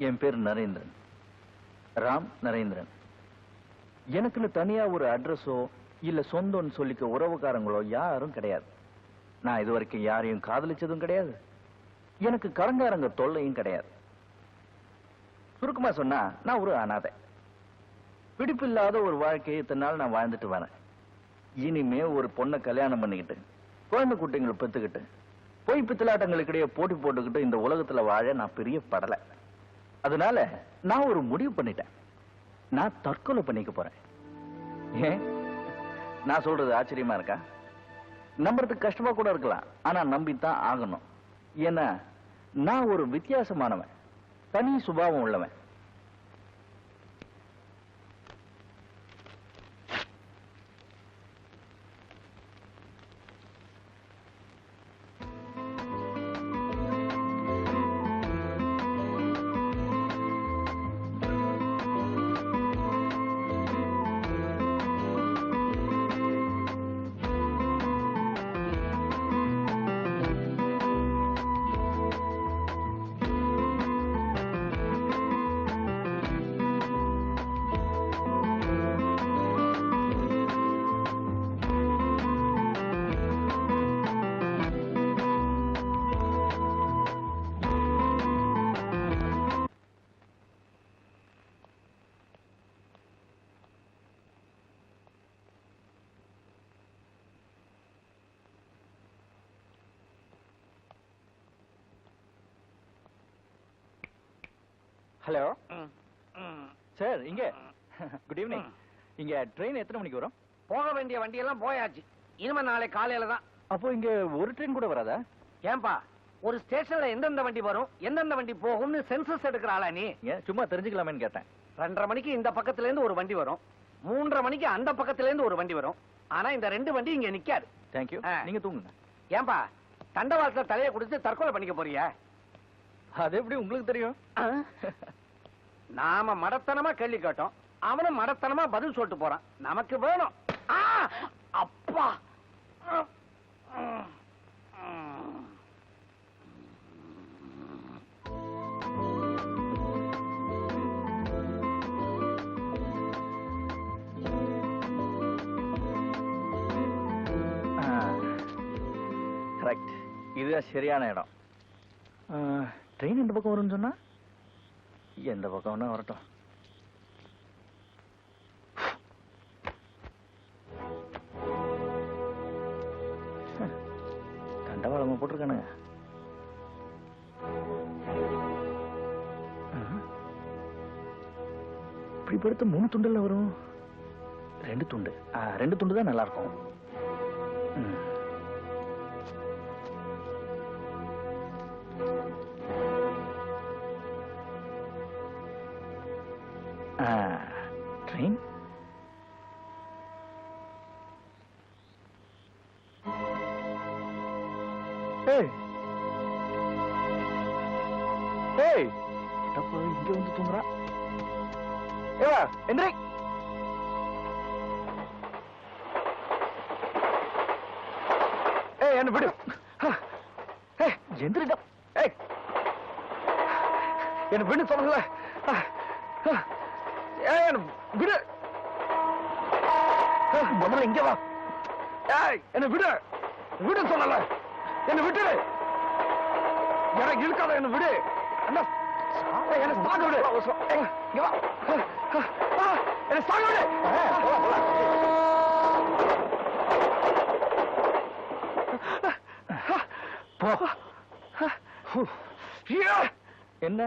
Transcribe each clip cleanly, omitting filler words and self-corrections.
என் பேர் நரேந்திரன், ராம் நரேந்திரன். எனக்குன்னு தனியா ஒரு அட்ரஸோ இல்ல சொந்தம்னு சொல்லிக்க உறவுக்காரங்களோ யாரும் கிடையாது. நான் இதுவரைக்கும் யாரையும் காதலிச்சதும் கிடையாது. எனக்கு கடங்காரங்க தொல்லையும் கிடையாது. சுருக்கமா சொன்னா நான் ஒரு அனாதை. பிடிப்பில்லாத ஒரு வாழ்க்கையை இத்தனை நாள் நான் வாழ்ந்துட்டு வரேன். இனிமே ஒரு பொண்ணை கல்யாணம் பண்ணிக்கிட்டு குழந்தை குட்டிங்களை பெத்துக்கிட்டு பொய் பித்தலாட்டங்களுக்கிடையே போட்டி போட்டுக்கிட்டு இந்த உலகத்துல வாழ நான் பெரிய படலை. அதனால நான் ஒரு முடிவு பண்ணிட்டேன். நான் தற்கொலை பண்ணிக்க போறேன். ஏன் நான் சொல்றது ஆச்சரியமா இருக்கா? நம்புறதுக்கு கஷ்டமா கூட இருக்கலாம், ஆனா நம்பித்தான் ஆகணும். ஏன்னா நான் ஒரு வித்தியாசமானவன், தனி சுபாவம் உள்ளவன். ஹலோ சார், இங்க குட் ஈவினிங். இங்க ட்ரெயின் எத்தனை மணிக்கு வரும்? போக வேண்டிய வண்டியெல்லாம் போயாச்சு. இனிமே நாளை காலையில தான். அப்போ இங்க ஒரு ட்ரெயின் கூட வராதா? ஏன்பா, ஒரு ஸ்டேஷன்ல எந்தெந்த வண்டி வரும் எந்தெந்த வண்டி போகும்னு சென்சஸ் எடுக்கிற ஆளா நீ? சும்மா தெரிஞ்சுக்கலாமேன்னு கேட்டேன். 2:30 மணிக்கு இந்த பக்கத்துல இருந்து ஒரு வண்டி வரும், 3:30 மணிக்கு அந்த பக்கத்துல இருந்து ஒரு வண்டி வரும். ஆனா இந்த 2 வண்டி இங்க நிக்காது. தேங்க்யூ, நீங்க தூங்குங்க. ஏன்பா, தண்டவாளத்துல தலையை குடிச்சு தற்கொலை பண்ணிக்க போறியா? அது எப்படி உங்களுக்கு தெரியும்? நாம மடத்தனமா கேள்வி கேட்டோம், அவனும் மடத்தனமா பதில் சொல்லிட்டு போறான். நமக்கு வேணும். அப்பா, கரெக்ட், இதுதான் சரியான இடம். ட்ரெயின் இந்த பக்கம் வரும்னு சொன்னா எந்த பக்கம் வேணா வரட்டும். தண்டவாளமா போட்டிருக்கானுங்க. இப்படி படுத்த 3 துண்டுல வரும். 2 துண்டு, 2 துண்டு தான் நல்லா இருக்கும். ட்ரெயின் இங்க வந்து தூங்குறா. எந்திரி. என்ன விடு. எந்திரிடா. என்ன விடு சொல்லல. விடு. முதல்ல இங்க வா. என்ன விடு. விடு சொல்லல. என்ன விட்டு. எனக்கு இழுக்காத. என்ன விடு. என்ன சாக விடு. இங்க வா. என்ன சாக விடு. என்ன?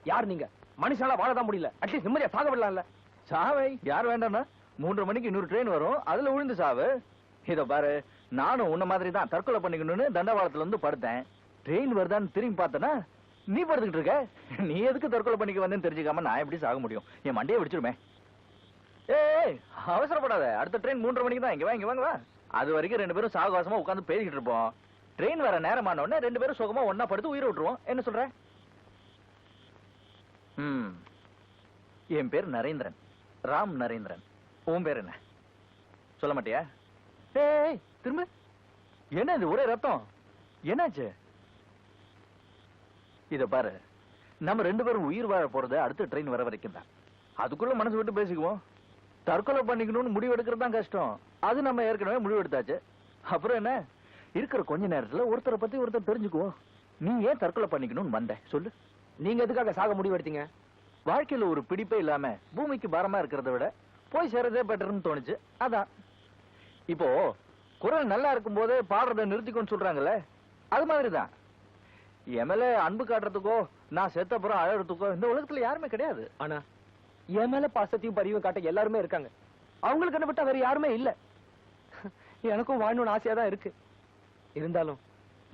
யார் நீங்க? மனுஷால வாழதான் முடியல, அட்லீஸ்ட் நிம்மதியா சாக விடலாம்ல. சாவை யார் வேண்டாம்னா 3:30 மணிக்கு இன்னொரு ட்ரெயின் வரும், அதுல விழுந்து சாவு. இத பாரு, நானும் உன்ன மாதிரி தான் தற்கொலை பண்ணிக்கணும்னு தண்டவாளத்துல இருந்து படுத்தேன். ட்ரெயின் வருதான்னு திரும்பி பார்த்தனா நீ படுத்துக்கிட்டு இருக்க. நீ எதுக்கு தற்கொலை பண்ணிக்க வந்தேன்னு தெரிஞ்சுக்காம நான் எப்படி சாக முடியும்? என் மண்டையை விடிச்சிருமே. ஏய், அவசரப்படாத. அடுத்த ட்ரெயின் 3:30 மணிக்கு தான். இங்க வா, இங்க வாங்க வா. அது வரைக்கும் 2 பேரும் சாகவாசமா உட்கார்ந்து பேசிக்கிட்டு இருப்போம். ட்ரெயின் வர நேரமான உடனே 2 பேரும் சுகமா ஒன்னா படுத்து உயிரை விட்டுருவோம். என்ன சொல்ற? என் பேர் நரேந்திரன், ராம் நரேந்திரன். உன் பேர் என்ன? சொல்ல மாட்டியா? ஏய், திரும்ப. என்ன இது ஒரே ரத்தம்? என்னாச்சு? இத பாரு, நம்ம 2 பேரும் உயிர் வாழ போறது அடுத்த ட்ரெயின் வர வரைக்கும் தான். அதுக்குள்ள மனசு விட்டு பேசிக்குவோம். தற்கொலை பண்ணிக்கணும்னு முடிவு எடுக்கிறது தான் கஷ்டம். அது நம்ம ஏற்கனவே முடிவு எடுத்தாச்சு. அப்புறம் என்ன, இருக்கிற கொஞ்ச நேரத்துல ஒருத்தரை பத்தி ஒருத்தர் தெரிஞ்சுக்குவோம். நீ ஏன் தற்கொலை பண்ணிக்கணும்னு வந்த சொல்லு. நீங்க எதுக்காக சாக முடிவு எடுத்தீங்க? வாழ்க்கையில ஒரு பிடிப்பே இல்லாம பூமிக்கு பாரமா இருக்கிறத விட போய் சேர்றதே பெட்டர்னு தோணுச்சு, அதான். இப்போ குரல் நல்லா இருக்கும் போதே பாடுறதை நிறுத்திக்கோன்னு சொல்றாங்கல்ல, அது மாதிரிதான். என் மேல அன்பு காட்டுறதுக்கோ நான் செத்த அப்புறம் அழறதுக்கோ இந்த உலகத்துல யாருமே கிடையாது. ஆனா என் மேல பாசத்தையும் பரிவும் காட்ட எல்லாருமே இருக்காங்க. அவங்களுக்கு என்ன விட்டா வேற யாருமே இல்ல. எனக்கும் வாழணும்னு ஆசையா தான் இருக்கு. இருந்தாலும்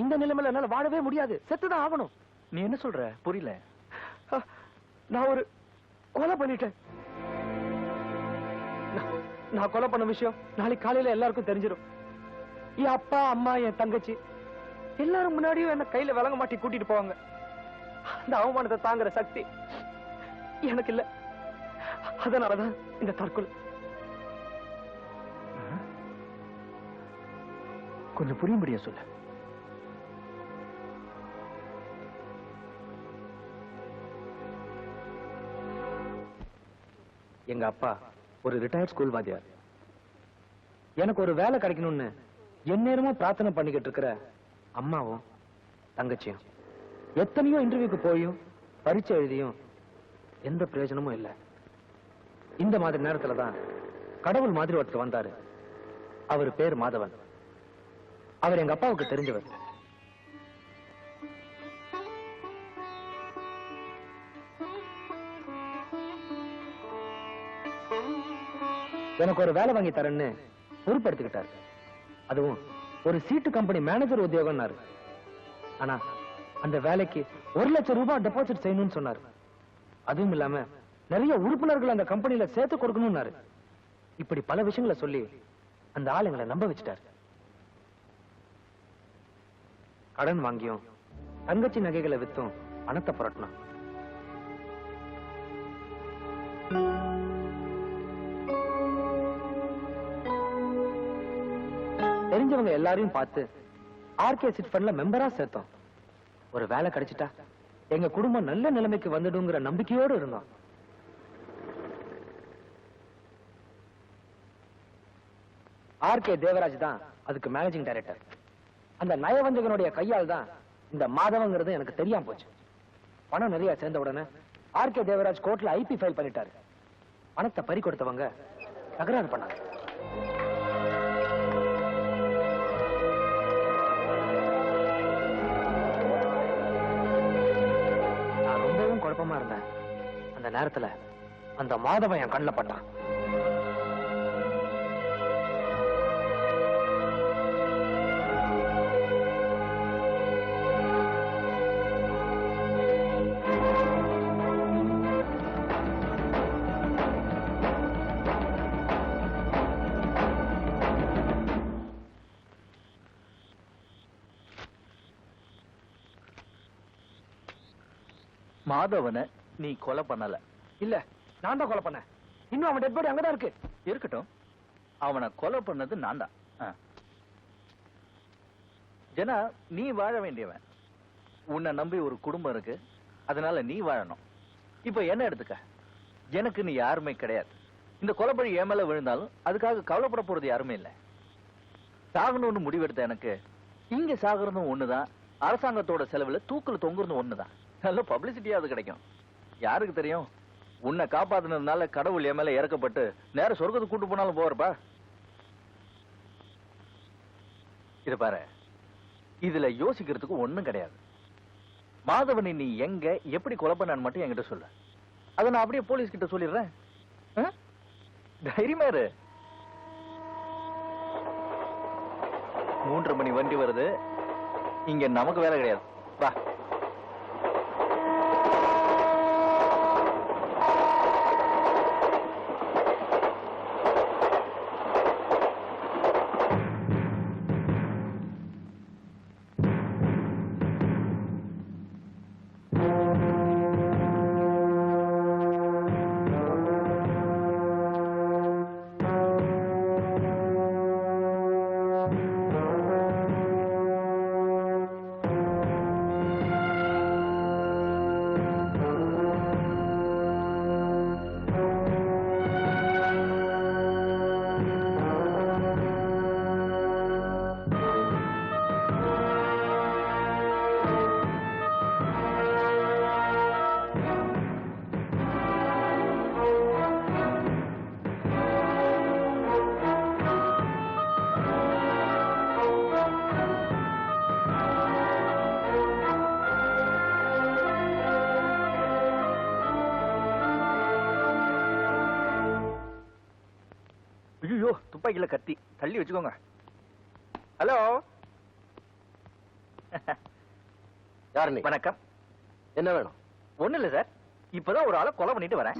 இந்த நிலைமையில என்னால வாழவே முடியாது. செத்துதான் ஆகணும். நீ என்ன சொல்ற? புரியல. நான் ஒரு கொலை பண்ணிட்டேன். நான் கொலை பண்ண விஷயம் நாளைக்கு காலையில எல்லாருக்கும் தெரிஞ்சிடும். என் அப்பா, அம்மா, என் தங்கச்சி எல்லாரும் முன்னாடியும் என்ன கையில விளங்க மாட்டி கூட்டிட்டு போவாங்க. அந்த அவமானத்தை தாங்குற சக்தி எனக்கு இல்ல. அதனாலதான் இந்த தற்கொலை. கொஞ்சம் புரியும்படியா சொல்லு. எங்க அப்பா ஒரு ரிட்டையர்ட் ஸ்கூல் வாத்தியார். எனக்கு ஒரு வேலை கிடைக்கணும்னு எந்நேரமும் பிரார்த்தனை பண்ணிக்கிட்டு இருக்கிற அம்மாவும் தங்கச்சியும் எத்தனையோ இன்டர்வியூக்கு போயும் பரீட்சை எழுதியும் எந்த பிரயோஜனமும் இல்லை. இந்த மாதிரி நேரத்துல தான் கடவுள் மாதிரி ஒருத்தர் வந்தாரு. அவர் பேர் மாதவன். அவர் எங்க அப்பாவுக்கு தெரிஞ்சவர். எனக்கு ஒரு வேலை வாங்கி தரேன்னு பொறுப்பெடுத்துக்கிட்டாரு. அதுவும் ஒரு சீட்டு கம்பெனி மேனேஜர் உத்தியோகம்னாரு. ஆனா அந்த வேலைக்கு 1 லட்சம் ரூபாய் டெபாசிட் செய்யணும்னு சொன்னாரு. அதுவும் இல்லாம நிறைய உறுப்பினர்கள் அந்த கம்பெனில சேர்த்து கொடுக்கணும்னாரு. இப்படி பல விஷயங்களை சொல்லி அந்த ஆளுங்களை நம்ப வச்சுட்டாரு. கடன் வாங்கியும் தங்கச்சி நகைகளை வித்தும் பணத்தை புரட்டணும். தெரிஞ்சவங்க எல்லாரையும் பார்த்து ஆர்கே சிட் ஃபண்ட்ல மெம்பரா சேர்த்தோம். ஒரு வேலை கிடைச்சிட்டா எங்க குடும்பம் நல்ல நிலைமைக்கு வந்துடுங்கிற நம்பிக்கையோடு இருந்தோம். ஆர்கே தேவராஜ் தான் அதுக்கு மேனேஜிங் டைரக்டர். அந்த நயவஞ்சகனுடைய கையால் தான் இந்த மாதவங்கிறது எனக்கு தெரியாம போச்சு. பணம் நிறைய சேர்ந்த உடனே ஆர்கே தேவராஜ் கோர்ட்ல ஐபி ஃபைல் பண்ணிட்டாரு. பணத்தை பறி கொடுத்தவங்க தகராறு பண்ணாங்க. நான் ரொம்பவும் குழப்பமா இருந்தேன். அந்த நேரத்துல அந்த மாதவன் என் கண்ணில் பட்டான். மாதவனை நீ கொலை பண்ணல. இல்ல, நான் தான் கொலை பண்ணேன். இன்னும் அவன் டெட் பாடி அங்கதான் இருக்கு. இருக்கட்டும், அவனை கொலை பண்ணது நான் தான். ஜனா, நீ வாழ வேண்டியவன். உன்னை நம்பி ஒரு குடும்பம் இருக்கு, அதனால நீ வாழணும். இப்ப என்ன எடுத்துக்க, எனக்கு நீ யாருமே கிடையாது. இந்த கொலைப்பழி என் மேல விழுந்தாலும் அதுக்காக கவலைப்பட போறது யாருமே இல்லை. சாகணும்னு முடிவெடுத்த எனக்கு இங்க சாகுறதும் ஒண்ணுதான், அரசாங்கத்தோட செலவுல தூக்குல தொங்குறதும் ஒண்ணுதான். நல்ல பப்ளிசிட்டியாவது கிடைக்கும். யாருக்கு தெரியும், உன்னை காப்பாத்தினதுனால கடவுள் என் மேல இறக்கப்பட்டு நேர சொர்க்கத்துக்கு கூட்டு போனாலும் போறப்பா. இது பாரு, இதுல யோசிக்கிறதுக்கு ஒண்ணும் கிடையாது. மாதவனை நீ எங்க எப்படி கொலை பண்ணான்னு மட்டும் என்கிட்ட சொல்லு. அதை நான் அப்படியே போலீஸ் கிட்ட சொல்லிடுறேன். தைரியமா இரு. 3:30 மணி வண்டி வருது. இங்க நமக்கு வேலை கிடையாது. வா. துப்பாக்கியில கத்தி தள்ளி வச்சுக்கோங்க. ஹலோ. யாரு நீ? வணக்கம். என்ன வேணும்? ஒண்ணு இல்ல சார், இப்பதான் ஒரு ஆளை கொலை பண்ணிட்டு வரேன்.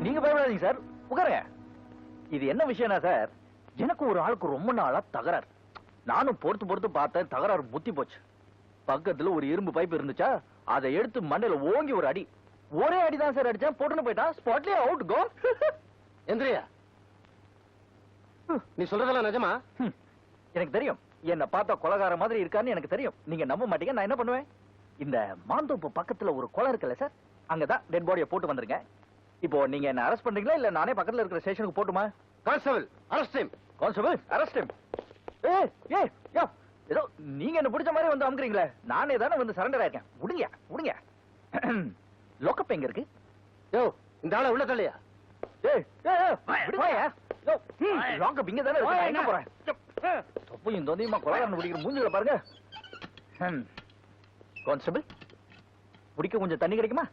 நீங்க பயப்படாதீங்க சார், உட்காருங்க. இது என்ன விஷயம்னா சார், எனக்கு ஒரு ஆளுக்கு ரொம்ப நாளா தகராறு. நானும் பொறுத்து பார்த்தேன், தகராறு முத்தி போச்சு. பக்கத்துல ஒரு இரும்பு பைப் இருந்துச்சா, அதை எடுத்து மண்டையில ஓங்கி ஒரு அடி. ஒரே அடிதான் சார் அடிச்சேன், போட்டுன்னு போயிட்டான். ஸ்பாட்லயே அவுட். கோ. எந்திரியா. நீ சொல்றதெல்லாம் நிஜமா? எனக்கு தெரியும், என்ன பார்த்தா கொலைகார மாதிரி இருக்கான்னு எனக்கு தெரியும். நீங்க நம்ப மாட்டீங்க. நான் என்ன பண்ணுவேன், இந்த மாந்தோப்பு பக்கத்துல ஒரு கொலை இருக்குல்ல சார், அங்கதான் டெட் பாடியை போட்டு வந்திருக்கேன். இப்போ நீங்க என்ன அரெஸ்ட் பண்றீங்களா இல்ல நானே பக்கத்துல இருக்கிற ஸ்டேஷனுக்கு போட்டுமா? Constable arrest him. Constable arrest him. ஏய் ஏய் யோ, ஏதோ நீங்க என்ன பிடிச்ச மாதிரி வந்து அமுக்குறீங்களே, நானே தானே வந்து சரண்டர் ஆயிருக்கேன். விடுங்க. லோக்கப் எங்க இருக்கு? யோ, இந்த ஆளை உள்ள தள்ளியா? ஏய் விடுவாயா? யோ, லோக்கப் இங்க தானே இருக்கு. நான் எங்க போறேன்? தொப்பையும் தொந்தையுமா கொலைகாரன் பிடிக்கிற மூஞ்சில பாருங்க. கான்ஸ்டபிள், குடிக்க கொஞ்சம் தண்ணி கிடைக்குமா?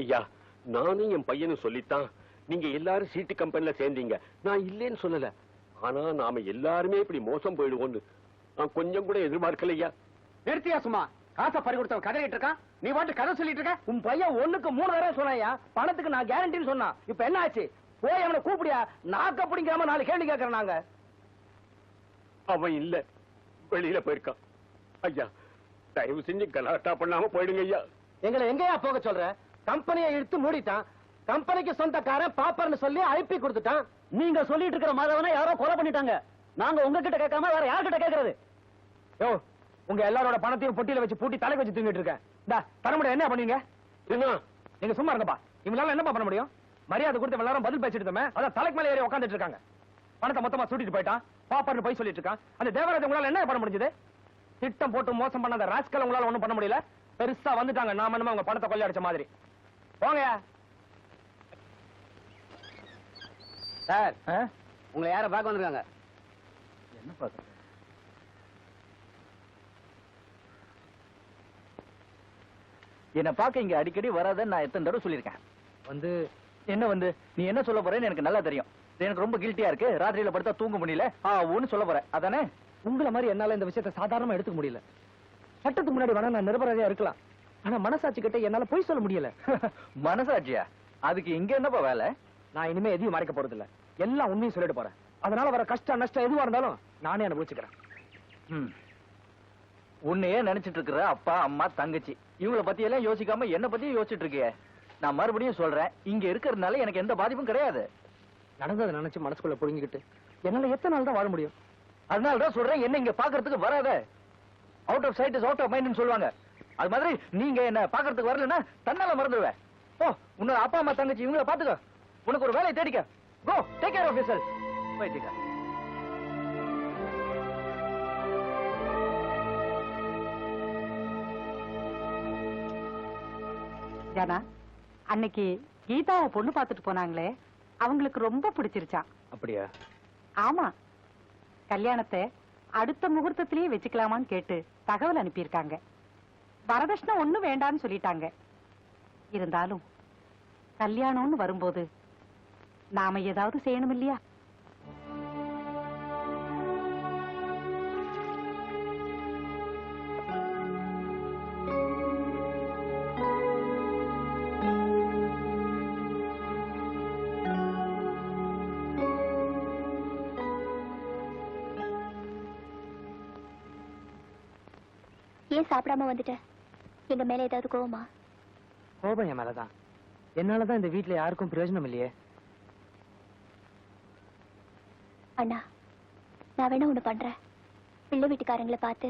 ஐயா, நானும் என் பையனும் சொல்லித்தான் நீங்க எல்லாரும் சீட்டு கம்பெனில சேர்ந்தீங்க. நான் இல்லேன்னு சொல்லல. ஆனா நாம எல்லாருமே இப்படி மோசம் போயிடுவோம்னு நான் கொஞ்சம் கூட எதிர்பார்க்கலையா. நிறுத்தியா சும்மா. காசை பறி கொடுத்தவன் கதையிட்டு இருக்கான், நீ வாட்டு கதை சொல்லிட்டு இருக்க. உன் பையன் 1க்கு 3 தடவை சொன்னாயா, பணத்துக்கு நான் கேரண்டின்னு சொன்னான். இப்ப என்ன ஆச்சு? போய் அவனை கூப்பிடியா, நாக்க பிடிக்காம 4 கேள்வி கேட்கறேன் நாங்க. அவன் இல்ல, வெளியில போயிருக்கான். ஐயா, தயவு செஞ்சு கலாட்டா பண்ணாம போயிடுங்க ஐயா. எங்களை எங்கயா போக சொல்ற? கம்பெனியை இழுத்து மூடிட்டான். கம்பெனிக்கு சொந்தக்காரன் பாப்பர்னு சொல்லி ஐபி கொடுத்துட்டான். நீங்க சொல்லிட்டு இருக்கிற மாதவனை யாரோ கொலை பண்ணிட்டாங்க. நாங்க உங்ககிட்ட கேட்காம வேற யார்கிட்ட கேட்கறது? யோ, உங்க எல்லாரோட பணத்தையும் பொட்டியில வச்சு பூட்டி தலைக்கு வச்சு தூங்கிட்டு இருக்கேன். தர முடியும். என்ன பண்ணீங்க? நீங்க சும்மா இருங்கப்பா. இவங்களால என்னப்பா பண்ண முடியும்? மரியாதை கொடுத்து எல்லாரும் பதில் பேசிட்டு இருந்தோமே, அதான் தலைக்கு மேல ஏறி உட்காந்துட்டு இருக்காங்க. பணத்தை மொத்தமா சுட்டிட்டு போயிட்டான். பாப்பர்னு போய் சொல்லிட்டு இருக்கான். அந்த தேவராஜ் உங்களால என்ன பண்ண முடிஞ்சது? திட்டம் போட்டு மோசம் பண்ண அந்த ராஸ்கல் உங்களால ஒண்ணும் பண்ண முடியல. பெருசா வந்துட்டாங்க. நாம என்னமோ உங்க பணத்தை கொள்ளையடிச்ச மாதிரி. போங்கயா சார். உங்களை யார பார்க்க வந்திருக்காங்க? என்ன பார்க்க? என்ன பார்க்க இங்க அடிக்கடி வராதன்னு நான் எத்தனை தடவை சொல்லியிருக்கேன். வந்து என்ன வந்து நீ என்ன சொல்ல போறேன்னு எனக்கு நல்லா தெரியும். எனக்கு ரொம்ப கில்ட்டியா இருக்கு. ராத்திரியில படுத்தா தூங்க முடியல. ஒன்னு சொல்ல போறேன் அதானே? உங்களை மாதிரி என்னால இந்த விஷயத்தை சாதாரணமா எடுத்துக்க முடியல. சட்டத்துக்கு முன்னாடி வேணா நான் நிரபராதியா இருக்கலாம். ஆனா மனசாட்சி கிட்ட என்னால பொய் சொல்ல முடியல. மனசாட்சியா? அதுக்கு இங்க என்னப்பா வேலை? நான் இனிமே எதையும் மறைக்க போறது இல்ல, எல்லாம் உண்மையும் சொல்லிட்டு போறேன். அதனால வர கஷ்டம் நஷ்டம் எதுவா இருந்தாலும் நானே அனுபவிச்சுக்கிறேன். உன்னையே நினைச்சிட்டு இருக்கிற அப்பா அம்மா தங்கச்சி இவங்கள பத்தி எல்லாம் யோசிக்காம என்ன பத்தியும் யோசிச்சுட்டு இருக்கிய. நான் மறுபடியும் சொல்றேன், இங்க இருக்கிறதுனால எனக்கு எந்த பாதிப்பும் கிடையாது. நடந்ததை நினைச்சு மனசுக்குள்ள புடுங்கிக்கிட்டு என்னால எத்தனை நாள் தான் வாழ முடியும்? அதனாலதான் சொல்றேன், என்ன இங்க பாக்குறதுக்கு வராத. Out of sight is out of mind சொல்லுவாங்க. அது மாதிரி நீங்க என்ன பாக்குறதுக்கு வரலன்னா தன்னால மறந்துடுவேன். ஓ, உன்னோட அப்பா அம்மா தங்கச்சி இவங்கள பாத்துக்க. உனக்கு ஒரு வேலையை தேடிக்க. Go take care of yourself. போயிட்டு ஜனா, அன்னைக்கு கீதாவை பொண்ணு பார்த்துட்டு போனாங்களே, அவங்களுக்கு ரொம்ப பிடிச்சிருச்சான். அப்படியா? ஆமா, கல்யாணத்தை அடுத்த முகூர்த்தத்திலேயே வச்சுக்கலாமான்னு கேட்டு தகவல் அனுப்பியிருக்காங்க. வரதட்சணை ஒண்ணும் வேண்டாம்னு சொல்லிட்டாங்க. இருந்தாலும் கல்யாணம்னு வரும்போது நாம ஏதாவது செய்யணும் இல்லையா? ஏன் சாப்பிடாம வந்துட்ட? எங்க மேல ஏதாவது கோவமா? கோபம் என் மேலதான். என்னாலதான் இந்த வீட்டுல யாருக்கும் பிரயோஜனம் இல்லையே. அண்ணா, நான் வேணா ஒண்ணு பண்றேன். பிள்ளை வீட்டுக்காரங்களை பார்த்து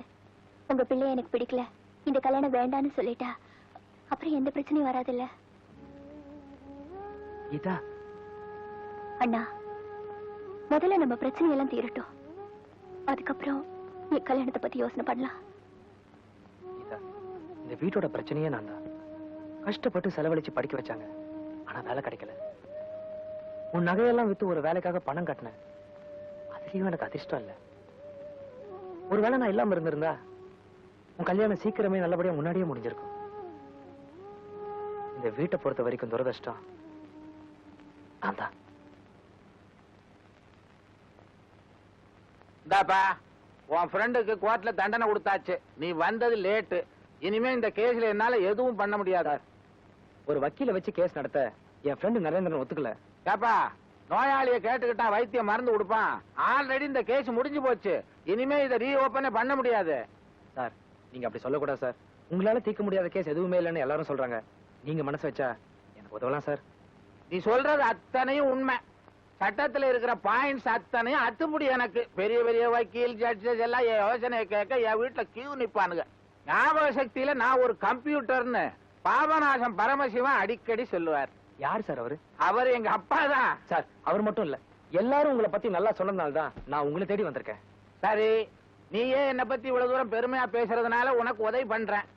உங்க பிள்ளைய எனக்கு பிடிக்கல, இந்த கல்யாணம் வேண்டான்னு சொல்லிட்டா அப்புறம் எந்த பிரச்சனையும் வராதுல்ல? கீதா, அண்ணா, முதல்ல நம்ம பிரச்சனையெல்லாம் தீரட்டும், அதுக்கப்புறம் என் கல்யாணத்தை பத்தி யோசனை பண்ணலாம். இந்த வீட்டோட பிரச்சனையே நான் தான். கஷ்டப்பட்டு செலவழிச்சு படிக்க வச்சாங்க, ஆனா வேலை கிடைக்கல. உன் நகையெல்லாம் வித்து ஒரு வேலைக்காக பணம் கட்டினேன், அதுலயும் எனக்கு அதிர்ஷ்டம் இல்ல. ஒருவேளை நான் இல்லாம இருந்திருந்தா உன் கல்யாணம் சீக்கிரமே நல்லபடியா முன்னாடியே முடிஞ்சிருக்கும். இந்த வீட்டை பொறுத்த வரைக்கும் துரதிர்ஷ்டம் நான் தான். இந்தாப்பா, உன் ஃப்ரெண்டுக்கு கோர்ட்ல தண்டனை கொடுத்தாச்சு. நீ வந்தது லேட்டு. இனிமே இந்த கேஸ்ல என்னால எதுவும் பண்ண முடியாதா? ஒரு வக்கீல வச்சு கேஸ் நடத்த என் ஃப்ரெண்டு நரேந்திரன் ஒத்துக்கல. ஏப்பா, நோயாளிய கேட்டுக்கிட்டா வைத்தியம் மருந்து கொடுப்பான். ஆல்ரெடி இந்த கேஸ் முடிஞ்சு போச்சு. இனிமே இதை ரீஓபனே பண்ண முடியாது. சார், நீங்க அப்படி சொல்லக்கூடாது சார். உங்களால தீர்க்க முடியாத கேஸ் எதுவுமே இல்லைன்னு எல்லாரும் சொல்றாங்க. நீங்க மனசு வச்சா எனக்கு உதவலாம் சார். நீ சொல்றது அத்தனையும் உண்மை. சட்டத்துல இருக்கிற பாயிண்ட்ஸ் அத்தனையும் அத்துப்படி. எனக்கு பெரிய பெரிய வக்கீல் ஜட்ஜஸ் எல்லாம் என் யோசனையை கேட்க என் வீட்டுல கியூ நிப்பானுங்க. ஞாபக சக்தியில நான் ஒரு கம்ப்யூட்டர்னு பாபநாசம் பரமசிவன் அடிக்கடி சொல்லுவார். யார் சார் அவரு? அவர் எங்க அப்பா தான். சார், அவர் மட்டும் இல்ல, எல்லாரும் உங்களை பத்தி நல்லா சொன்னதுனால தான் நான் உங்களை தேடி வந்திருக்கேன். சரி, நீயே என்ன பத்தி இவ்வளவு தூரம் பெருமையா பேசுறதுனால உனக்கு உதவி பண்றேன்.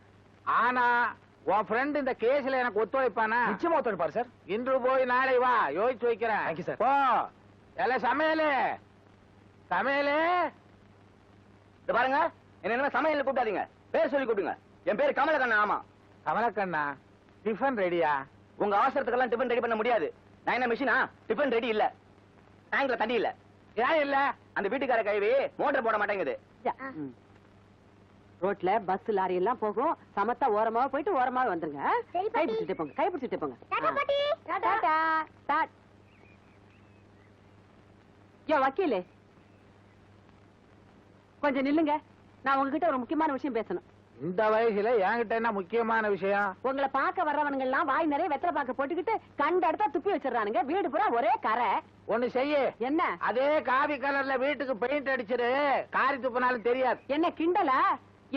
ஆனா உன் ஃப்ரெண்ட் இந்த கேஸ்ல எனக்கு ஒத்துழைப்பானா? நிச்சயமா ஒத்துழைப்பாரு சார். இன்று போய் நாளை வா, யோசிச்சு வைக்கிறேன். Thank you, sir. போ. எல்லாம் சமையலே சமையலே. இது பாருங்க, என்ன சமையல் கூப்பிடாதீங்க, பேர் சொல்லி கூப்பிடுங்க. என் பேரு கமலக்கண்ணா. ஆமா, கமலக்கண்ணா. டிஃபன் ரெடியா? உங்க அவசரத்துக்கெல்லாம் டிஃபன் ரெடி பண்ண முடியாது. நான் என்ன மிஷினா? டிஃபன் ரெடி இல்ல, டேங்க்ல தண்ணி இல்ல. ஏன் இல்ல? அந்த வீட்டுக்கார கழுவி மோட்டர் போட மாட்டேங்குது. ரோட்ல பஸ் லாரி எல்லாம் போகும், சமத்தா ஓரமா போயிட்டு ஓரமா வந்துருங்க. கை பிடிச்சிட்டு போங்க, கை பிடிச்சிட்டு போங்க. யோ வக்கீலே, கொஞ்சம் நில்லுங்க. நான் உங்ககிட்ட ஒரு முக்கியமான விஷயம் பேசணும். இந்த வயசுல என்கிட்ட என்ன முக்கியமான விஷயம்? உங்களை பார்க்க வர்றவனுங்க எல்லாம் வாய் நிறைய வெத்தலை பாக்க போட்டுக்கிட்டு கண்ட இடத்த துப்பி வச்சிடறானுங்க. வீடு பூரா ஒரே கரை. ஒண்ணு செய்ய. என்ன? அதே காவி கலர்ல வீட்டுக்கு பெயிண்ட் அடிச்சிரு, காரி துப்புனாலும் தெரியாது. என்ன கிண்டலா?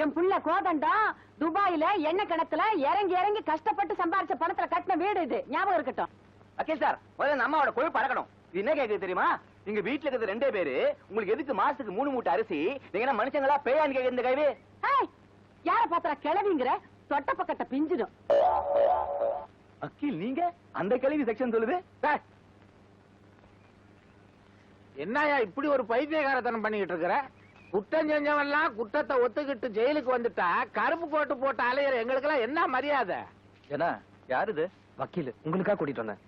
என் புள்ள கோதண்டம் துபாயில எண்ணெய் கிணத்துல இறங்கி இறங்கி கஷ்டப்பட்டு சம்பாரிச்ச பணத்துல கட்டின வீடு இது, ஞாபகம் இருக்கட்டும். வக்கீல் சார், முதல்ல அம்மாவோட கொழுப்பு பறக்கணும். இது என்ன கேக்குது தெரியுமா? நீங்க வீட்டுல இருக்கிறது 2 பேரு, உங்களுக்கு எதுக்கு மாசத்துக்கு 3 மூட்டை அரிசி? நீங்க என்ன மனுஷங்களா பேயான்னு கேக்குற? இந்த கைவி யார பாத்திர கிளவிங்கிற? தொட்ட பக்கத்தை பிஞ்சிடும். வக்கீல் நீங்க அந்த கிளவி செக்ஷன் சொல்லுது. என்னயா இப்படி ஒரு பைத்தியகாரத்தனம் பண்ணிக்கிட்டு இருக்கிற? குற்றம் செஞ்சவன்லாம் குற்றத்தை ஒத்துக்கிட்டு ஜெயிலுக்கு வந்துட்டா கருப்பு கோட்டு போட்டு அலையிற எங்களுக்கு எல்லாம் என்ன மரியாதை? ஏன்னா யாரு இது? வக்கீல், உங்களுக்காக கூட்டிட்டு வந்தேன்.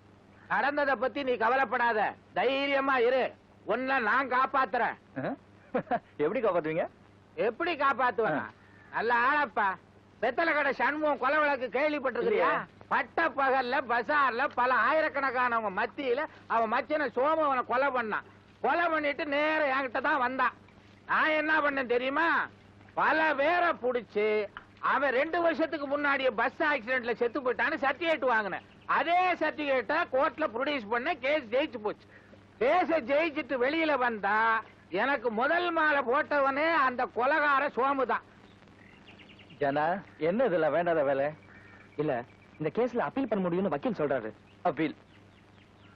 நடந்ததை பத்தி நீ கவலைப்படாத, தைரியமா இரு. உன்னை நான் காப்பாத்துறேன். எப்படி காப்பாத்துவீங்க? எப்படி காப்பாத்துவேன்? நல்ல ஆளப்பா. வெத்தலை கடை சண்முகம் கொலை வழக்கு கேள்விப்பட்டிருக்கிறியா? பட்ட பகல்ல பசார்ல பல ஆயிரக்கணக்கானவங்க மத்தியில அவன் மச்சனை சோமு அவனை கொலை பண்ணான். கொலை பண்ணிட்டு நேர என்கிட்ட தான் வந்தான். நான் என்ன பண்ணேன் தெரியுமா? பல பேரை புடிச்சு அவன் 2 வருஷத்துக்கு முன்னாடியே பஸ் ஆக்சிடென்ட்ல செத்து போயிட்டான்னு சர்டிபிகேட் வாங்கினேன். அதே சர்டிபிகேட்டை கோர்ட்ல ப்ரொடியூஸ் பண்ண கேஸ் ஜெயிச்சு போச்சு. கேஸ ஜெயிச்சுட்டு வெளியில வந்தா எனக்கு முதல் மாலை போட்டவனே அந்த கொலைகார சோமு தான். ஜனா, என்ன இதுல வேண்டாத வேலை? இல்ல, இந்த கேஸ்ல அப்பீல் பண்ண முடியும்னு வக்கீல் சொல்றாரு. அப்பீல்?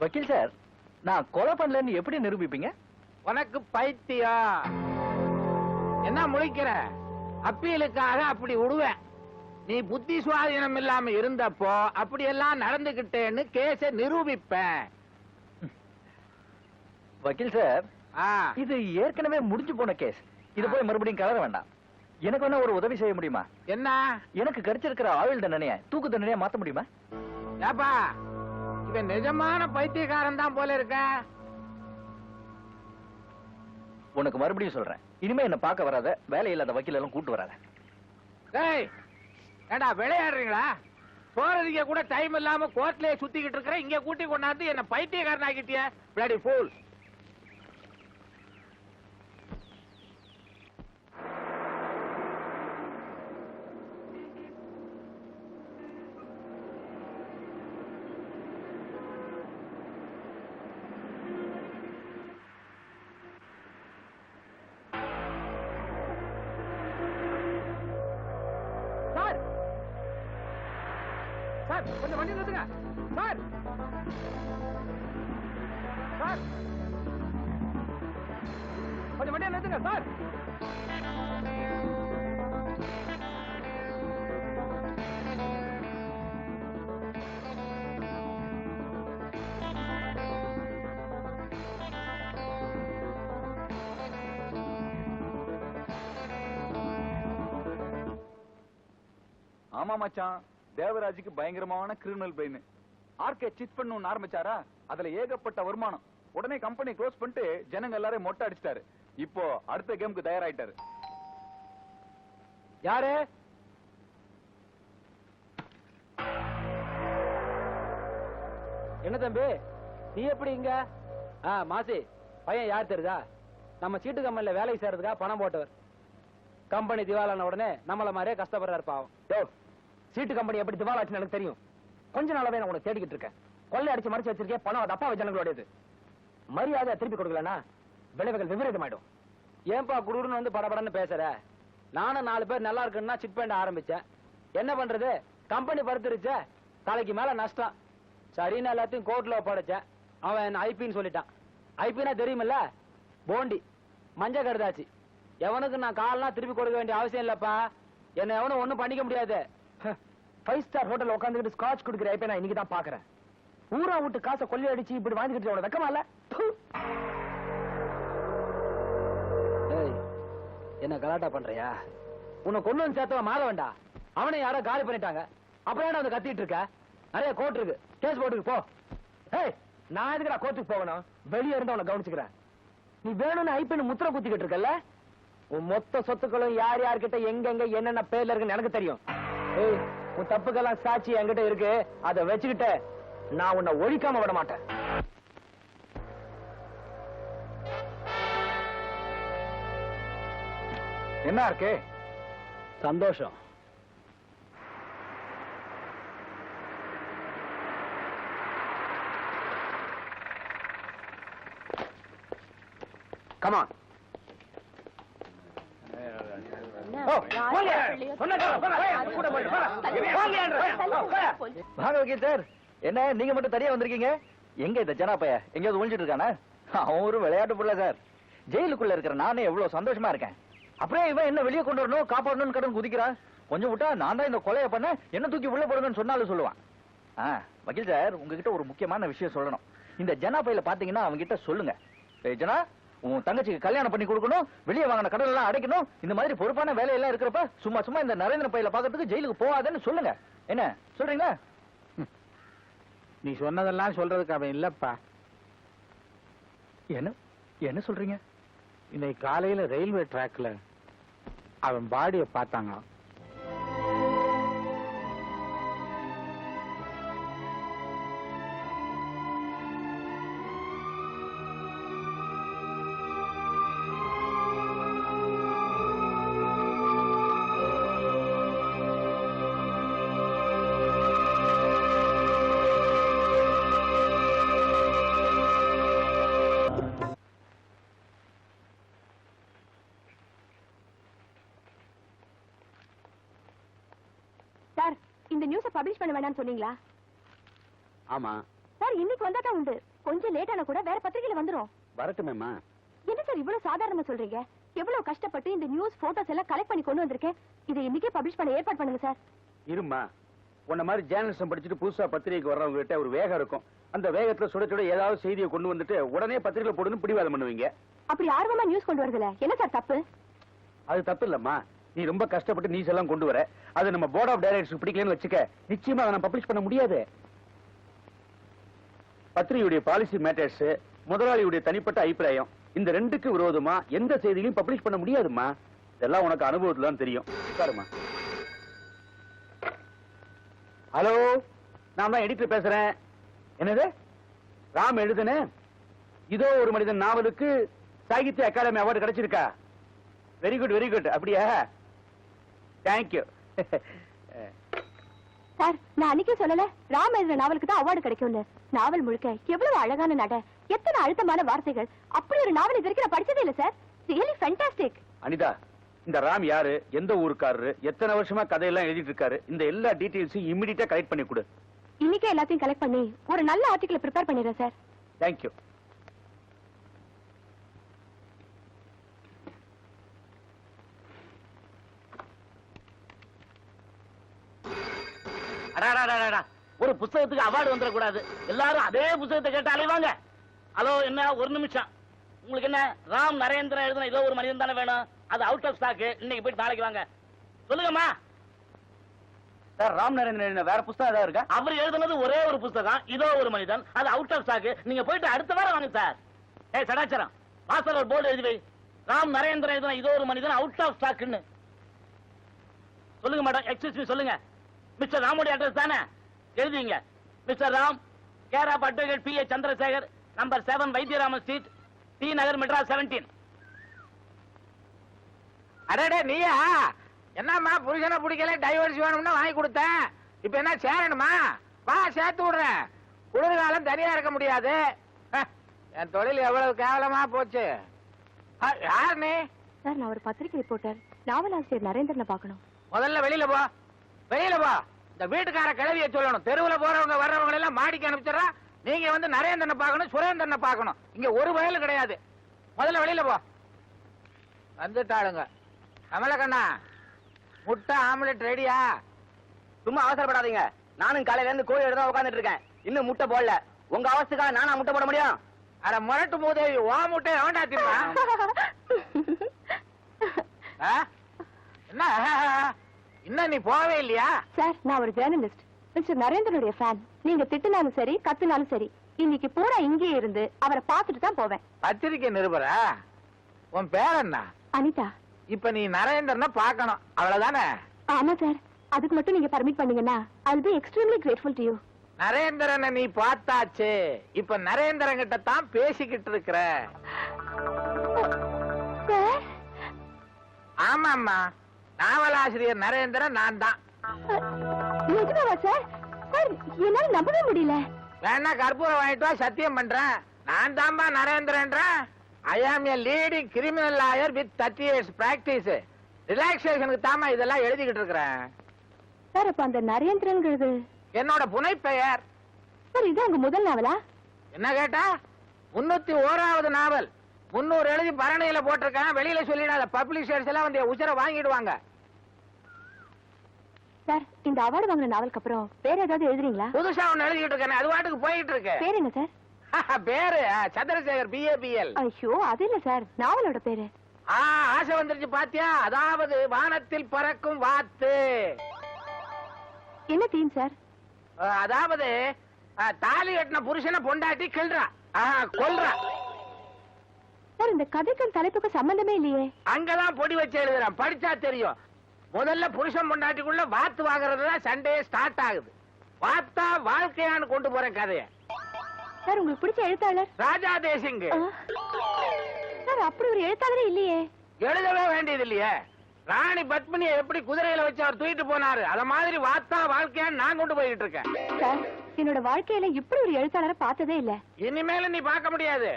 வக்கீல் சார், நான் கொலை பண்ணலன்னு எப்படி நிரூபிப்பீங்க? உனக்கு பைத்தியம் என்ன முழிக்கிற? அப்பீலுக்காக அப்படி விடுவேன். நீ புத்தி சுவாதீனம் இல்லாம இருந்தப்போ அப்படி எல்லாம் நடந்துகிட்டேன்னு கேஸ நிரூபிப்பேன். வக்கீல் சார், ஆ, இது ஏற்கனவே முடிஞ்சு போன கேஸ். இது போய் மறுபடியும் கலர வேண்டாம். எனக்கு என்ன ஒரு உதவி செய்ய முடியுமா? என்ன? எனக்கு கிடைச்சிருக்கிற ஆயுள் தண்டனைய தூக்கு தண்டனையா மாத்த முடியுமா? ஏப்பா, இவன் நிஜமான பைத்தியக்காரன் தான் போல இருக்க. உனக்கு மறுபடியும் சொல்றேன், இனிமே என்ன பார்க்க வராத, வேலை இல்லாத வக்கீல் எல்லாம் கூட்டு வராத. டேய், ஏண்டா விளையாடுறீங்களா? போறதுக்கு கூட டைம் இல்லாம கோர்ட்லயே சுத்திக்கிட்டு இருக்கிற, இங்க கூட்டி கொண்டாந்து என்ன பைத்தியக்காரன் ஆக்கிட்டிய. Bloody fool. சார், சார் கொஞ்சம் வண்டி நிறுத்துங்க. சார், சார் கொஞ்சம் வண்டியை நிறுத்துங்க சார். ஆமா மச்சான், தேவராஜுக்கு பயங்கரமான கிரிமினல் பிரெயின். ஆர்கே சிட் பண்ணு ஆரம்பிச்சாரா, அதுல ஏகப்பட்ட வருமானம். உடனே கம்பெனி க்ளோஸ் பண்ணிட்டு ஜனங்க எல்லாரும் மொட்டை அடிச்சிட்டாரு. இப்போ அடுத்த கேமுக்கு தயாராயிட்டாரு. யாரு? என்ன தம்பி, நீ எப்படி இங்க? மாசி பையன் யார் தெரியுதா? நம்ம சீட்டு கம்பெனில வேலைக்கு சேர்றதுக்கா பணம் போட்டவர். கம்பெனி திவாலான உடனே நம்மள மாதிரியே கஷ்டப்படுறாரு பாவம். சீட்டு கம்பெனி எப்படி திவாலாச்சுன்னு எனக்கு தெரியும். கொஞ்ச நாளாவே நான் உனக்கு தேடிக்கிட்டு இருக்கேன். கொள்ளை அடிச்சு மறைச்சு வச்சிருக்கேன். பணம் அது அப்பா ஜனங்களோடது. மரியாதை திருப்பி கொடுக்கலனா விளைவுகள் விபரீதமாயிடும். ஏன்பா குடுன்னு வந்து படபடன்னு பேசுற? நானும் 4 பேர் நல்லா இருக்குன்னா சிட் பண்ண ஆரம்பிச்சேன். என்ன பண்றது, கம்பெனி படுத்துருச்ச, தலைக்கு மேல நஷ்டம். சரின்னு எல்லாத்தையும் கோர்ட்ல ஒப்படைச்சேன். அவன் என்ன ஐபின்னு சொல்லிட்டான். ஐபினா தெரியுமில்ல, போண்டி மஞ்ச கருதாச்சு. எவனுக்கு நான் கால்னா திருப்பி கொடுக்க வேண்டிய அவசியம் இல்லப்பா. என்ன எவனும் ஒண்ணும் பண்ணிக்க முடியாது. 5 ஸ்டார் ஹோட்டல் உட்காந்துக்கிட்டு ஸ்காட்ச் குடுக்கிற ஐபி நான் இன்னைக்கு தான் பாக்குறேன். ஊரா விட்டு காசை கொள்ளை அடிச்சு இப்படி வாங்கிக்கிட்டு வெக்கமா இல்ல? என்ன கலாட்டா பண்றியா? உன்னை கொண்டு வந்து சேர்த்தவன் மாற வேண்டாம். அவனை யாரோ காலி பண்ணிட்டாங்க. அப்புறம் என்ன வந்து கத்திட்டு இருக்க? நிறைய கோர்ட் இருக்கு, கேஸ் போட்டுக்கு போ. ஏய், நான் எதுக்குடா கோர்ட்டுக்கு போகணும்? வெளியே இருந்து அவனை கவனிச்சுக்கிறேன். நீ வேணும்னு ஐபின்னு முத்திர குத்திக்கிட்டு இருக்கல? உன் மொத்த சொத்துக்களும் யார் யார்கிட்ட எங்க என்னென்ன பேர்ல இருக்குன்னு எனக்கு தெரியும். ஏய், உன் தப்புக்கெல்லாம் சாட்சி என்கிட்ட இருக்கு. அதை வச்சுக்கிட்ட நான் உன்னை ஒழிக்காம விட மாட்டேன். என்ன இருக்கு? சந்தோஷம். கமா. வாங்க வக்கீல் சார். என்ன நீங்க மட்டும் தனியா வந்திருக்கீங்க? எங்க இந்த ஜனா பைய எங்கேயாவது ஒழிஞ்சிட்டு இருக்கானா? அவன் ஒரு விளையாட்டு புள்ள சார். ஜெயிலுக்குள்ள இருக்கிற நானே எவ்வளவு சந்தோஷமா இருக்கேன். அப்படியே இவன் என்ன வெளியே கொண்டு வரணும், காப்பாடணும்னு கடன் குதிக்கிறான். கொஞ்சம் விட்டா நான் தான் இந்த கொலையை பண்ண, என்ன தூக்கி உள்ள போடுங்கன்னு சொன்னாலும் சொல்லுவான். வக்கீல் சார், உங்ககிட்ட ஒரு முக்கியமான விஷயம் சொல்லணும். இந்த ஜனா பையில பாத்தீங்கன்னா அவங்க கிட்ட சொல்லுங்க, ஜனா உன் தங்கச்சிக்கு கல்யாணம் பண்ணி கொடுக்கணும், வெளியே வாங்கின கடன் எல்லாம் அடைக்கணும், இந்த மாதிரி பொறுப்பான வேலையெல்லாம் இருக்கிறப்ப சும்மா சும்மா இந்த நரேந்திர பையில பாக்கிறதுக்கு ஜெயிலுக்கு போகாதன்னு சொல்லுங்க. என்ன சொல்றீங்களா? நீ சொன்னதெல்லாம் சொல்றதுக்கு அவன் இல்லப்பா. என்ன என்ன சொல்றீங்க? இன்னைக்கு காலையில ரயில்வே டிராக்ல அவன் பாடிய பார்த்தாங்க. இந்த நியூஸ பப்ளிஷ் பண்ண வேண்டாம்னு சொன்னீங்களா? ஆமா. சார் இன்னைக்கு வந்தா தான் உண்டு. கொஞ்சம் லேட் ஆனா கூட வேற பத்திரிகையில வந்துரும். வரட்டுமேம்மா. என்ன சார் இவ்வளவு சாதாரணமா சொல்றீங்க? எவ்வளவு கஷ்டப்பட்டு இந்த நியூஸ் போட்டோஸ் எல்லாம் கலெக்ட் பண்ணி கொண்டு வந்திருக்கேன். இதை இன்னைக்கே பப்ளிஷ் பண்ண ஏற்பாடு பண்ணுங்க சார். இருமா, உன்ன மாதிரி ஜேர்னலிசம் படிச்சுட்டு புதுசா பத்திரிகைக்கு வர்றவங்க கிட்ட ஒரு வேகம் இருக்கும். அந்த வேகத்துல சுட சுட ஏதாவது செய்தியை கொண்டு வந்துட்டு உடனே பத்திரிகையில போடுன்னு பிடிவாதம் பண்ணுவீங்க. அப்படி ஆர்வமா நியூஸ் கொண்டு வரதுல என்ன சார் தப்பு? அது தப்பு இல்லம்மா. நீ ரொம்ப கஷ்டப்பட்டு நியூஸ் எல்லாம் கொண்டு வர, அது நம்ம போர்ட் ஆஃப் டைரக்டர்ஸ் பிடிக்கலன்னு வச்சுக்க, நிச்சயமா அதை நான் பப்ளிஷ் பண்ண முடியாது. பத்திரிகையுடைய பாலிசி மேட்டர்ஸ், முதலாளியுடைய தனிப்பட்ட அபிப்பிராயம், இந்த ரெண்டுக்கு விரோதமா எந்த செய்தியும் பப்ளிஷ் பண்ண முடியாதுமா. இதெல்லாம் உனக்கு அனுபவத்துல தான் தெரியும். உட்காருமா. ஹலோ, நான் தான் எடிட்டர் பேசுறேன். என்னது? ராம் எழுதுன இதோ ஒரு மனிதன் நாவலுக்கு சாகித்ய அகாடமி அவார்டு கிடைச்சிருக்கா? Very good, very good. அப்படியா? தேங்க்யூ. சார் நான் அன்னைக்கே சொல்லல ராம் எழுதுற நாவலுக்கு தான் அவார்டு கிடைக்கும்னு. நாவல் முழுக்க எவ்வளவு அழகான நட, எத்தனை அழுத்தமான வார்த்தைகள். அப்படி ஒரு நாவல் இது வரைக்கும் நான் படிச்சதே இல்ல சார். Really fantastic. அனிதா, இந்த ராம் யாரு, எந்த ஊருக்காரரு, எத்தனை வருஷமா கதையெல்லாம் எழுதிட்டு இருக்காரு, இந்த எல்லா டீடைல்ஸையும் இமிடியேட்டா கலெக்ட் பண்ணி கொடு. இன்னைக்கே எல்லாத்தையும் கலெக்ட் பண்ணி ஒரு நல்ல ஆர்டிகல் ப்ரிப்பேர் பண்ணிடுறேன் சார். தேங்க்யூ. ஒரு புத்தகத்துக்கு அவார்டு வந்துடக்கூடாது. எல்லாரும் அதே புத்தகத்தை கேட்டு அலைவாங்க. ஹலோ, என்ன ஒரு நிமிஷம். உங்களுக்கு என்ன ராம் நரேந்திரன் எழுதின ஏதோ ஒரு மனிதன் தானே வேணும்? அது அவுட் ஆஃப் ஸ்டாக். இன்னைக்கு போயிட்டு நாளைக்கு வாங்க. சொல்லுங்கம்மா. சார், ராம் நரேந்திரன் எழுதின வேற புத்தகம் ஏதாவது இருக்கா? அவர் எழுதுனது ஒரே ஒரு புத்தகம், இதோ ஒரு மனிதன். அது அவுட் ஆஃப் ஸ்டாக். நீங்க போயிட்டு அடுத்த வாரம் வாங்க சார். ஏய் சடாச்சரம், வாசல் ஒரு போர்டு எழுதி வை. ராம் நரேந்திரன் எழுதின இதோ ஒரு மனிதன் அவுட் ஆஃப் ஸ்டாக்னு. சொல்லுங்க மேடம். எக்ஸ்கியூஸ் மீ, சொல்லுங்க. மிஸ்டர் ராமுடைய அட்ரஸ் தானே? எழுதிங்க. Mister Ram, care of advocate P. A. Chandrasekhar, number 7 Vaidyaraman street, T Nagar, Madras 17. அடடே நீயா? என்னம்மா புருஷனை பிடிக்கல, டைவர்ஸ் வேணும்னு வாங்கி கொடுத்தேன். இப்ப என்ன சேரணுமா? வா, சேர்த்து விடுறேன். குளிர்காலம் தனியா இருக்க முடியாது. என் தொழில் எவ்வளவு கேவலமா போச்சு. யார் நீ? சார் நான் ஒரு பத்திரிகை ரிப்போர்ட்டர். நாவலாசிரியர் நரேந்திரனை பார்க்கணும். முதல்ல வெளியில போ, வெளியில போ. இந்த வீட்டுக்கார கிளவிய சொல்லணும். தெருவுல போறவங்க வர்றவங்க எல்லாம் மாடிக்கு அனுப்பிச்சிடறா. நீங்க வந்து நரேந்திரனை பார்க்கணும், சுரேந்திரனை பார்க்கணும். இங்க ஒரு வயல் கிடையாது. முதல்ல வெளியில போ. வந்துட்டாளுங்க. கமலக்கண்ணா, முட்டை ஆம்லெட் ரெடியா? சும்மா அவசரப்படாதீங்க. நானும் காலையில இருந்து கோழி எடுத்து உட்காந்துட்டு இருக்கேன். இன்னும் முட்டை போடல. உங்க அவஸ்துக்காக நானா முட்டை போட முடியும்? அட முரட்டு மூதேவி, ஓ முட்டை எவன்டா தின்னா? என்ன இன்னும் நீ போவே இல்லையா? சார் நான் ஒரு ஜேர்னலிஸ்ட். Mister நரேந்திரனுடைய fan. நீங்க திட்டுனாலும் சரி கத்துனாலும் சரி இன்னைக்கு பூரா இங்கேயே இருந்து அவரை பார்த்துட்டு தான் போவேன். பத்திரிக்கை நிருபரா? உன் பேர் என்ன? அனிதா. இப்ப நீ நரேந்திரனை பார்க்கணும், அவ்வளவுதானே? ஆமா சார், அதுக்கு மட்டும் நீங்க பர்மிட் பண்ணீங்கன்னா I'll be extremely grateful to you. நரேந்திரனை நீ பார்த்தாச்சு. இப்ப நரேந்திரன் கிட்ட தான் பேசிக்கிட்டு இருக்கிற. சார் ஆமாம்மா, நாவலாசிரியர் நரேந்திரன் நான் தான். நிஜமாவா சார்? சார் என்னால நம்பவே முடியல. வேணா கற்பூரம் வாங்கிட்டு வா, சத்தியம் பண்றேன். நான் தான்பா நரேந்திரன்றேன். I am a leading criminal lawyer with 30 years practice. ரிலாக்ஸேஷனுக்கு தாமா இதெல்லாம் எழுதிக்கிட்டு இருக்கிறேன். சார் அப்ப அந்த நரேந்திரன்ங்கிறது என்னோட புனைப்பெயர். சார் இது உங்க முதல் நாவலா? என்ன கேட்டா? 301வது நாவல். 300 எழுதி பரணையில போட்டிருக்கேன். வெளியில சொல்லிடாத, பப்ளிஷர்ஸ் எல்லாம் வந்து உச்சர வாங்கிடுவாங்க. சார் இந்த அவார்டு வாங்கின நாவலுக்கு அப்புறம் வேற ஏதாவது எழுதுறீங்களா? புதுசா ஒண்ணு எழுதிக்கிட்டு இருக்கேன், அது வாட்டுக்கு போயிட்டு இருக்கு. பேர் என்ன சார்? பேரு சந்திரசேகர், BABL. ஐயோ அது இல்ல சார், நாவலோட பேரு. ஆசை வந்துருச்சு பாத்தியா? அதாவது வானத்தில் பறக்கும் வாத்து. என்ன தீம் சார்? அதாவது தாலி கட்டின புருஷனை பொண்டாட்டி கிள்றா, கொல்றா. சார் இந்த கதைக்கும் தலைப்புக்கும் சம்பந்தமே இல்லையே. அங்கதான் பொடி வச்சு எழுதுறான், படிச்சா தெரியும். முதல்ல புருஷன் பொண்டாட்டிக்குள்ள வாத்து வாங்குறதுதான் சண்டே ஸ்டார்ட் ஆகுது. வாத்தா வாழ்க்கையான்னு கொண்டு போறேன் கதைய. சார் உங்களுக்கு பிடிச்ச எழுத்தாளர்? ராஜா தேசிங். சார் அப்படி ஒரு எழுத்தாளரே இல்லையே. எழுதவே வேண்டியது இல்லையே. ராணி பத்மினியை எப்படி குதிரையில வச்சு அவர் தூக்கிட்டு போனாரு, அத மாதிரி வாத்தா வாழ்க்கையான்னு நான் கொண்டு போயிட்டு இருக்கேன். சார் என்னோட வாழ்க்கையில இப்படி ஒரு எழுத்தாளரை பார்த்ததே இல்ல. இனிமேல நீ பார்க்க முடியாது.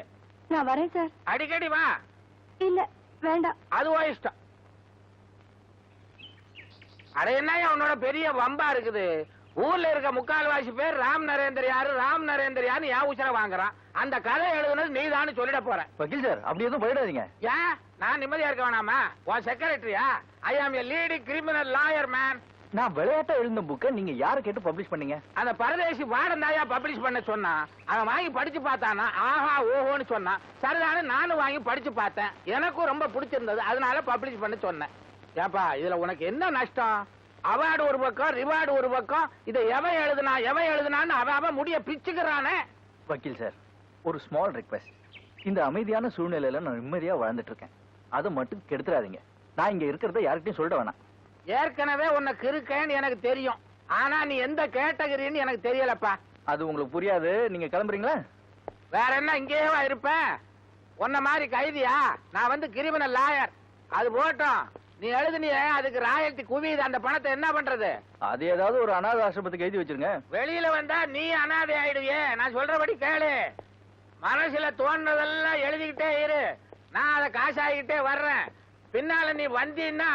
நான் வரேன் சார். அடிக்கடி வா. இல்ல வேண்டாம். அதுவா இஷ்டம். அட என்ன உன்னோட பெரிய வம்பா இருக்குது? ஊர்ல இருக்க முக்கால்வாசி பேர் ராம் நரேந்திர யாருன்னு ஏன் உச்சர வாங்குறான். அந்த கதை எழுதுனது நீதான்னு சொல்லிட போறேன். வக்கீல் சார் அப்படி எதுவும் போயிடாதீங்க. ஏன் நான் நிம்மதியா இருக்க வேணாமா? உன் செக்ரட்டரியா? ஐ ஆம் எ லீடிங் கிரிமினல் லாயர் மேன். நான் விளையாட்டா எழுந்த புக்கை நீங்க யாரை கேட்டு பப்ளிஷ் பண்ணீங்க? அந்த பரதேசி வாடந்தாயா பப்ளிஷ் பண்ண சொன்னா. அவன் வாங்கி படிச்சு பார்த்தானா ஆஹா ஓஹோன்னு சொன்னான். சரிதானே நானும் வாங்கி படிச்சு பார்த்தேன். எனக்கும் ரொம்ப பிடிச்சிருந்தது, அதனால பப்ளிஷ் பண்ண சொன்னேன். ஏப்பா இதுல உனக்கு என்ன நஷ்டம்? அவார்டு ஒரு பக்கம், ரிவார்டு ஒரு பக்கம். இதை எவன் எழுதுனான்னு அவன் முடிய பிச்சுக்கிறானே. வக்கீல் சார், ஒரு ஸ்மால் ரிக்வெஸ்ட். இந்த அமைதியான சூழ்நிலையில நான் நிம்மதியா வாழ்ந்துட்டு இருக்கேன். அதை மட்டும் கெடுத்துறாதீங்க. நான் இங்க இருக்கிறத யார்கிட்டயும் சொல்லிட வேணாம். ஏற்கனவே உனக்கு இருக்கேன்னு எனக்கு தெரியும். ஆனா நீ எந்த கேட்டகரின்னு எனக்கு தெரியலப்பா. அது உங்களுக்கு புரியாது. நீங்க கிளம்புறீங்களா? வேற என்ன இங்கேயேவா இருப்பேன்? உன்ன மாதிரி கைதியா? நான் வந்து கிரிமினல் லாயர். அது போட்டோம். நீ எழுதுனியே அதுக்கு ராயல்டி குவியுது. அந்த பணத்தை என்ன பண்றது? அது ஏதாவது ஒரு அனாதை ஆசிரமத்துக்கு எழுதி வச்சிருங்க. வெளியில வந்தா நீ அனாதை ஆயிடுவியே. நான் சொல்றபடி கேளு. மனசுல தோன்றதெல்லாம் எழுதிக்கிட்டே இரு. நான் அதை காசாகிட்டே வர்றேன். பின்னால நீ வந்தீன்னா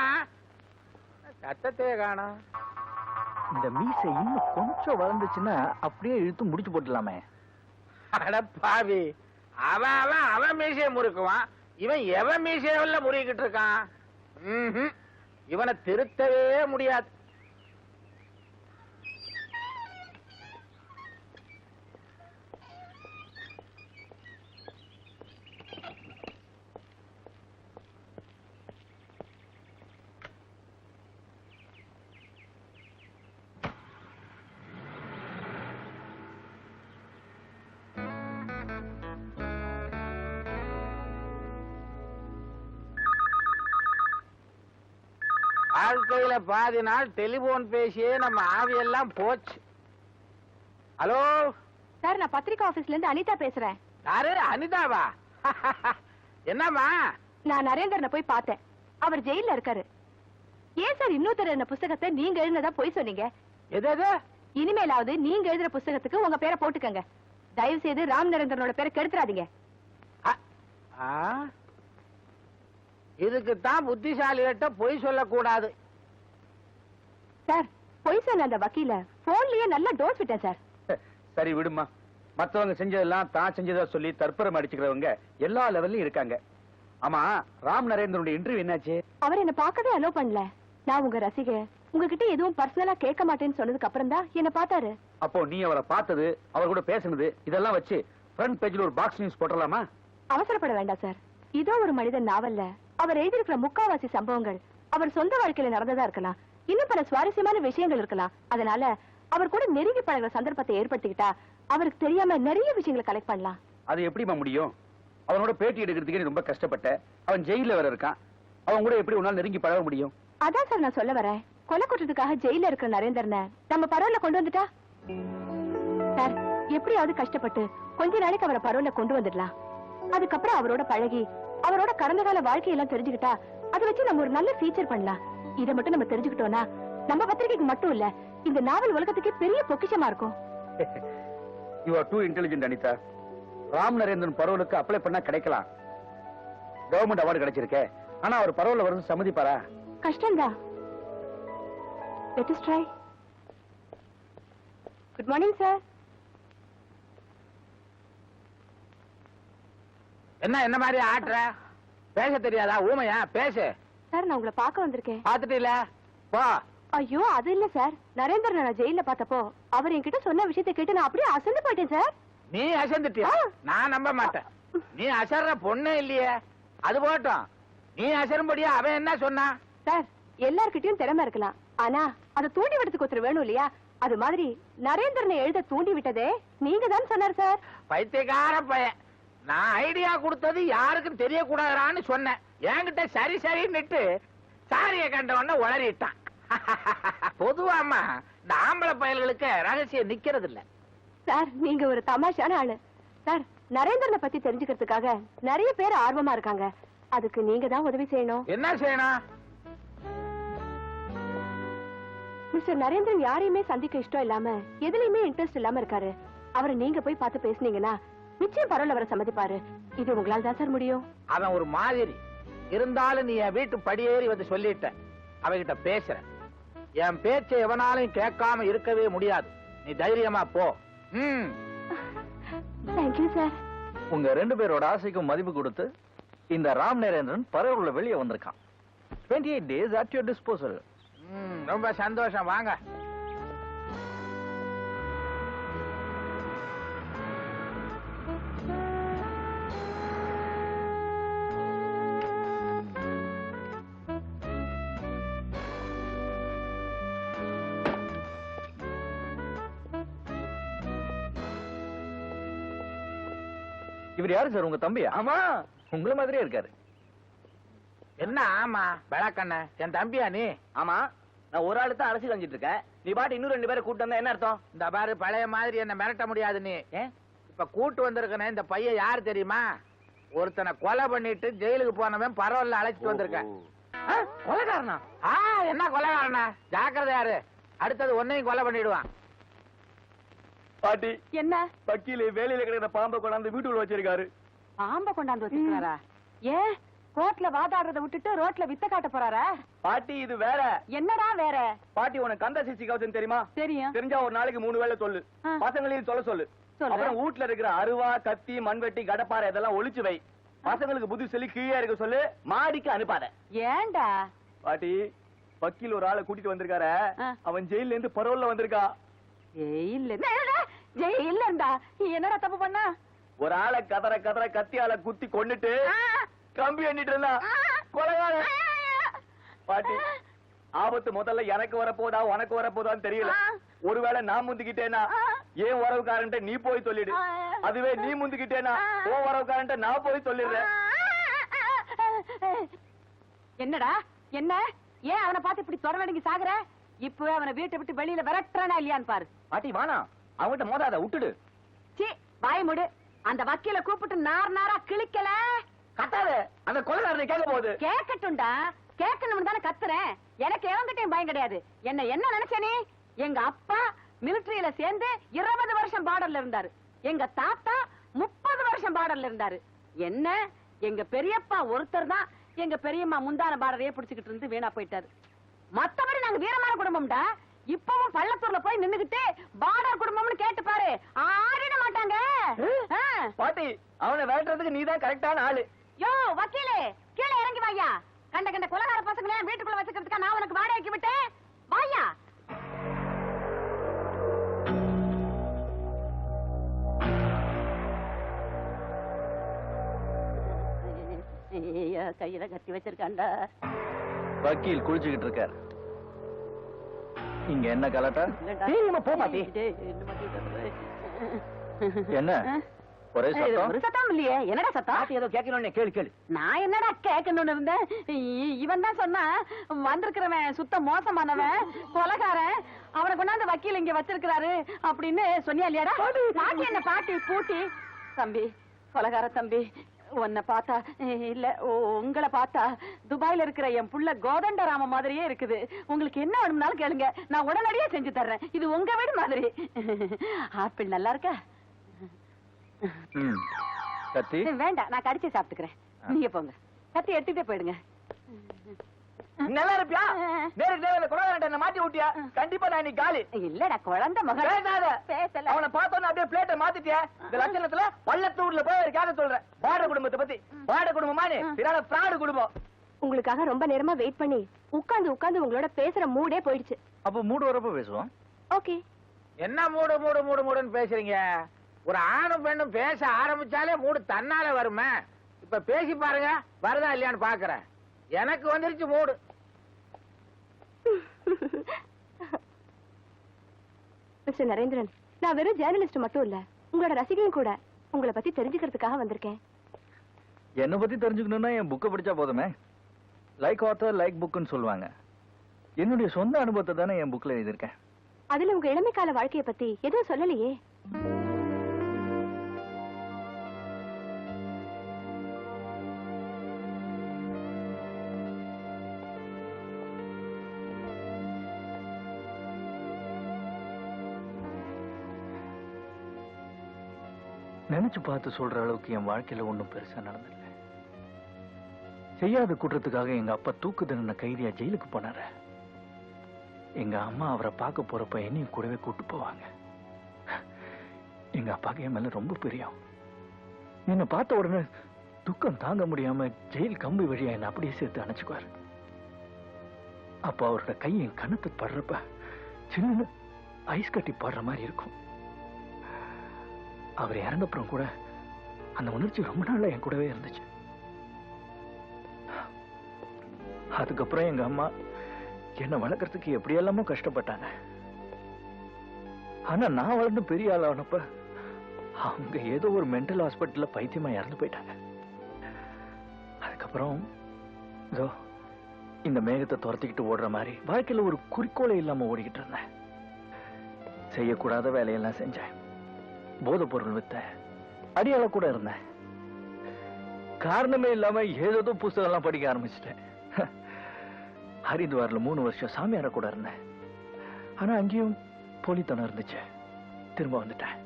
சத்தத்தையே காணோம். இந்த மீசை இன்னும் கொஞ்சம் வளர்ந்துச்சுன்னா அப்படியே இழுத்து முடிச்சு போட்டுலாமே. அட பாவி, அவன் மீசைய முறுக்குவான். இவன் எவன் மீசையில முறுக்கிட்டு இருக்கான். இவனை திருத்தவே முடியாது. வாழ்க்கையில பாதி நாள் டெலிபோன் பேசியே நம்ம ஆவியெல்லாம் போச்சு. ஹலோ சார், நான் பத்திரிகை ஆபீஸ்ல இருந்து அனிதா பேசுறேன். யாரு? அனிதாவா? என்னம்மா? நான் நரேந்திரனை போய் பார்த்தேன். அவர் ஜெயில இருக்காரு. ஏன் சார் இன்னொருத்தர் என்ன புஸ்தகத்தை நீங்க எழுதினதா போய் சொன்னீங்க? எது? இனிமேலாவது நீங்க எழுதுற புஸ்தகத்துக்கு உங்க பேரை போட்டுக்கங்க. தயவு செய்து ராம் நரேந்திரனோட பேரை கெடுத்துறாதீங்க. இதுக்குத்தான் புத்திசாலிகிட்ட பொய் சொல்லக்கூடாது. சார், பொய் சொன்ன அந்த வக்கீல போன்லயே நல்லா டோஸ் விட்டேன் சார். சரி விடுமா. மத்தவங்க செஞ்சதெல்லாம் தான் செஞ்சதா சொல்லி தற்பரம் அடிச்சுக்கிறவங்க எல்லா லெவல்லயும் இருக்காங்க. ஆமா, ராம் நரேந்திரனுடைய இன்டர்வியூ என்னாச்சு? அவர் என்ன பார்க்கவே அலோ பண்ணல. நான் உங்க ரசிகை, உங்ககிட்ட எதுவும் பர்சனலா கேட்க மாட்டேன்னு சொன்னதுக்கு அப்புறம் தான் என்ன பார்த்தாரு. அப்போ நீ அவரை பார்த்தது, அவர் கூட பேசுனது, இதெல்லாம் வச்சு ஃப்ரண்ட் பேஜ்ல ஒரு பாக்ஸ் நியூஸ் போட்டலாமா? அவசரப்பட வேண்டாம் சார். இதோ ஒரு மனிதன் நாவல்ல அவர் எழுதியிருக்கிற முக்காவாசி சம்பவங்கள் அவர் சொந்த வாழ்க்கையில நடந்ததா இருக்கலாம். இன்னும் பல சுவாரஸ்யமான விஷயங்கள் இருக்கலாம். அதனால அவர் கூட நெருங்கி பழகிற சந்தர்ப்பத்தை ஏற்படுத்திக்கிட்டா அவருக்கு தெரியாம நிறைய விஷயங்களை கலெக்ட் பண்ணலாம். அது எப்படிமா முடியும்? அவனோட பேட்டி எடுக்கிறதுக்கே ரொம்ப கஷ்டப்பட்ட. அவன் ஜெயில வேற இருக்கான். அவன் கூட எப்படி உன்னால நெருங்கி பழக முடியும்? அதான் சார் நான் சொல்ல வரேன். கொலை குற்றத்துக்காக ஜெயில இருக்கிற நரேந்திரனை நம்ம பரோல்ல கொண்டு வந்துட்டா சார், எப்படியாவது கஷ்டப்பட்டு கொஞ்ச நாளைக்கு அவரை பரோல்ல கொண்டு வந்துடலாம். அதுக்கப்புறம் அவரோட பழகி அவரோட கடந்த கால வாழ்க்கையெல்லாம் தெரிஞ்சுக்கிட்டா அதை வச்சு நம்ம ஒரு நல்ல ஃபீச்சர் பண்ணலாம். இதை மட்டும் நம்ம தெரிஞ்சுக்கிட்டோம்னா நம்ம பத்திரிகைக்கு மட்டும் இல்ல, இந்த நாவல் உலகத்துக்கே பெரிய பொக்கிஷமா இருக்கும். You are too intelligent Anitha. Ram Narendran பரோலுக்கு அப்ளை பண்ணா கிடைக்கலாம். கவர்மெண்ட் அவார்டு கிடைச்சிருக்கே. ஆனா அவர் பரோல்ல வரது சம்மதிப்பாரா? கஷ்டம்தான். Let us try. Good morning, sir. என்ன மாதிரி ஆட்டுற? பேச தெரியாதா? ஊமையா? பேசு. சார், நான் உங்களை பார்க்க வந்திருக்கேன். பாத்துட்டு இல்ல போ. ஐயோ, அது இல்ல சார். நரேந்திரன் நான் ஜெயில பார்த்தப்போ அவர் என்கிட்ட சொன்ன விஷயத்தை கேட்டு நான் அப்படியே அசந்து போயிட்டேன் சார். நீ அசந்துட்டியா? நான் நம்ப மாட்டேன். நீ அசர்ற பொண்ணே இல்லையே. அது போட்டோம், நீ அசரும்படியா அவன் என்ன சொன்னா? சார், எல்லார்கிட்டயும் திறமை இருக்கலாம், ஆனா அதை தூண்டி விடுறதுக்கு ஒருத்தர் வேணும் இல்லையா? அது மாதிரி நரேந்திரனை எழுத தூண்டி விட்டதே நீங்க தான் சொன்னார் சார். பைத்தியக்கார பையன். நான் ஐடியா கொடுத்தது யாருக்கும் தெரியக்கூடாதான்னு சொன்னேன். என்கிட்ட சரி சரின்னுட்டு சாரிய கண்ட உடனே உளறிட்டான். பொதுவாமா இந்த ஆம்பளை பயல்களுக்கு ரகசியம் நிக்கிறது இல்ல. சார், நீங்க ஒரு தமாஷான ஆளு. சார், நரேந்திரனை பத்தி தெரிஞ்சுக்கிறதுக்காக நிறைய பேர் ஆர்வமா இருக்காங்க. அதுக்கு நீங்க தான் உதவி செய்யணும். என்ன செய்யணும்? மிஸ்டர் நரேந்திரன் யாரையுமே சந்திக்க இஷ்டம் இல்லாம எதுலயுமே இன்ட்ரெஸ்ட் இல்லாம இருக்காரு. அவரை நீங்க போய் பார்த்து பேசுனீங்கன்னா நிச்சயம் பரவாயில்ல, அவரை சம்மதிப்பாரு. இது உங்களால தான் சார் முடியும். அவன் ஒரு மாதிரி இருந்தாலும் நீ என் வீட்டு படியேறி வந்து சொல்லிட்ட. அவகிட்ட பேசுற. என் பேச்சை எவனாலையும் கேட்காம இருக்கவே முடியாது. நீ தைரியமா போ. Thank you sir. உங்க 2 பேரோட ஆசைக்கும் மதிப்பு கொடுத்து இந்த ராம் நரேந்திரன் பரவல வெளியே வந்திருக்கான். 28 days at your disposal. ரொம்ப சந்தோஷம். வாங்க. இவர் யாரு சார்? உங்க தம்பியா? ஆமா, உங்கள மாதிரியே இருக்காரு. என்ன ஆமா விளக்கண்ண, என் தம்பியா நீ? ஆமா, நான் ஒரு ஆளு தான் அரசியல் செஞ்சுட்டு இருக்கேன். நீ பாட்டு இன்னும் 2 பேரை கூட்டு வந்தா என்ன அர்த்தம்? இந்த பாரு, பழைய மாதிரி என்ன மிரட்ட முடியாது நீ. இப்ப கூட்டு வந்திருக்கனே இந்த பையன் யாரு தெரியுமா? ஒருத்தனை கொலை பண்ணிட்டு ஜெயிலுக்கு போனவன் பரவல்ல அழைச்சிட்டு வந்திருக்கேன். கொலைகாரனா? என்ன கொலைகாரனா? ஜாக்கிரதை யாரு, அடுத்தது ஒன்னையும் கொலை பண்ணிடுவான். பாட்டி, என்ன வக்கீல வேலையில கிடக்கிற பாம்பை கொண்டாந்து வீட்டுக்குள்ள வச்சிருக்காரு. பாம்ப கொண்டாந்து வச்சிருக்காரா? ஏன் கோர்ட்ல வாதாடுறத விட்டுட்டு ரோட்ல வித்த காட்ட போறாரா? பாட்டி, இது வேற. என்னடா வேற? பாட்டி, உனக்கு கந்த சிசி கவசம் தெரியுமா? தெரியும். தெரிஞ்சா ஒரு நாளைக்கு 3 வேளை சொல்லு. பசங்களையும் சொல்ல சொல்லு. அப்புறம் வீட்டுல இருக்கிற அருவா, கத்தி, மண்வெட்டி, கடப்பாறை இதெல்லாம் ஒளிச்சு வை. பசங்களுக்கு புத்தி சொல்லி கீழே இருக்க சொல்லு. மாடிக்கு அனுப்பாத. ஏன்டா? பாட்டி, வக்கீல் ஒரு ஆளை கூட்டிட்டு வந்திருக்காரு. அவன் ஜெயில இருந்து பரோல்ல வந்திருக்கா. இல்லண்டா, என்னடா தப்பு பண்ண? ஒரு ஆளை கதற கதற கத்தியால குத்தி கொன்னுட்டு கம்பி எண்ணிட்டு இருந்தா கொலைகாரன். பாட்டி, ஆபத்து முதல்ல எனக்கு வரப்போதா உனக்கு வரப்போதான்னு தெரியல. ஒருவேளை நான் முந்திக்கிட்டேனா ஏன் உறவுக்காரன்ட்ட நீ போய் சொல்லிடு. அதுவே நீ முந்திக்கிட்டேனா உன் உறவுக்காரன்ட்ட நான் போய் சொல்லிடுறேன். என்னடா என்ன? ஏன் அவனை பார்த்து இப்படி தொடர்ந்து சாகுற? இப்பவே அவனை வீட்டை விட்டு வெளியில விரட்டுறானா இல்லையான்னு பாரு. பாட்டி, வானா அவன்கிட்ட மோதாத, விட்டுடு. சீ, வாய் மூடு. அந்த வக்கீல கூப்பிட்டு நாரா கிழிக்கல. கத்தாத, அந்த கொலைகாரனை கேட்க போகுது. கேட்கட்டும்டா, கேட்கணும் தானே கத்துறேன். எனக்கு எவங்கிட்டையும் பயம் கிடையாது. என்ன நினைச்ச நீ? எங்க அப்பா மிலிட்டரியில சேர்ந்து 20 வருஷம் பார்டர்ல இருந்தாரு. எங்க தாத்தா 30 வருஷம் பார்டர்ல இருந்தாரு. என்ன எங்க பெரியப்பா ஒருத்தர் தான் எங்க பெரியம்மா முந்தான பார்டரையே பிடிச்சுக்கிட்டு இருந்து வீணா போயிட்டாரு. மத்தபடி நாங்க வீரமான குடும்பம்டா. இப்பவும் பள்ளத்தூர்ல போய் நின்னுகிட்டு பார்டர் குடும்பம்னு கேட்டு பாரு, ஆடிட மாட்டாங்க. பாட்டி, அவனை விரட்டுறதுக்கு நீதான் கரெக்டான ஆளு. யோ வக்கீலே, கீழே இறங்கி வாயா. கண்ட கொலகார பசங்களே வீட்டுக்குள்ள வச்சுக்கிறதுக்கா நான் உனக்கு வாடகைக்கு விட்டேன். வாயா. கையில கட்டி வச்சிருக்காண்டா. வக்கீல் குளிச்சுக்கிட்டு இருக்காரு. இங்க என்ன கலட்டா? போ பாட்டி. என்ன ஒரே சத்தம்? ஒரு சத்தம் இல்லையே. என்னடா சத்தம்? ஏதோ கேட்கணும்னு கேளு. நான் என்னடா கேட்கணும்னு இருந்தேன். இவன் தான் சொன்னா வந்திருக்கிறவன் சுத்த மோசமானவன், கொலைகாரன், அவனை கொண்டாந்து வக்கீல் இங்க வச்சிருக்கிறாரு அப்படின்னு சொன்னியா இல்லையாடா? பாட்டி என்ன பாட்டி பூட்டி? தம்பி, கொலைகார தம்பி, உன்னை பார்த்தா இல்ல உங்களை பார்த்தா துபாயில இருக்கிற என் புள்ள கோதண்டராம மாதிரியே இருக்குது. உங்களுக்கு என்ன வேணும்னாலும் கேளுங்க, நான் உடனடியே செஞ்சு தர்றேன். இது உங்க வீடு மாதிரி. ஆப்பிள் நல்லா இருக்கா? கத்தி வேண்டாம், நான் கடிச்சு சாப்பிட்டுக்கிறேன். நீங்க போங்க, கத்தி எடுத்துட்டே போயிடுங்க. நல்லா இருப்பியா? நேருக்கு நேரில் கொலைகாரன் மாட்டி விட்டியா? கண்டிப்பா நான் இன்னைக்கு காலி. இல்லடா குழந்தை மகள். பேசல. அவனை பார்த்தோன்னு அப்படியே பிளேட்டை மாத்திட்டியா? இந்த லட்சணத்துல பள்ளத்தூர்ல போய் ஒரு கேட்க சொல்றேன். பாட குடும்பத்தை பத்தி. பாட குடும்பமானே பிராடு குடும்பம். உங்களுக்காக ரொம்ப நேரமா வெயிட் பண்ணி உட்கார்ந்து உங்களோட பேசுற மூடே போயிடுச்சு. அப்ப மூடு வரப்ப பேசுவோம். ஓகே. என்ன மூடுன்னு பேசுறீங்க? ஒரு ஆணும் பெண்ணும் பேச ஆரம்பிச்சாலே மூடு தன்னால வருமே. இப்ப பேசி பாருங்க, வருதா இல்லையான்னு பாக்குறேன். எனக்கு வந்துருச்சு மூடு. மிஸ்டர் நரேந்திரன், நான் வெறும் ஜேர்னலிஸ்ட் மட்டும் இல்ல, உங்களோட ரசிகையும் கூட. உங்களை பத்தி தெரிஞ்சுக்கிறதுக்காக வந்திருக்கேன். என்ன பத்தி தெரிஞ்சுக்கணும்னா என் புக்கை படிச்சா போதுமே. லைக் ஆத்தர் லைக் புக்னு சொல்லுவாங்க. என்னுடைய சொந்த அனுபவத்தை தானே என் புக்ல எழுதியிருக்கேன். அதுல உங்க இளமை கால வாழ்க்கைய பத்தி எதுவும் சொல்லலையே. நினைச்சு பார்த்து சொல்ற அளவுக்கு என் வாழ்க்கையில ஒண்ணும் பெருசா நடந்தில்ல. செய்யாத குற்றத்துக்காக எங்க அப்பா தூக்கு தண்டனை கைதியா ஜெயிலுக்கு போனாரு. எங்க அம்மா அவரை பார்க்க போறப்ப என்னையும் கூடவே கூட்டு போவாங்க. எங்க அப்பாக்கு என் மேல ரொம்ப பிரியம். என்னை பார்த்த உடனே துக்கம் தாங்க முடியாம ஜெயில் கம்பி வழியா என்ன அப்படியே சேர்த்து அணைச்சுக்குவாரு. அப்போ அவரோட கை என் கணத்து படுறப்ப சின்ன ஐஸ் கட்டி பாடுற மாதிரி இருக்கும். அவர் இறந்தப்புறம் கூட அந்த உணர்ச்சி ரொம்ப நாளா என் கூடவே இருந்துச்சு. அதுக்கப்புறம் எங்க அம்மா என்ன வளர்க்கறதுக்கு எப்படியெல்லாமோ கஷ்டப்பட்டாங்க. ஆனா நான் வளர்ந்து பெரிய ஆள் ஆனப்ப அவங்க ஏதோ ஒரு மென்டல் ஹாஸ்பிட்டல்ல பைத்தியமா இறந்து போயிட்டாங்க. அதுக்கப்புறம் இதோ இந்த மேகத்தை துரத்திக்கிட்டு ஓடுற மாதிரி வாழ்க்கையில ஒரு குறிக்கோளை இல்லாம ஓடிக்கிட்டு இருந்தேன். செய்யக்கூடாத வேலையெல்லாம் செஞ்சேன். போதைப் பொருள் வித்த அடியாள கூட இருந்தேன். காரணமே இல்லாம ஏதோ புத்தகம் எல்லாம் படிக்க ஆரம்பிச்சிட்டேன். ஹரித்வார்ல 3 வருஷம் சாமியார கூட இருந்தேன். ஆனா அங்கேயும் போலித்தனம் இருந்துச்சு. திரும்ப வந்துட்டேன்.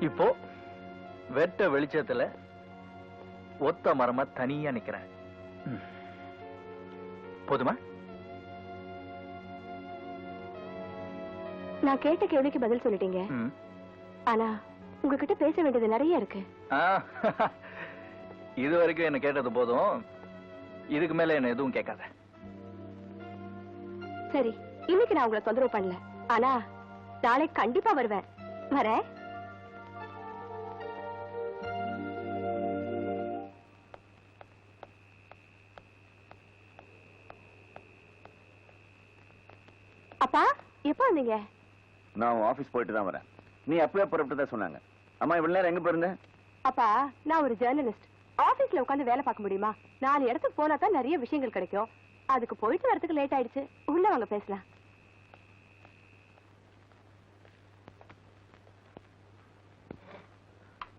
இப்போ வெட்ட வெளிச்சத்துல ஒத்த மரமா தனியா நிக்கிறேன். போதுமா? நான் கேட்ட கேள்விக்கு பதில் சொல்லிட்டீங்க. ஆனா உங்ககிட்ட பேச வேண்டியது நிறைய இருக்கு. இது வரைக்கும் என்ன கேட்டது போதும். இதுக்கு மேல என்ன எதுவும் கேட்காத. சரி, இன்னைக்கு நான் உங்களை தொந்தரவு பண்ணல. ஆனா நாளை கண்டிப்பா வருவேன். வரேன். அப்பா எப்ப வந்தீங்க? நான் ஆபீஸ் போயிட்டு தான் வரேன். நீ அப்பவே புறப்பட்டு தான் சொன்னாங்க. அம்மா இவ்வளவு நேரம் எங்க போயிருந்த? அப்பா நான் ஒரு ஜேர்னலிஸ்ட். ஆபீஸ்ல உட்கார்ந்து வேலை பார்க்க முடியுமா? 4 இடத்துக்கு போனா தான் நிறைய விஷயங்கள் கிடைக்கும். அதுக்கு போயிட்டு வரதுக்கு லேட் ஆயிடுச்சு. உள்ள வாங்க பேசலாம்.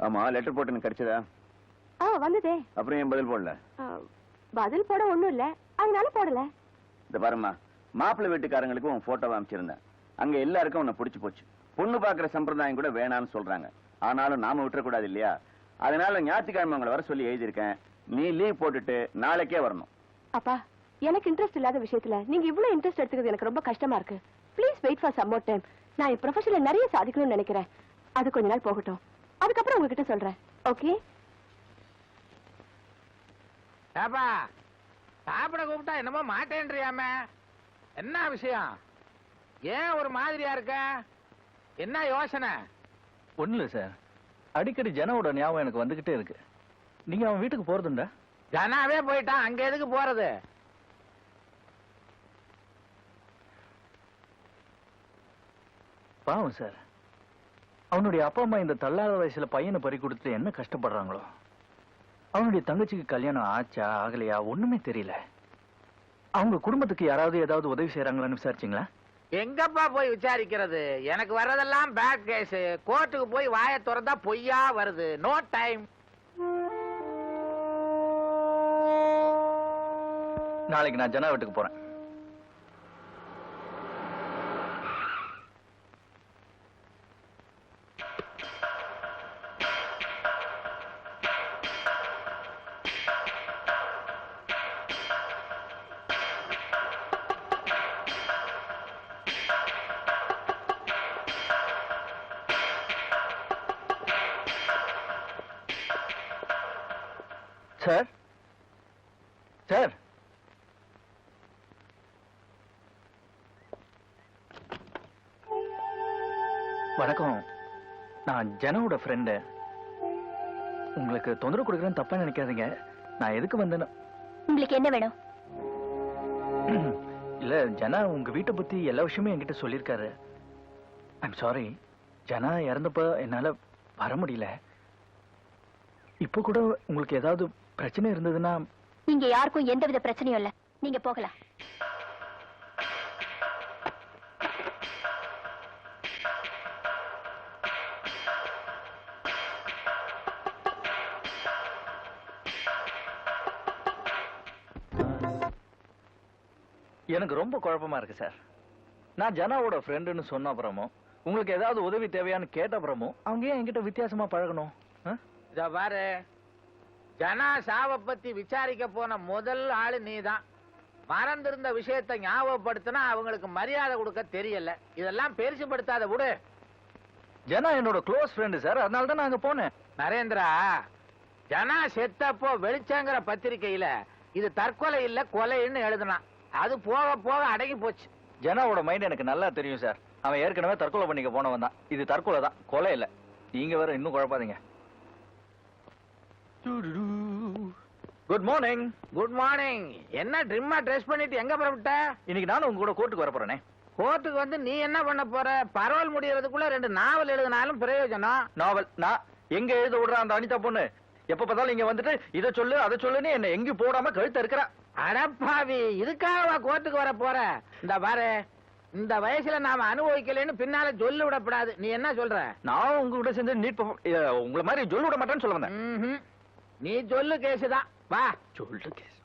ஆமா, லெட்டர் போட்டு எனக்கு கிடைச்சதா? வந்ததே. அப்புறம் ஏன் பதில் போடல? பதில் போட ஒண்ணும் இல்ல, அதனால போடல. இந்த பாருமா, மாப்பிள்ளை வீட்டுக்காரங்களுக்கு உன் போட்டோவை அமைச்சிருந்தேன். அங்க எல்லாருக்கும் உன்னை பிடிச்சு போச்சு. பொண்ணு பாக்குற சம்பிரதாயம் கூட வேணான்னு சொல்றாங்க. ஆனாலும் நாம விட்டுறக்கூடாது இல்லையா? அதனால ஞாயிற்றுக்கிழமை உங்களை வர சொல்லி எழுதியிருக்கேன். நீ லீவ் போட்டுட்டு நாளைக்கே வரணும். அப்பா எனக்கு இன்ட்ரெஸ்ட் இல்லாத விஷயத்துல நீங்க இவ்வளவு இன்ட்ரெஸ்ட் எடுத்துக்கிறது எனக்கு ரொம்ப கஷ்டமா இருக்கு. Please wait for some more time. நான் என் ப்ரொஃபஷன்ல நிறைய சாதிக்கணும்னு நினைக்கிறேன். அது கொஞ்ச நாள் போகட்டும். அதுக்கப்புறம் உங்ககிட்ட சொல்றேன். ஓகே? ஏப்பா சாப்பிட கூப்பிட்டா என்னமோ மாட்டேன்றியாமே, என்ன விஷயம்? ஏன் ஒரு மாதிரியா இருக்க? என்ன யோசனை? ஒண்ணு இல்ல சார், அடிக்கடி ஜனாவோட ஞாபகம் எனக்கு வந்துகிட்டே இருக்கு. நீங்க அவன் வீட்டுக்கு போறதுண்டா? ஜனாவே போயிட்டான், அங்க எதுக்கு போறது? பாவம் சார், அவனுடைய அப்பா அம்மா இந்த தள்ளாத வயசுல பையனை பறி கொடுத்து என்ன கஷ்டப்படுறாங்களோ. அவனுடைய தங்கச்சிக்கு கல்யாணம் ஆச்சா ஆகலையா ஒண்ணுமே தெரியல. அவங்க குடும்பத்துக்கு யாராவது ஏதாவது உதவி செய்யறாங்களான்னு விசாரிச்சீங்களா? எங்கப்பா போய் விசாரிக்கிறது? எனக்கு வர்றதெல்லாம் பேட் கேஸ். கோர்ட்டுக்கு போய் வாயை திறந்தா பொய்யா வருது. No time. நாளைக்கு நான் ஜனா வீட்டுக்கு போறேன். சார் சார், வணக்கம். நான் ஜனாவோட ஃப்ரெண்டு. உங்களுக்கு தொந்தரவு கொடுக்குறேன்னு தப்பா நினைக்காதீங்க. நான் எதுக்கு வந்தேன்னு உங்களுக்கு என்ன வேணும்? இல்ல, ஜனா உங்க வீட்டை பத்தி எல்லா விஷயமும் என்கிட்ட சொல்லியிருக்காரு. ஐம் சாரி, ஜனா இறந்தப்ப என்னால வர முடியல. இப்போ கூட உங்களுக்கு ஏதாவது பிரச்சனை இருந்ததுன்னா? இங்க யாருக்கும் எந்தவித பிரச்சனையும் இல்ல, நீங்க போகலாம். எனக்கு ரொம்ப குழப்பமா இருக்கு சார். நான் ஜனாவோட ஃப்ரெண்டுன்னு சொன்ன அப்புறமும், உங்களுக்கு ஏதாவது உதவி தேவையான்னு கேட்ட அப்புறமும் அவங்க ஏன் என்கிட்ட வித்தியாசமா பழகணும்? இத பாரு, ஜனா சாவை பத்தி விசாரிக்க போன முதல் ஆளு நீதான். மறந்திருந்த விஷயத்தை ஞாபகப்படுத்தினா அவங்களுக்கு மரியாதை கொடுக்க தெரியல. இதெல்லாம் பெருசுபடுத்தாத விடு. ஜனா என்னோட க்ளோஸ் ஃப்ரெண்டு சார், அதனால தான் நான் அங்க போனேன். நரேந்திரா, ஜனா செத்தப்போ வெளிச்சங்கிற பத்திரிக்கையில இது தற்கொலை இல்ல கொலைன்னு எழுதுனான். அது போக போக அடங்கி போச்சு. ஜனாவோட மைண்ட் எனக்கு நல்லா தெரியும் சார். அவன் ஏற்கனவே தற்கொலை பண்ணிக்க போனவன் தான். இது தற்கொலை தான், கொலை இல்ல. நீங்க வேற இன்னும் குழப்பாதீங்க. Good morning. Good morning. என்ன ட்ரிம்மா ட்ரெஸ் பண்ணிட்டு எங்க புறப்பட்ட? இன்னைக்கு நானும் உங்க கூட கோர்ட்டுக்கு வர போறேனே. கோர்ட்டுக்கு வந்து நீ என்ன பண்ண போற? பரோல் முடியறதுக்குள்ள 2 நாவல் எழுதினாலும் பிரயோஜனம். நாவல் நான் எங்க எழுத விடுற அந்த அனிதா பொண்ணு எப்ப பார்த்தாலும் இங்க வந்துட்டு இதை சொல்லு அதை சொல்லுன்னு என்ன எங்கேயும் போடாம கழுத்த இருக்கிறா. அடப்பாவி, இதுக்காக கோர்ட்டுக்கு வர போற? இந்த பாரு, இந்த வயசுல நாம அனுபவிக்கலன்னு பின்னால சொல்லி விடப்படாது. நீ என்ன சொல்ற? நான் உங்க கூட சேர்ந்து நீட் உங்களை மாதிரி சொல்லி விட மாட்டேன்னு சொல்ல வந்தேன். ம்ஹும். நீ சொல்லு கேஸ் தான். வா சொல்லு கேஸ்.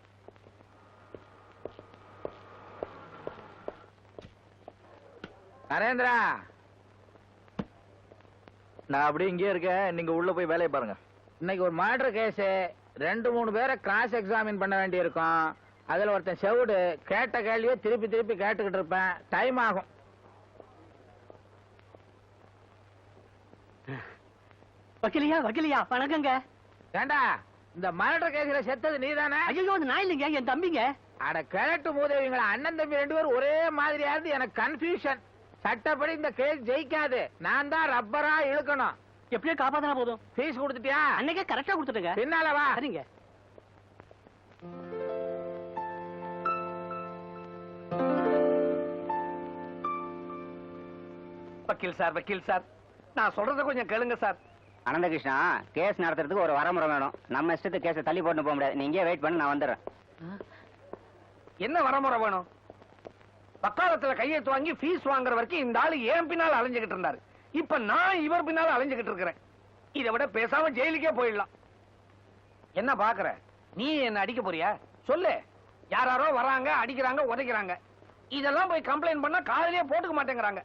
நரேந்திரா, நான் அப்படியே இங்கே இருக்கேன், நீங்க உள்ள போய் வேலையை பாருங்க. இன்னைக்கு ஒரு மர்டர் கேஸ், 2-3 பேரை கிராஸ் எக்ஸாமின் பண்ண வேண்டி இருக்கும். அதுல ஒருத்தன் செவுடு, கேட்ட கேள்வியே திருப்பி திருப்பி கேட்டுக்கிட்டு இருப்பேன். டைம் ஆகும். வக்கீலியா வக்கீலியா வணக்கங்க. ஏண்டா, இந்த மர்டர் கேஸ்ல செத்தது நீதானே? ஐயோ, அது நான் இல்லைங்க, என் தம்பிங்க. அட கிழட்டு மூதேவிங்களா, அண்ணன் தம்பி 2 பேரும் ஒரே மாதிரியா இருந்து எனக்கு கன்ஃபியூஷன். சட்டப்படி இந்த கேஸ் ஜெயிக்காது. நான் தான் ரப்பரா இழுக்கணும். எப்படியோ காப்பாத்தினா போதும். ஃபீஸ் கொடுத்துட்டியா? அன்னைக்கே கரெக்டா கொடுத்துட்டுங்க. பின்னால வா. சரிங்க. வக்கீல் சார், நான் சொல்றத கொஞ்சம் கேளுங்க சார். அனந்தகிருஷ்ணா, கேஸ் நடத்துறதுக்கு ஒரு வரமுறை வேணும். நம்ம இஷ்டத்துக்கு கேஸை தள்ளி போட்டு போக முடியாது. நீங்க வெயிட் பண்ணி நான் வந்துடுறேன். என்ன வரமுறை வேணும்? வக்காலத்துல கையெழுத்து வாங்கி ஃபீஸ் வாங்குற வரைக்கும் இந்த ஆளு ஏன் பின்னால அலைஞ்சுகிட்டு இருந்தாரு. இப்ப நான் இவர் பின்னால அலைஞ்சுகிட்டு இருக்கிறேன். இதை விட பேசாம ஜெயிலுக்கே போயிடலாம். என்ன பாக்குற? நீ என்ன அடிக்க போறியா? சொல்லு. யாரோ வராங்க, அடிக்கிறாங்க, உதைக்கிறாங்க. இதெல்லாம் போய் கம்ப்ளைண்ட் பண்ணா காலையிலே போட்டுக்க மாட்டேங்கிறாங்க.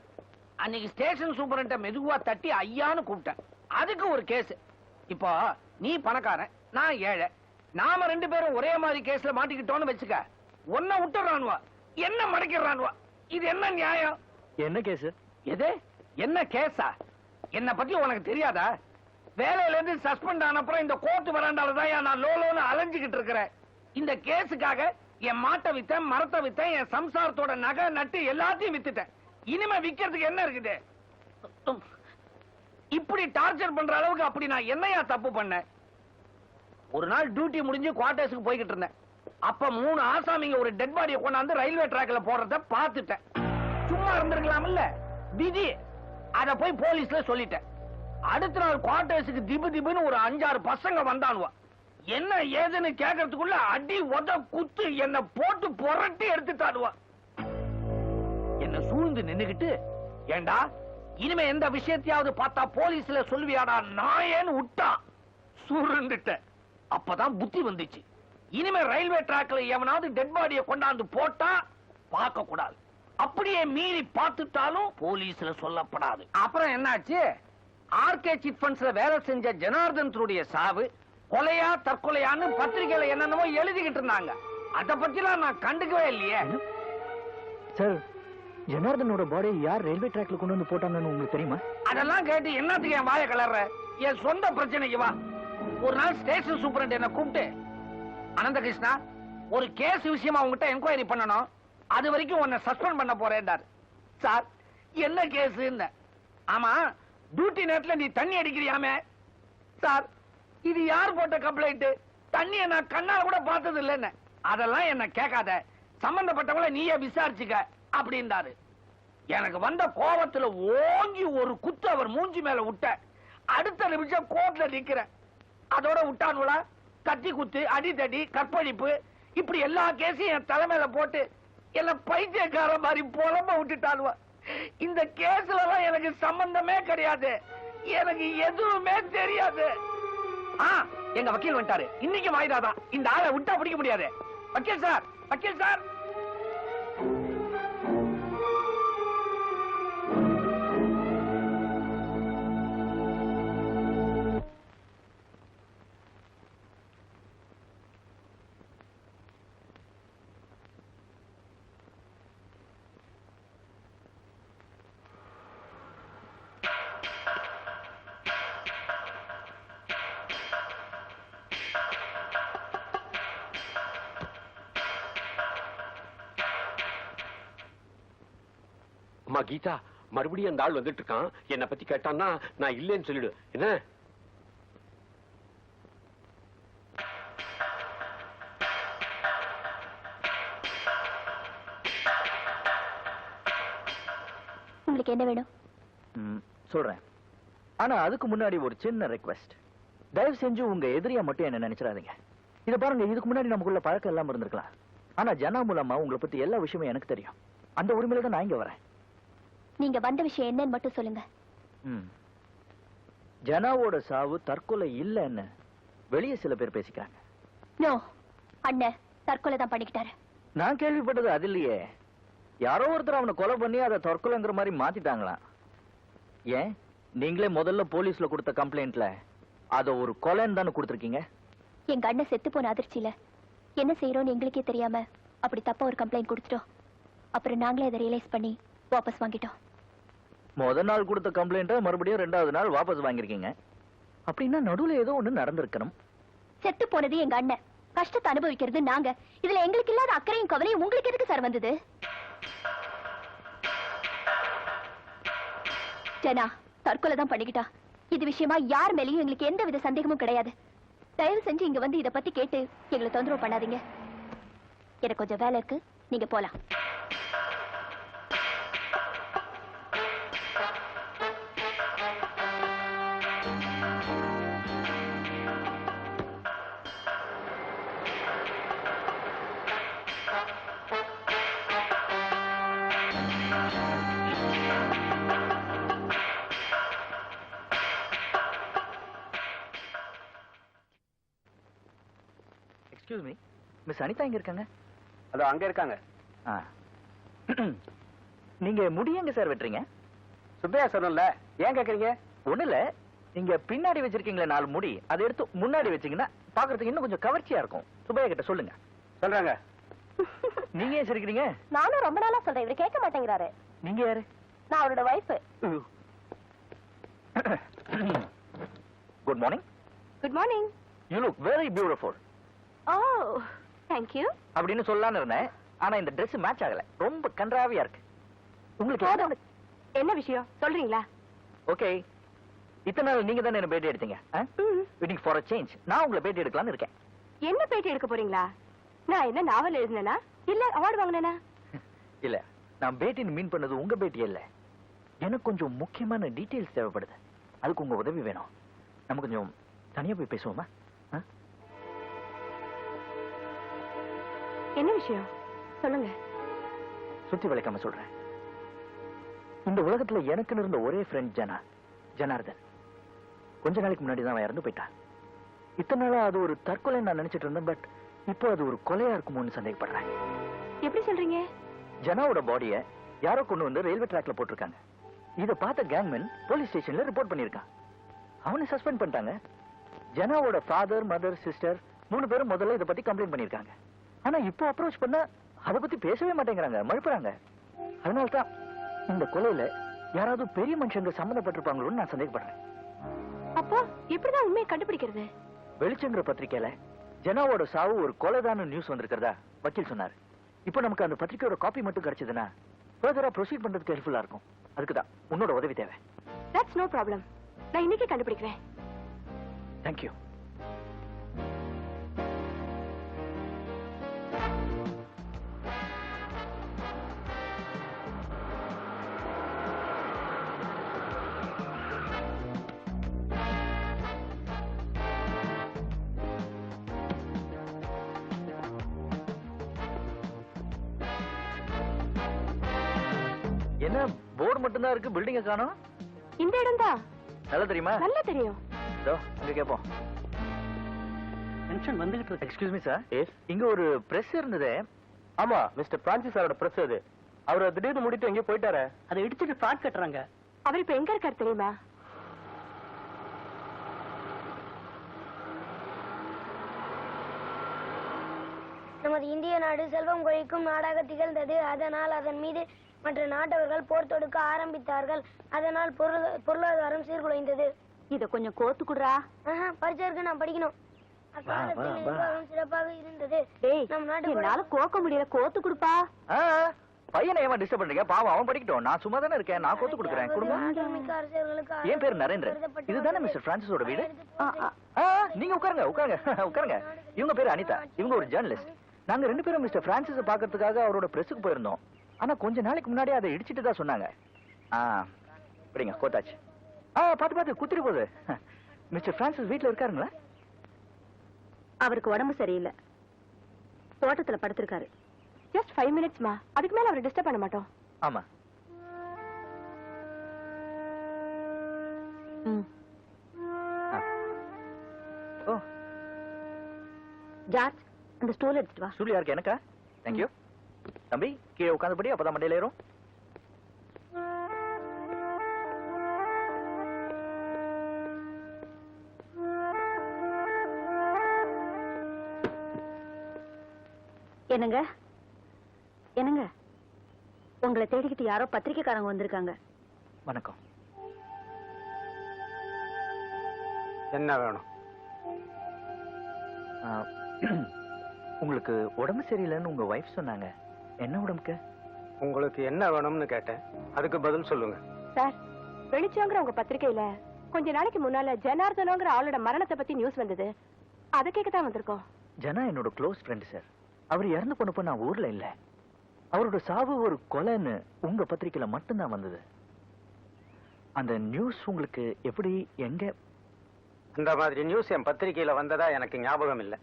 அன்னைக்கு ஸ்டேஷன் சூப்பரண்ட மெதுவா தட்டி ஐயான்னு கூப்பிட்டேன். அதுக்கு ஒரு கேஸ். இப்போ நீ பணக்காரன், நான் ஏழை. நாம 2 பேரும் ஒரே மாதிரி கேஸ்ல மாட்டிக்கிட்டோம்னு வச்சுக்க. ஒன்ன விட்டுறானுவா, என்ன மடக்கிறானுவா. இது என்ன நியாயம்? என்ன கேஸ்? எது என்ன கேஸா? என்ன பத்தி உனக்கு தெரியாதா? வேலையில இருந்து சஸ்பெண்ட் ஆன அப்புறம் இந்த கோர்ட் வராண்டால தான் நான் லோலோன்னு அலைஞ்சுகிட்டு இருக்கிறேன். இந்த கேஸுக்காக என் மாட்டை வித்தேன், மரத்தை வித்தேன், என் சம்சாரத்தோட நகை நட்டு எல்லாத்தையும் வித்துட்டேன். இனிமே விக்கிறதுக்கு என்ன இருக்குது? இப்படி டார்ச்சர் பண்ற அளவுக்கு அப்படி நான் என்னையா தப்பு பண்ணேன்? ஒரு நாள் டியூட்டி முடிஞ்சு குவார்டர்ஸ்க்கு போய்கிட்டு இருந்தேன். அப்ப 3 ஆசாமிங்க ஒரு டெட் பாடியை கொண்டாந்து ரயில்வே டிராக்ல போடுறத பார்த்துட்டேன். சும்மா இருந்திருக்கலாம்ல, விதி. அத போய் போலீஸ்ல சொல்லிட்டேன். அடுத்த நாள் குவார்டர்ஸ்க்கு திபுன்னு ஒரு 5-6 பசங்க வந்தானுவா. என்ன ஏதுன்னு கேட்கறதுக்குள்ள அடி உத குத்து என்ன போட்டு புரட்டி எடுத்துட்டானுவா. என்ன சூழ்ந்து நின்னுகிட்டு, ஏண்டா இனிமே எந்த விஷயத்தையாவது பார்த்தா போலீஸ்ல சொல்லுவியாடா நான் ஏன்னு விட்டா சுருண்டுட்டேன். அப்பதான் புத்தி வந்துச்சு. இனிமே ரயில்வே டிராக்ல எவனாவது டெட் பாடியை கொண்டாந்து போட்டா பார்க்க கூடாது. அப்படியே மீறி பார்த்துட்டாலும் போலீஸ்ல சொல்லப்படாது. அப்புறம் என்னாச்சு? ஆர்கே சிட் ஃபண்ட்ஸ்ல வேலை செஞ்ச ஜனார்தனுடைய சாவு கொலையா தற்கொலையான்னு பத்திரிகையில என்னென்னமோ எழுதிக்கிட்டு இருந்தாங்க. அத பத்திலாம் நான் கண்டுக்கவே இல்லையே. சார், ஜனார்தனோட பாடி யார் ரயில்வே டிராக்ல கொண்டு வந்து போட்டாங்கன்னு உங்களுக்கு தெரியுமா? அதெல்லாம் கேட்டு என்னத்துக்கு என் வாயை கலர்ற? என் சொந்த பிரச்சனைக்கு வா. ஒரு நாள் ஸ்டேஷன் சூப்பரண்ட் என்ன கூப்பிட்டு, அனந்தகிருஷ்ணா, ஒரு கேஸ் விஷயமா உங்ககிட்ட என்கொயரி பண்ணணும். அது வரைக்கும் உன்னை சஸ்பெண்ட் பண்ண போறேன்டார். சார், என்ன கேஸ்? ஆமா, டியூட்டி நேரத்துல நீ தண்ணி அடிக்கிறியாமே. சார், இது யார் போட்ட கம்ப்ளைண்ட்? தண்ணியை நான் கண்ணால கூட பார்த்தது இல்லைன்னு. அதெல்லாம் என்ன கேட்காத, சம்பந்தப்பட்டவங்கள நீயே விசாரிச்சுக்க அப்படின்றாரு. எனக்கு வந்த கோபத்துல ஓங்கி ஒரு குத்து அவர் மூஞ்சி மேல விட்ட. அடுத்த நிமிஷம் கோர்ட்ல நிக்கிறேன். அதோட விட்டானுங்களா? கத்தி குத்து, அடிதடி, கற்பழிப்பு, இப்படி எல்லா கேஸையும் என் தலைமையில போட்டு என்ன பைத்தியக்கார மாதிரி புலம்ப விட்டுட்டானுவ. இந்த கேஸ்ல எல்லாம் எனக்கு சம்பந்தமே கிடையாது. எனக்கு எதுவுமே தெரியாது. எங்க வக்கீல் வந்துட்டாரு. இன்னைக்கு வாய்தாதான். இந்த ஆளை விட்டா பிடிக்க முடியாது. வக்கீல் சார், வக்கீல் சார். அம்மா கீதா, மறுபடியும் அந்த ஆள் வந்துட்டு இருக்கான். என்னை பத்தி கேட்டான்னா நான் இல்லைன்னு சொல்லிடு. என்ன? உங்களுக்கு என்ன வேணும்? சொல்றேன். ஆனா அதுக்கு முன்னாடி ஒரு சின்ன ரெக்வெஸ்ட். தயவு செஞ்சு உங்க எதிரியா மட்டும் என்ன நினைச்சிடாதீங்க. இத பாருங்க, இதுக்கு முன்னாடி நமக்குள்ள பழக்கம் எல்லாம் இருந்திருக்கலாம். ஆனா ஜனா மூலமா உங்களை பத்தி எல்லா விஷயமும் எனக்கு தெரியும். அந்த உரிமையில தான் நான் இங்க வரேன். நீங்க வந்த விஷயம் என்னன்னு மட்டும் சொல்லுங்க. ஜனாவோட சாவு தற்கொலை இல்லைன்னு வெளியே சில பேர் பேசிக்கிறாங்க. நோ, அண்ணன் தற்கொலை தான் பண்ணிக்கிட்டாரு. நான் கேள்விப்பட்டது அது இல்லையே. யாரோ ஒருத்தர் அவனை கொலை பண்ணி அதை தற்கொலைங்கிற மாதிரி மாத்திட்டாங்களாம். ஏன் நீங்களே முதல்ல போலீஸ்ல கொடுத்த கம்ப்ளைண்ட்ல அத ஒரு கொலைன்னு தானே கொடுத்துருக்கீங்க? எங்க அண்ணன் செத்து போன அதிர்ச்சியில என்ன செய்யறோம்னு எங்களுக்கே தெரியாம அப்படி தப்பா ஒரு கம்ப்ளைண்ட் கொடுத்துட்டோம். அப்புறம் நாங்களே அதை ரியலைஸ் பண்ணி வாபஸ் வாங்கிட்டோம். முதல் நாள் கொடுத்த கம்ப்ளைண்ட்டை மறுபடியும் 2வது நாள் வாபஸ் வாங்கிருக்கீங்க. அப்படின்னா நடுவுல ஏதோ ஒண்ணு நடந்திருக்கணும். செத்து போனது எங்க அண்ணன், கஷ்டத்தை அனுபவிக்கிறது நாங்க. இதுல எங்களுக்கு இல்லாத அக்கறையும் கவலையும் உங்களுக்கு எதுக்கு சார் வந்தது? ஜனா தற்கொலை தான் பண்ணிக்கிட்டா. இது விஷயமா யார் மேலேயும் எங்களுக்கு எந்த வித சந்தேகமும் கிடையாது. தயவு செஞ்சு இங்க வந்து இத பத்தி கேட்டு எங்களை தொந்தரவு பண்ணாதீங்க. எனக்கு கொஞ்சம் வேலை இருக்கு, நீங்க போலாம். எக்ஸ்கியூஸ் மீ, மிஸ் அனிதா எங்க இருக்காங்க? அதோ அங்க இருக்காங்க. நீங்க முடி எங்க சார் வெட்டுறீங்க? சுப்பையா சொன்னல, ஏன் கேக்குறீங்க? ஒண்ணு இல்ல, நீங்க பின்னாடி வச்சிருக்கீங்களே 4 முடி, அதை எடுத்து முன்னாடி வச்சீங்கன்னா பாக்குறதுக்கு இன்னும் கொஞ்சம் கவர்ச்சியா இருக்கும். சுப்பையா கிட்ட சொல்லுங்க. சொல்றாங்க. நீங்க ஏன் சிரிக்கிறீங்க? நானும் ரொம்ப நாளா சொல்றேன், இவரு கேட்க மாட்டேங்கிறாரு. நீங்க யாரு? நான் அவரோட wife. Good morning. Good morning. You look very beautiful. Oh, thank you. அப்படின்னு சொல்லலாம்னு இருந்தேன், ஆனா இந்த Dress மேட்ச் ஆகல. ரொம்ப கன்றாவியா இருக்கு. உங்களுக்கு என்ன விஷயம் சொல்றீங்களா? ஓகே, இத்தனை நாள் நீங்க தானே என்ன பேட்டி எடுத்தீங்க. இன்னைக்கு ஃபார் a சேஞ்ச் நான் உங்களை பேட்டி எடுக்கலாம்னு இருக்கேன். என்ன பேட்டி எடுக்க போறீங்களா? நான் என்ன நாவல் எழுதினேனா இல்ல அவார்டு வாங்கினேனா? இல்ல, நான் பேட்டின்னு மீன் பண்ணது உங்க பேட்டி இல்ல. எனக்கு கொஞ்சம் முக்கியமான டீடைல்ஸ் தேவைப்படுது. அதுக்கு உங்க உதவி வேணும். நம்ம கொஞ்சம் தனியா போய் பேசுவோமா? என்ன விஷயம் சொல்லுங்க. சுத்தி வளைக்காம சொல்றேன். இந்த உலகத்துல எனக்கு இருந்த ஒரே ஃப்ரெண்ட் ஜனார்தன். கொஞ்ச நாளைக்கு முன்னாடி தான் அவன் இறந்து போயிட்டான். இத்தனை நாளா அது ஒரு தற்கொலை நான் நினைச்சிட்டு இருந்தேன். பட் இப்போ அது ஒரு கொலையா இருக்குமோன்னு சந்தேகப்படுறேன். எப்படி சொல்றீங்க? ஜனாவோட பாடிய யாரோ கொண்டு வந்து ரயில்வே ட்ராக்ல போட்டிருக்காங்க. இத பார்த்த கேங்மேன் போலீஸ் ஸ்டேஷன்ல ரிப்போர்ட் பண்ணிருக்கான். அவனை சஸ்பெண்ட் பண்ணிட்டாங்க. ஜனாவோட ஃபாதர், மதர், சிஸ்டர் 3 பேரும் முதல்ல இத பத்தி கம்ப்ளைண்ட் பண்ணிருக்காங்க. ஆனா இப்போ அப்ரோச் பண்ண அத பத்தி பேசவே மாட்டேங்கிறாங்க, மறுப்புறாங்க. அதனால தான் இந்த கொலையில யாராவது பெரிய மனுஷங்க சம்பந்தப்பட்டிருப்பாங்களோன்னு நான் சந்தேகப்படுறேன். அப்போ எப்படிதான் உண்மையை கண்டுபிடிக்கிறது? வெளிச்சங்கிற பத்திரிக்கையில ஜனாவோட சாவு ஒரு கொலைதான நியூஸ் வந்திருக்கிறதா வக்கீல் சொன்னாரு. இப்போ நமக்கு அந்த பத்திரிக்கையோட காப்பி மட்டும் கிடைச்சதுன்னா ஃபர்தரா ப்ரொசீட் பண்றதுக்கு ஹெல்ப்ஃபுல்லா இருக்கும். அதுக்குதான் உன்னோட உதவி தேவை. That's no problem. நான் இன்னைக்கு கண்டுபிடிக்கிறேன். தேங்க்யூ. என்ன போர்டு மட்டும் தான் இருக்கு, பில்டிங்க காணோம்? இந்த இடம் தான். நல்லா தெரியுமா? நல்லா தெரியும். அங்க கேப்போம். டென்ஷன் வந்துகிட்டு இருக்கு. Excuse me sir. இங்க ஒரு பிரஸ் இருந்ததே. ஆமா, மிஸ்டர் பிரான்சிஸ் சாரோட பிரஸ் அது. அவரை திடீர்னு மூடிட்டு எங்கேயோ போயிட்டாரு. அதை இடிச்சிட்டு ஃபிளாட் கட்டுறாங்க. அவர் இப்ப எங்க இருக்காரு தெரியுமா? நமது இந்திய நாடு செல்வம் கொழிக்கும் நாடாக திகழ்ந்தது. அதனால் அதன் மீது மற்ற நாட்டவர்கள் போர் தொடுக்க ஆரம்பித்தார்கள். அதனால் பொருளாதாரம் சீர்குலைந்தது. இத கொஞ்சம் கோத்து குடுறா. பரிச்சருக்கு நான் படிக்கணும். அக்காலத்தில் நிர்வாகம் சிறப்பாக இருந்தது. நம் நாட்டு என்னால கோக்க முடியல, கோத்து குடுப்பா. பையனை ஏமா டிஸ்டர்ப் பண்றீங்க? பாவம் அவன் படிக்கட்டும். நான் சும்மா தானே இருக்கேன். நான் கொத்து கொடுக்குறேன். கொடுங்க. ஆற்றல்மிக்க அரசர்களுக்கு என் பேர் நரேந்திரன். இதுதானே மிஸ்டர் பிரான்சிஸோட வீடு? நீங்க உட்காருங்க உட்காருங்க உட்காருங்க. இவங்க பேரு அனிதா. இவங்க ஒரு ஜேர்னலிஸ்ட். நாங்க 2 பேரும் மிஸ்டர் பிரான்சிஸ பாக்கிறதுக்காக அவரோட பிரஸுக்கு போயிருந்தோம். ஆனா கொஞ்ச நாளைக்கு முன்னாடி அதை இடிச்சிட்டு தான் சொன்னாங்க. அப்படிங்க கோத்தாச்சு. பாத்து குத்திரி போகுது. மிஸ்டர் பிரான்சிஸ் வீட்டுல இருக்காருங்களா? அவருக்கு உடம்பு சரியில்லை, தோட்டத்துல படுத்திருக்காரு. ஜஸ்ட் 5 மினிட்ஸ்மா, அதுக்கு மேல அவரை டிஸ்டர்ப் பண்ண மாட்டோம். ஆமா. ஓ ஜார்ஜ், அந்த ஸ்டூல் எடுத்துட்டு வா. ஸ்டூல் யாருக்கு? எனக்கா? தேங்க்யூ. தம்பி கீழே உட்காந்துபடி, அப்பதான் மண்டையில ஏறும். என்னங்க என்னங்க, உங்களை தேடிக்கிட்டு யாரோ பத்திரிக்கைக்காரங்க வந்திருக்காங்க. வணக்கம். என்ன வேணும்? உங்களுக்கு உடம்பு சரியில்லைன்னு உங்க வைஃப் சொன்னாங்க. என்ன உடம்புக்கு? உங்களுக்கு என்ன வேணும்னு கேட்டேன், அதுக்கு பதில் சொல்லுங்க. சார், வெளிச்சங்கிற உங்க பத்திரிக்கையில கொஞ்ச நாளைக்கு முன்னால ஜனார்தனங்கிற ஆளோட மரணத்தை பத்தி நியூஸ் வந்தது. அதை கேட்கத்தான் வந்திருக்கோம். ஜனா என்னோட க்ளோஸ் ஃப்ரெண்ட் சார். அவர் இறந்து போனப்ப நான் ஊர்ல இல்ல. அவரோட சாவு ஒரு கொலைன்னு உங்க பத்திரிக்கையில மட்டும்தான் வந்தது. அந்த நியூஸ் உங்களுக்கு எப்படி, எங்க? இந்த மாதிரி நியூஸ் என் பத்திரிக்கையில வந்ததா எனக்கு ஞாபகம் இல்ல.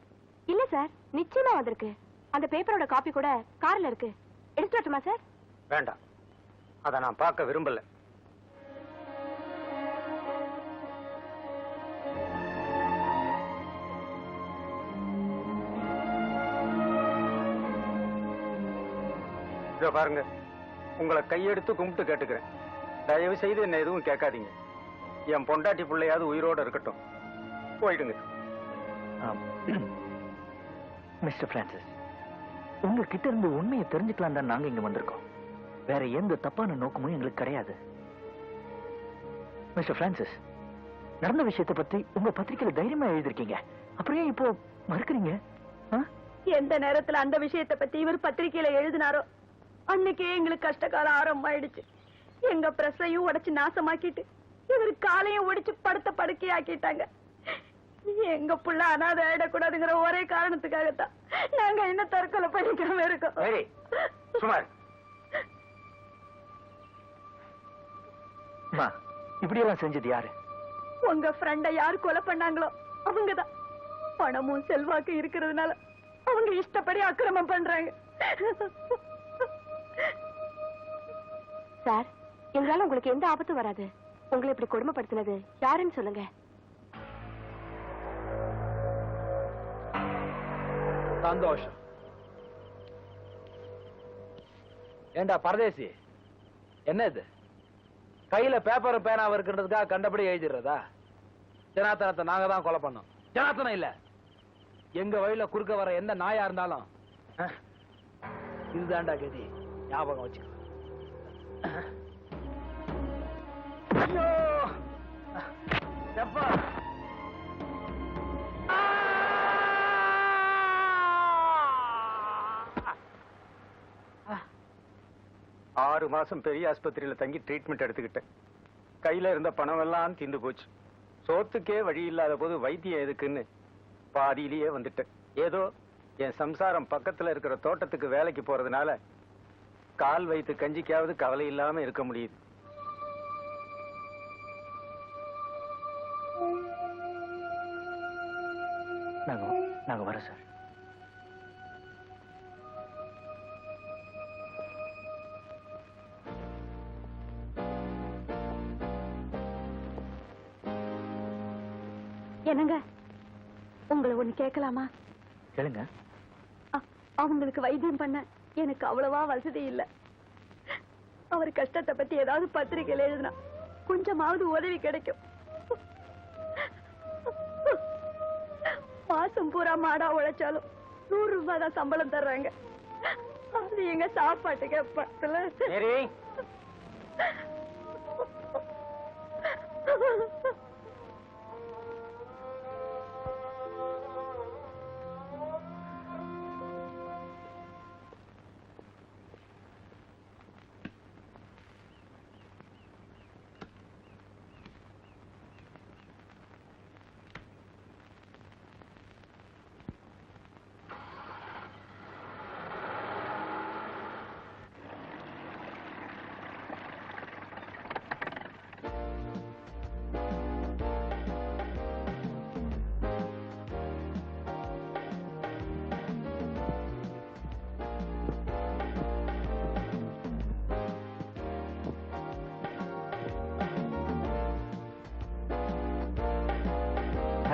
இல்ல சார், நிச்சயமா வந்திருக்கு. அந்த பேப்பரோட காப்பி கூட கார்ல இருக்கு. எடுத்து வரட்டுமா சார்? வேண்டாம், அதை நான் பார்க்க விரும்பல. இதோ பாருங்க, உங்களை கையெடுத்து கும்பிட்டு கேட்டுக்கிறேன், தயவு செய்து என்ன எதுவும் கேட்காதீங்க. என் பொண்டாட்டி பிள்ளையாவது உயிரோட இருக்கட்டும். போயிடுங்க. மிஸ்டர் பிரான்சிஸ், உங்ககிட்ட இருந்து உண்மையை தெரிஞ்சுக்கலாம் தான் நாங்க இங்க வந்திருக்கோம். வேற எந்த தப்பான நோக்கமும் எங்களுக்கு கிடையாது. மிஸ்டர் பிரான்சிஸ், நடந்த விஷயத்தை பத்தி உங்க பத்திரிக்கையில தைரியமா எழுதிருக்கீங்க. அப்படியே இப்போ மறுக்கிறீங்க? எந்த நேரத்துல அந்த விஷயத்தை பத்தி இவர் பத்திரிக்கையில எழுதினாரோ அன்னைக்கே எங்களுக்கு கஷ்டகாலம் ஆரம்பமாயிடுச்சு. எங்க பிரஸையும் உடைச்சு நாசமாக்கிட்டு இவர் காலையும் ஒடிச்சு படுத்த படுக்கையாக்கிட்டாங்க. எங்க புள்ள அனாதை ஆயிடக்கூடாதுங்கிற ஒரே காரணத்துக்காகத்தான் நாங்க என்ன தற்கொலை பண்ணிக்காம இருக்கோம். இப்படி எல்லாம் செஞ்சது யாரு? உங்க ஃப்ரெண்ட யாரு கொலை பண்ணாங்களோ அவங்கதான். பணமும் செல்வாக்கு இருக்கிறதுனால அவங்க இஷ்டப்படி அக்கிரமம் பண்றாங்க. சார், எங்களால உங்களுக்கு எந்த ஆபத்தும் வராது. உங்களை இப்படி கொடுமைப்படுத்தினது யாருன்னு சொல்லுங்க. சந்தோஷம். ஏண்டா பரதேசி, என்ன இது? கையில பேப்பர் பேனாவ இருக்கிறதுக்காக கண்டபடி எழுதிடுறதா? ஜனார்த்தனத்தை நாங்க தான் கொலை பண்ணோம். ஜனார்த்தனம் இல்ல, எங்க வழியில குறுக்க வர எந்த நாயா இருந்தாலும் இதுதான்டா கதி. ஞாபகம் வச்சுக்கோ. ஐயோ எப்பா 6 மாசம் பெரிய ஆஸ்பத்திரியில தங்கி ட்ரீட்மெண்ட் எடுத்துக்கிட்டேன். கையில இருந்த பணம் எல்லாம் தீந்து போச்சு. சோத்துக்கே வழி இல்லாத போது வைத்தியம் எதுக்குன்னு பாதியிலேயே வந்துட்டேன். ஏதோ என் சம்சாரம் பக்கத்துல இருக்கிற தோட்டத்துக்கு வேலைக்கு போறதுனால கால் வைத்து கஞ்சிக்காவது கவலை இல்லாம இருக்க முடியுது. நாங்க வரோம் சார். என்னங்க, உங்களை ஒண்ணு கேட்கலாமா? கேளுங்க. அவங்களுக்கு வைத்தியம் பண்ண எனக்கு அவ்வளவா வசதி இல்ல. அவர் கஷ்டத்தை பத்தி ஏதாவது பத்திரிகையில எழுதினா கொஞ்சமாவது உதவி கிடைக்கும். மாசம் பூரா மாடா உழைச்சாலும் 100 ரூபாய் தான் சம்பளம் தர்றாங்க. அது எங்க சாப்பாட்டுக்கு பக்கத்துல.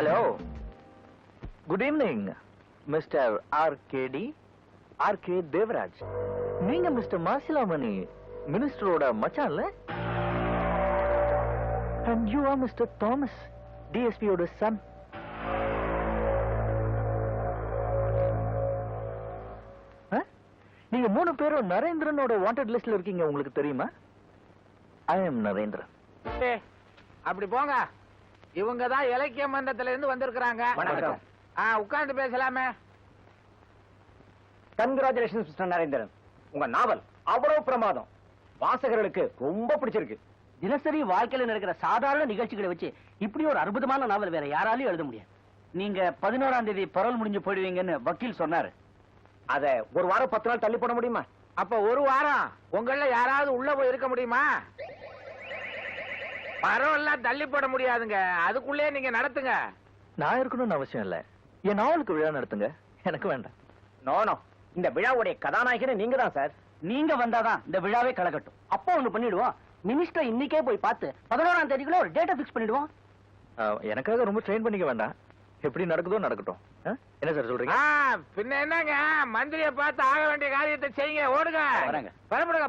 Hello, good evening mister R K D, R K Devaraj. நீங்க மிஸ்டர் மாசிலாமணி மினிஸ்டரோட மச்சான்ல? And you are Mr. Thomas, DSPயோட son. நீங்க 3 பேரும் நரேந்திரனோட வாண்டட் லிஸ்ட்ல இருக்கீங்க, உங்களுக்கு தெரியுமா? I am Narendran. அப்படி போங்க. இவங்க தான் இலக்கிய மன்றத்துல இருந்து வந்திருக்கிறாங்க. வணக்கம். உட்கார்ந்து பேசலாமே. Congratulations mister Narendran. உங்க நாவல் அவ்வளவு பிரமாதம், வாசகர்களுக்கு ரொம்ப பிடிச்சிருக்கு. தினசரி வாழ்க்கையில நடக்கிற சாதாரண நிகழ்ச்சிகளை வச்சு இப்படி ஒரு அற்புதமான நாவல் வேற யாராலையும் எழுத முடியாது. நீங்க 11ஆம் தேதி பரோல் முடிஞ்சு போயிடுவீங்கன்னு வக்கீல் சொன்னாரு. அத ஒரு வாரம் 10 நாள் தள்ளி போட முடியுமா? அப்ப ஒரு வாரம் உங்கள யாராவது உள்ள போய் இருக்க முடியுமா? பரவெல்லாம் தள்ளி போட முடியாதுங்க. அதுக்குள்ளே நீங்க நடத்துங்க. நான் இருக்கணும்னு அவசியம் இல்ல. என் நாவலுக்கு விழா நடத்துங்க, எனக்கு வேண்டாம். நோ, இந்த விழாவுடைய கதாநாயகனே நீங்க தான் சார். நீங்க வந்தாதான் இந்த விழாவே கலக்கட்டும். அப்போ ஒண்ணு பண்ணிடுவோம். மினிஸ்டர் இன்னைக்கே போய் பார்த்து 11ஆம் தேதிக்குள்ள ஒரு டேட்டா பிக்ஸ் பண்ணிடுவோம். எனக்காக ரொம்ப ட்ரெயின் பண்ணிக்க வேண்டாம். எப்படி நடக்குதோ நடக்கட்டும். என்ன சார் சொல்றீங்க? பின்ன என்னங்க, மந்திரியை பார்த்து ஆக வேண்டிய காரியத்தை செய்யுங்க. ஓடுங்க,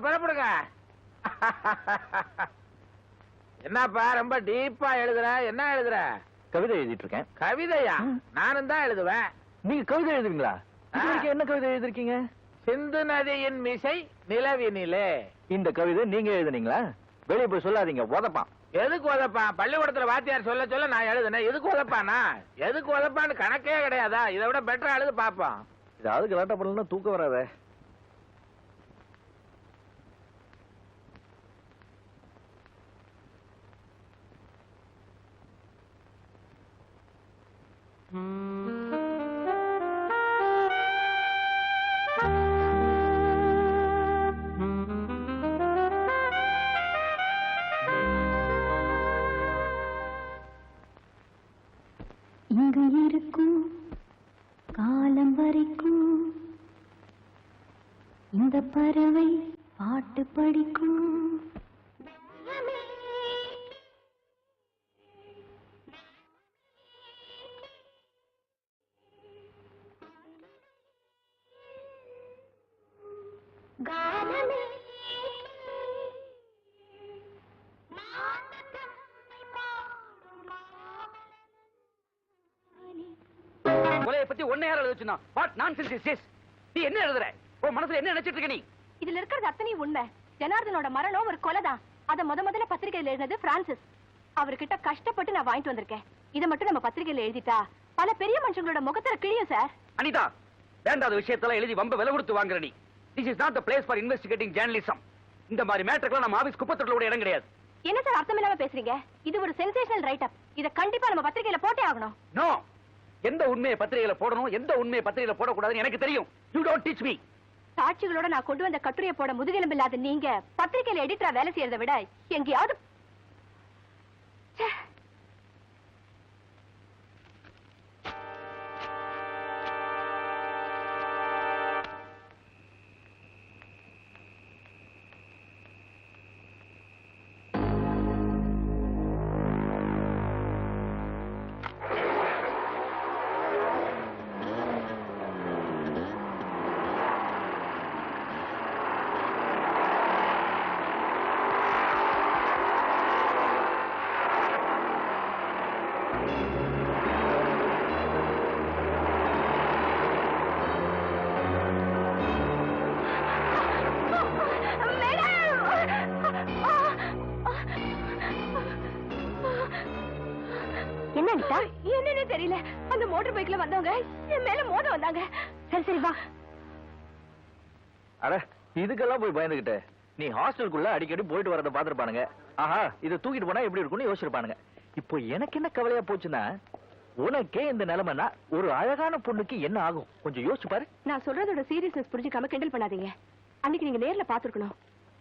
புறப்படுங்க. என்னப்பா ரொம்ப டீப்பா எழுதுற? என்ன எழுதுற? கவிதை எழுதிட்டு இருக்கேன். கவிதையா? நானும் தான் எழுதுவேன். நீங்க கவிதை எழுதுவீங்களா? என்ன கவிதை எழுதிருக்கீங்க? சிந்து நதியின் மிசை நிலவினிலே. இந்த கவிதை நீங்க எழுதுனீங்களா? வெளியே போய் சொல்லாதீங்க, உதப்பான். எதுக்கு உதப்பான்? பள்ளிக்கூடத்துல வாத்தியார் சொல்ல நான் எழுதுனேன். எதுக்கு உதப்பானா? எதுக்கு உதப்பான்னு கணக்கே கிடையாதா? இதை விட பெட்டரா எழுது பாப்போம். ஏதாவது கலாட்டா பண்ணலாம், தூக்கம் வராத. இங்கு இருக்கும் காலம் வரைக்கும் இந்த பறவை பாட்டு படிக்கும். காலமே கொலையை பத்தி ஒன்னே யார் எழுத சொன்னா? What nonsense is this? நீ என்ன எழுதுற? உன் மனசுல என்ன நினைச்சிட்டு இருக்க நீ? இதுல இருக்கிறது அத்தனையும் உண்மை. ஜனார்தனோட மரணம் ஒரு கொலைதான். அத முதல்ல பத்திரிகையில எழுதினது பிரான்சிஸ். அவர்கிட்ட கஷ்டப்பட்டு நான் வாங்கிட்டு வந்திருக்கேன். இதை மட்டும் நம்ம பத்திரிகையில எழுதிட்டா பல பெரிய மனுஷங்களோட முகத்துல கிழியும் சார். அனிதா, வேண்டாத விஷயத்தெல்லாம் எழுதி வம்ப விலை கொடுத்து வாங்குற நீ. This is not the place for investigating journalism. இந்த மாதிரி மேட்டர்லாம் நம்ம ஆபீஸ் குப்பத்தொட்டில இடம் கிடையாது. என்ன சார் அர்த்தம் இல்லாம பேசுறீங்க? இது ஒரு சென்சேஷனல் ரைட் அப். இத கண்டிப்பா நம்ம பத்திரிகையில போட்டே ஆகணும். நோ, எந்த உண்மையை பத்திரிகையில போடணும், எந்த உண்மையை பத்திரிகையில போடக்கூடாதுன்னு எனக்கு தெரியும். You don't teach me. சாட்சிகளோட நான் கொண்டு வந்த கட்டுரையை போட முதுகெலும்பு இல்லாத நீங்க பத்திரிகையில எடிட்டரா வேலை செய்யறதை விட எங்கேயாவது என்னன்னு தெரியல. அந்த மோட்டார் பைக்ல வந்தவங்க என் மேல மோத வந்தாங்க. சரி வா. அட, இதுக்கெல்லாம் போய் பயந்துகிட்டு நீ ஹாஸ்டலுக்குள்ள அடிக்கடி போயிட்டு வரத பாத்துருப்பானுங்க. ஆஹா, இதை தூக்கிட்டு போனா எப்படி இருக்கும்னு யோசிச்சிருப்பானுங்க. இப்போ எனக்கு என்ன கவலையா போச்சுன்னா, உனக்கே இந்த நிலைமைனா ஒரு அழகான பொண்ணுக்கு என்ன ஆகும் கொஞ்சம் யோசிச்சு பாரு. நான் சொல்றதோட சீரியஸ்னஸ் புரிஞ்சுக்காம கிண்டல் பண்ணாதீங்க. அன்னைக்கு நீங்க நேர்ல பாத்துருக்கணும்.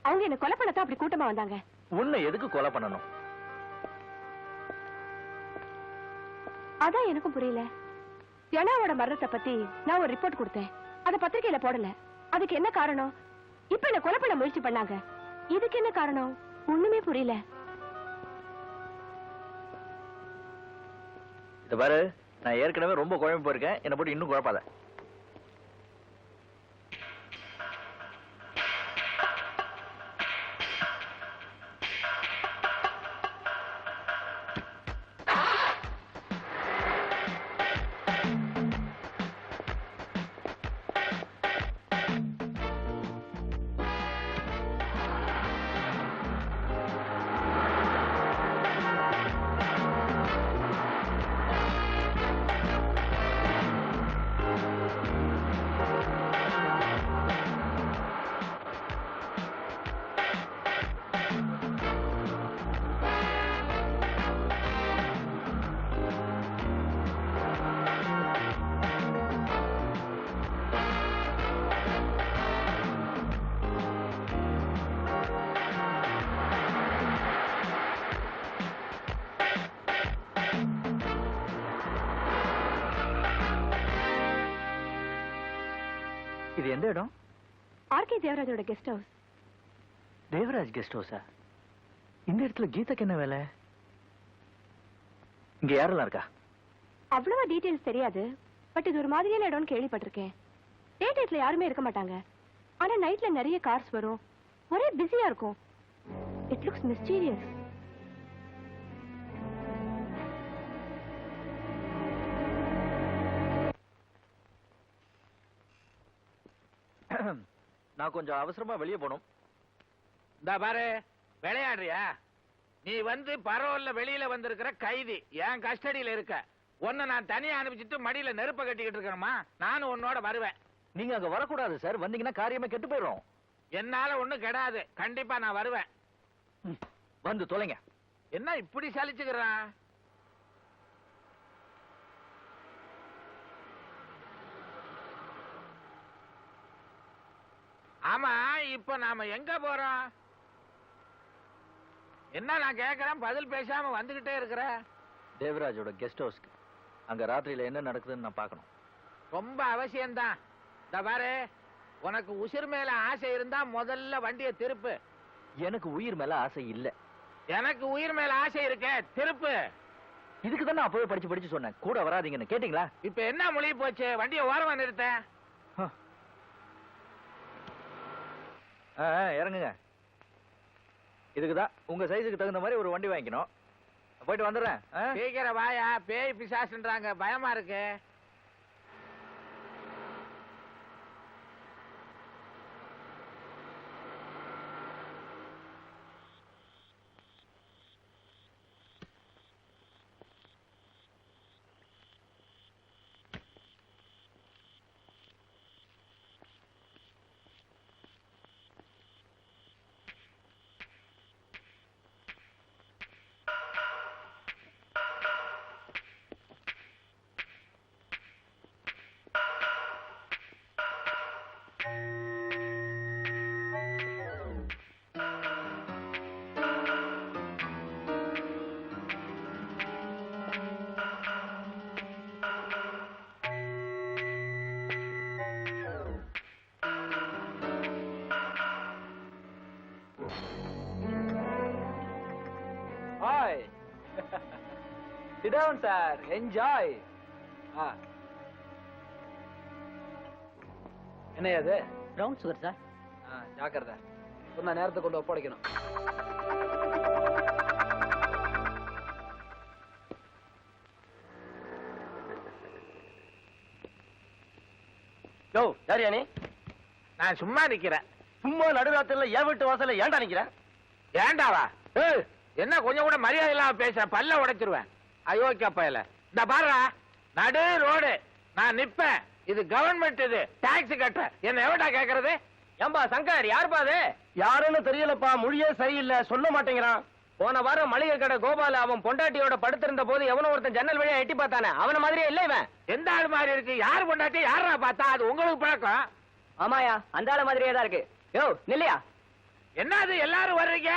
அவங்க என்ன கொலை பண்ணத்தான் அப்படி கூட்டமா வந்தாங்க. உன்னை எதுக்கு கொலை பண்ணணும்? அதான் எனக்கும் புரியல. ஜனாவோட மரணத்தை பத்தி நான் ஒரு ரிப்போர்ட் கொடுத்தேன். அத பத்திரிகையில போடல. அதுக்கு என்ன காரணம்? இப்ப என்ன கொலை பண்ண முயற்சி பண்ணாங்க. இதுக்கு என்ன காரணம்? ஒண்ணுமே புரியல. இந்த பாரு, நான் ஏற்கனவே ரொம்ப குழம்பு போயிருக்கேன், என்னை போட்டு இன்னும் குழப்பாத. இது எந்த இடம்? ஆர்கே தேவராஜோட கெஸ்ட் ஹவுஸ். தேவராஜ் கெஸ்ட் ஹவுஸா? இந்த இடத்துல கீதாக்கு என்ன வேலை? இங்க யாரெல்லாம் இருக்கா? அவ்வளவா டீடைல்ஸ் தெரியாது, பட் இது ஒரு மாதிரியான இடம்னு கேள்விப்பட்டிருக்கேன். டே டைம்ல யாருமே இருக்க மாட்டாங்க, ஆனா நைட்ல நிறைய கார்ஸ் வரும், ஒரே பிஸியா இருக்கும். It looks mysterious. நான் கொஞ்சம் அவசரமா வெளியே போகணும். இந்த பாரு, விளையாடுறியா? நீ வந்து பரோல்ல வெளியில வந்திருக்கிற கைதி, என் கஸ்டடியில இருக்க. உன்னை நான் தனியா அனுப்பிச்சிட்டு மடியில நெருப்ப கட்டிக்கிட்டு இருக்கணுமா? நானும் உன்னோட வருவேன். நீங்க அங்க வரக்கூடாது சார், வந்தீங்கன்னா காரியமே கெட்டு போயிடும். என்னால ஒண்ணும் கெடாது, கண்டிப்பா நான் வருவேன். வந்து தொலைங்க. என்ன இப்படி சலிச்சுக்கிறான்? ஆமா, இப்ப நாம எங்க போறோம்? என்ன நான் கேக்குறேன், பதில் பேசாம வந்துகிட்டே இருக்கிற? தேவராஜோட கெஸ்ட் ஹவுஸ்க்கு. அங்க ராத்திரியில என்ன நடக்குதுன்னு நான் பார்க்கணும். ரொம்ப அவசியம்தான். இந்த பாரு, உனக்கு உசிர் மேல ஆசை இருந்தா முதல்ல வண்டியை திருப்பு. எனக்கு உயிர் மேல ஆசை இல்ல. எனக்கு உயிர் மேல ஆசை இருக்கே, திருப்பு. இதுக்கு தான் நான் அப்பவே படிச்சு சொன்னேன், கூட வராதீங்கன்னு. கேட்டீங்களா? இப்ப என்ன மொழி போச்சு? வண்டியை ஓரமா நிறுத்த. இறங்குங்க. இதுக்குதான் உங்க சைஸுக்கு தகுந்த மாதிரி ஒரு வண்டி வாங்கிக்கணும். போயிட்டு வந்துடுறேன். சீக்கிரம் வாயா, பேய் பிசாசுன்றாங்க, பயமா இருக்கு. Hi. Sit down, sir. Enjoy. என்ன அது? Brown sugar sir. ஜாக்கிரதை, சொன்ன நேரத்தை கொண்டு ஒப்படைக்கணும். யோ, யாரியா நீ? நான் சும்மா நிக்கிறேன். சும்மா நடுராத்திரில என் வீட்டு வாசல்ல ஏன்டா நிக்கிறேன்? ஏண்டாவா? என்ன கொஞ்சம் கூட மரியாதை இல்லாம பேசுற? பல்ல உடைச்சிருவேன். அயோக்கிய பயல. இந்த பாருடா, நடு ரோடு, நான் நிப்பேன். இது கவர்மெண்ட், இது டாக்ஸ் கட்ட. என்ன எவடா கேக்குறது? ஏம்பா சங்கர், யாருப்பா அது? யாருன்னு தெரியலப்பா, மொழியே சரியில்லை, சொல்ல மாட்டேங்கிறான். போன வாரம் மளிகை கடை கோபால அவன் பொண்டாட்டியோட படுத்திருந்த போது எவனோ ஒருத்தன் ஜன்னல் வழியா எட்டி பார்த்தானே, அவன மாதிரியே இல்ல இவன். எந்த ஆள் மாதிரி இருக்கு? யார் பொண்டாட்டி யாரா பார்த்தா? அது உங்களுக்கு பழக்கம். ஆமாயா, அந்த ஆள மாதிரியே தான் இருக்கு. யோ நில்லையா. என்னது எல்லாரும் வர்றீங்க?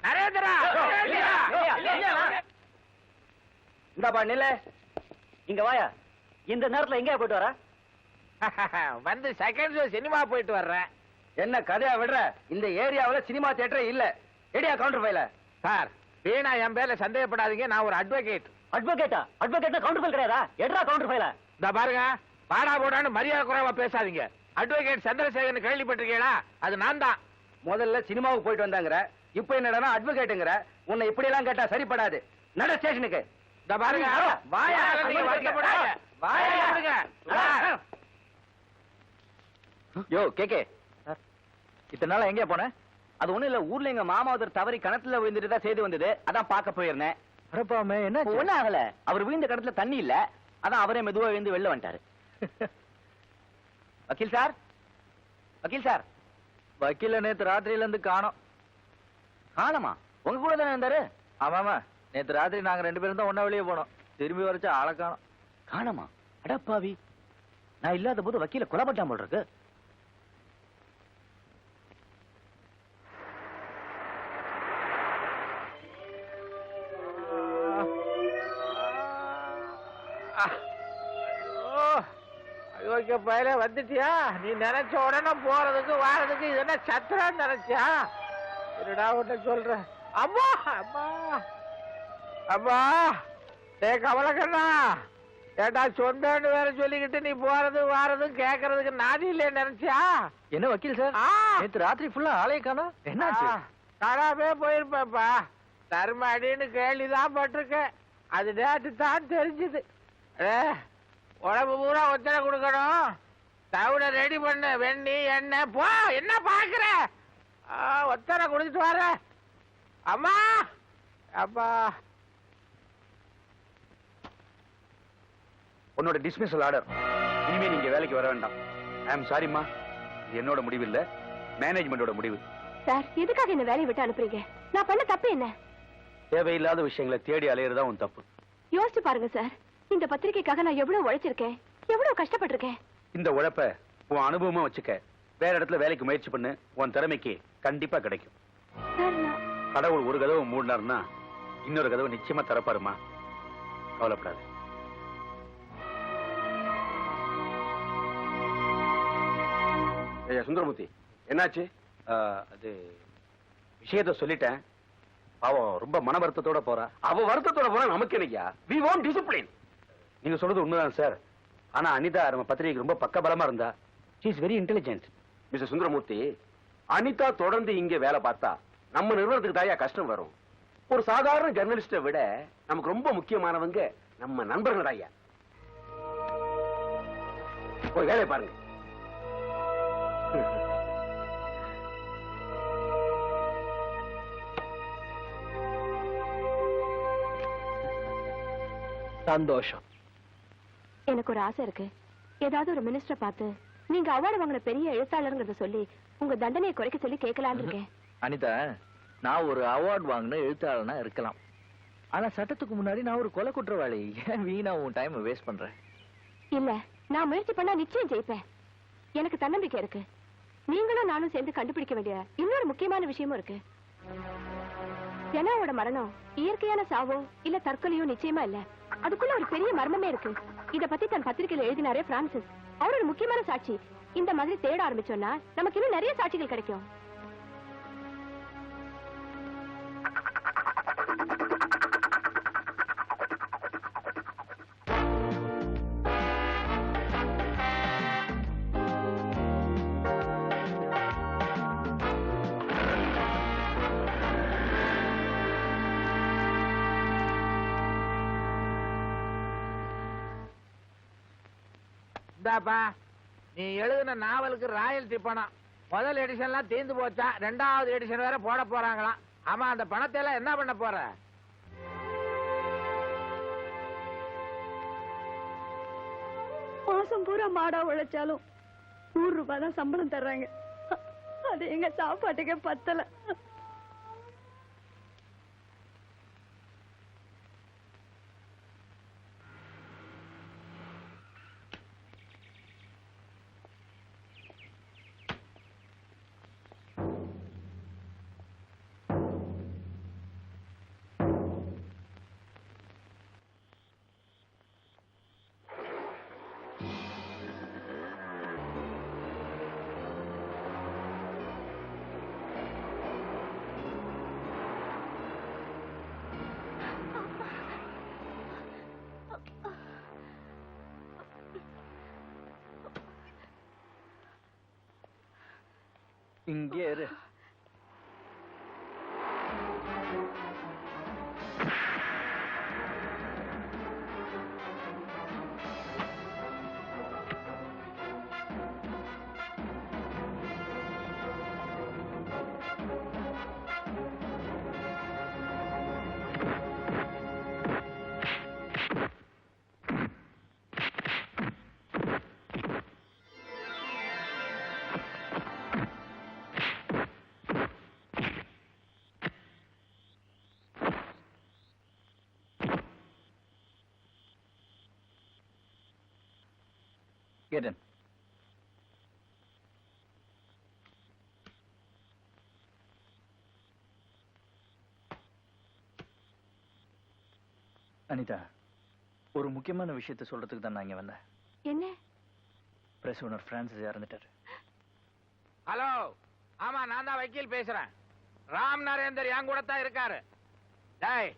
நரேந்திரா, இந்தாப்பா நில்ல. இங்க வாயா. இந்த நேரத்துல எங்க போயிட்டு வர? வந்து செகண்ட் ஷோ சினிமா போயிட்டு வர்றேன். என்ன கதையா விடுற? இந்த ஏரியாவுல சினிமா தியேட்டரே இல்ல. எடியா கவுண்டர் ஃபைல. சார், வீணா என் பேர்ல சந்தேகப்படாதீங்க, நான் ஒரு அட்வொகேட். அட்வொகேட்னா கவுண்டர் ஃபைல் கிடையாதா? எட்ரா கவுண்டர் ஃபைல. இந்த பாருங்க, பாடா போடான்னு மரியாதை குறைவா பேசாதீங்க. அட்வொகேட் சந்திரசேகரன் கேள்விப்பட்டிருக்கீங்களா? அது நான் தான். முதல்ல சினிமாவுக்கு போயிட்டு வந்தாங்கற, இப்போ என்னடா அட்வொகேட்ங்கற? உன்னை இப்படி எல்லாம் கேட்டா சரிப்படாது. நட ஸ்டேஷனுக்கு. இந்த பாருங்க, வாயா நீங்க வருத்தப்படாதீங்க. வாயா விடுங்க. யோ கேக்கே, இத்தனை நாளா எங்க போன? அது ஒண்ணும் இல்ல, ஊர்ல எங்க மாமா ஒருத்தர் தவறி கிணத்துல விழுந்துட்டு தான் செய்தி வந்தது, அதான் பார்க்க போயிருந்தேன். அரப்பாமே என்ன ஒண்ணும் ஆகல, அவர் விழுந்த கிணத்துல தண்ணி இல்ல, அதான் அவரே மெதுவா விழுந்து வெளில வந்துட்டாரு. வக்கீல் சார், வக்கீல் சார். வக்கீல நேத்து ராத்திரியில இருந்து காணோம். காணமா? உங்க கூட தானே இருந்தாரு? ஆமாமா, நேத்து ராத்திரி நாங்க 2 பேரும் தான் ஒண்ணா வெளியே போனோம். திரும்பி வரைச்சு ஆளை காணோம். காணமா? அடப்பாவி, நான் இல்லாத போது வக்கீல கொலை பண்ணாம போல இருக்கு. ஐயோ பயில வந்துட்டியா? நீ நினைச்ச உடனே போறதுக்கு வாரதுக்கு இது என்ன சத்திரம் நினைச்சியா? என்னடா உன்ன சொல்ற? அம்மா அம்மா அம்மா, டே கமலக்கண்ணா, ஏண்டா சொந்தன்னு வேற சொல்லிக்கிட்டு நீ போறது வாரதும் கேட்கறதுக்கு நாதி இல்லைன்னு நினைச்சியா? என்ன வக்கீல் சார், நேத்து ராத்திரி ஃபுல்லா ஆளைய காணோம். என்னாச்சு? காணாமே போயிருப்பேப்பா. தர்ம அடின்னு கேள்விதான் பட்டிருக்கேன். அது நேற்று தான் தெரிஞ்சுது. உடம்பு பூரா ஒத்தனை கொடுக்கணும். தவிட ரெடி பண்ணு, வெண்ணி எண்ணெய் போ. என்ன பாக்குற? ஒத்தனை கொடுத்துட்டு வர. அம்மா அப்பா, உன்னோட டிஸ்மிஸல் ஆர்டர். இனிமே நீங்க வேலைக்கு வர வேண்டாம். ஐ அம் சாரிம்மா, என்னோட முடிவு இல்ல, மேனேஜ்மெண்டோட முடிவு. சார், எதுக்காக என்ன வேலையை விட்டு அனுப்புறீங்க? நான் பண்ண தப்பு என்ன? தேவையில்லாத விஷயங்களை தேடி அலையறதா உன் தப்பு. யோசிச்சு பாருங்க சார், இந்த பத்திரிக்கைக்காக நான் எவ்வளவு உழைச்சிருக்கேன், எவ்வளவு கஷ்டப்பட்டிருக்கேன். இந்த உழைப்ப உன் அனுபவமா வச்சுக்க. வேற இடத்துல வேலைக்கு முயற்சி பண்ணு, உன் திறமைக்கு கண்டிப்பா கிடைக்கும். சார், நான் கடவுள் ஒரு கதவு மூடினார்னா இன்னொரு கதவு நிச்சயமா திறப்பாருமா, கவலைப்படாது. சுந்தரமூர்த்தி, என்னாச்சு? அது விஷயத்த சொல்லிட்டேன். பாவம் ரொம்ப மன வருத்தத்தோட போறா. அவ வருத்தத்தோட போறா, நமக்கு என்னையா? We want discipline. நீங்க சொல்றது உண்மைதான் சார். ஆனா அனிதா நம்ம பத்திரிகைக்கு ரொம்ப பக்கபலமா இருந்தா. She is very intelligent. Mister Sundaramurthy, Anitha தொடர்ந்து இங்க வேலை பார்த்தா நம்ம நிறுவனத்துக்கு தாயா கஷ்டம் வரும். ஒரு சாதாரண ஜர்னலிஸ்ட விட நமக்கு ரொம்ப முக்கியமானவங்க நம்ம நண்பர்கள் ஐயா. போய் வேலையை பாருங்க. சந்தோஷம். எனக்கு ஒரு ஆசை இருக்கு. ஏதாவது ஒரு மினிஸ்டரை பார்த்து நீங்க அவார்டு வாங்கின பெரிய எழுத்தாளருங்கிறத சொல்லி உங்க தண்டனையை குறைக்க சொல்லி கேட்கலான்னு இருக்கேன். அனிதா, நான் ஒரு அவார்ட் வாங்கின எழுத்தாளனா இருக்கலாம். ஆனா சட்டத்துக்கு முன்னாடி நான் ஒரு கொலை குற்றவாளி. ஏன் வீணா உன் டைம் வேஸ்ட் பண்றேன்? இல்ல, நான் முயற்சி பண்ணா நிச்சயம் ஜெயிப்பேன். எனக்கு தன்னம்பிக்கை இருக்கு. நீங்களும் நானும் சேர்ந்து கண்டுபிடிக்க வேண்டிய இன்னொரு முக்கியமான விஷயமும் இருக்கு. ஜனாவோட மரணம் இயற்கையான சாவோ இல்ல தற்கொலையோ நிச்சயமா இல்ல. அதுக்குள்ள ஒரு பெரிய மர்மமே இருக்கு. இத பத்தி தன் பத்திரிகையில எழுதினாரே பிரான்சிஸ். அவர் ஒரு முக்கியமான சாட்சி. இந்த மாதிரி தேட ஆரம்பிச்சோம்னா நமக்கு இன்னும் நிறைய சாட்சிகள் கிடைக்கும். இந்தாப்பா, நீ எழுதின நாவலுக்கு ராயல்டி பணம். முதல் எடிஷன்லாம் தீர்ந்து போச்சா, 2வது எடிஷன் வேற போட போறாங்களாம். ஆமா, அந்த பணத்தை எல்லாம் என்ன பண்ண போற? மாசம் பூரா மாடா உழைச்சாலும் 100 ரூபாய் தான் சம்பளம் தர்றாங்க. அது எங்க சாப்பாட்டுக்கே பத்தல. இங்கே இரு. Get in. அனிதா, ஒரு முக்கியமான விஷயத்தை சொல்றதுக்கு தான் நான் இங்க வந்தேன். என்ன? பிரஸ் ஓனர் பிரான்சிஸ் இறந்துட்டாரு. ஹலோ, ஆமா நான் தான் வக்கீல் பேசுறேன். ராம் நரேந்தர் என் கூட தான் இருக்காரு. டேய்,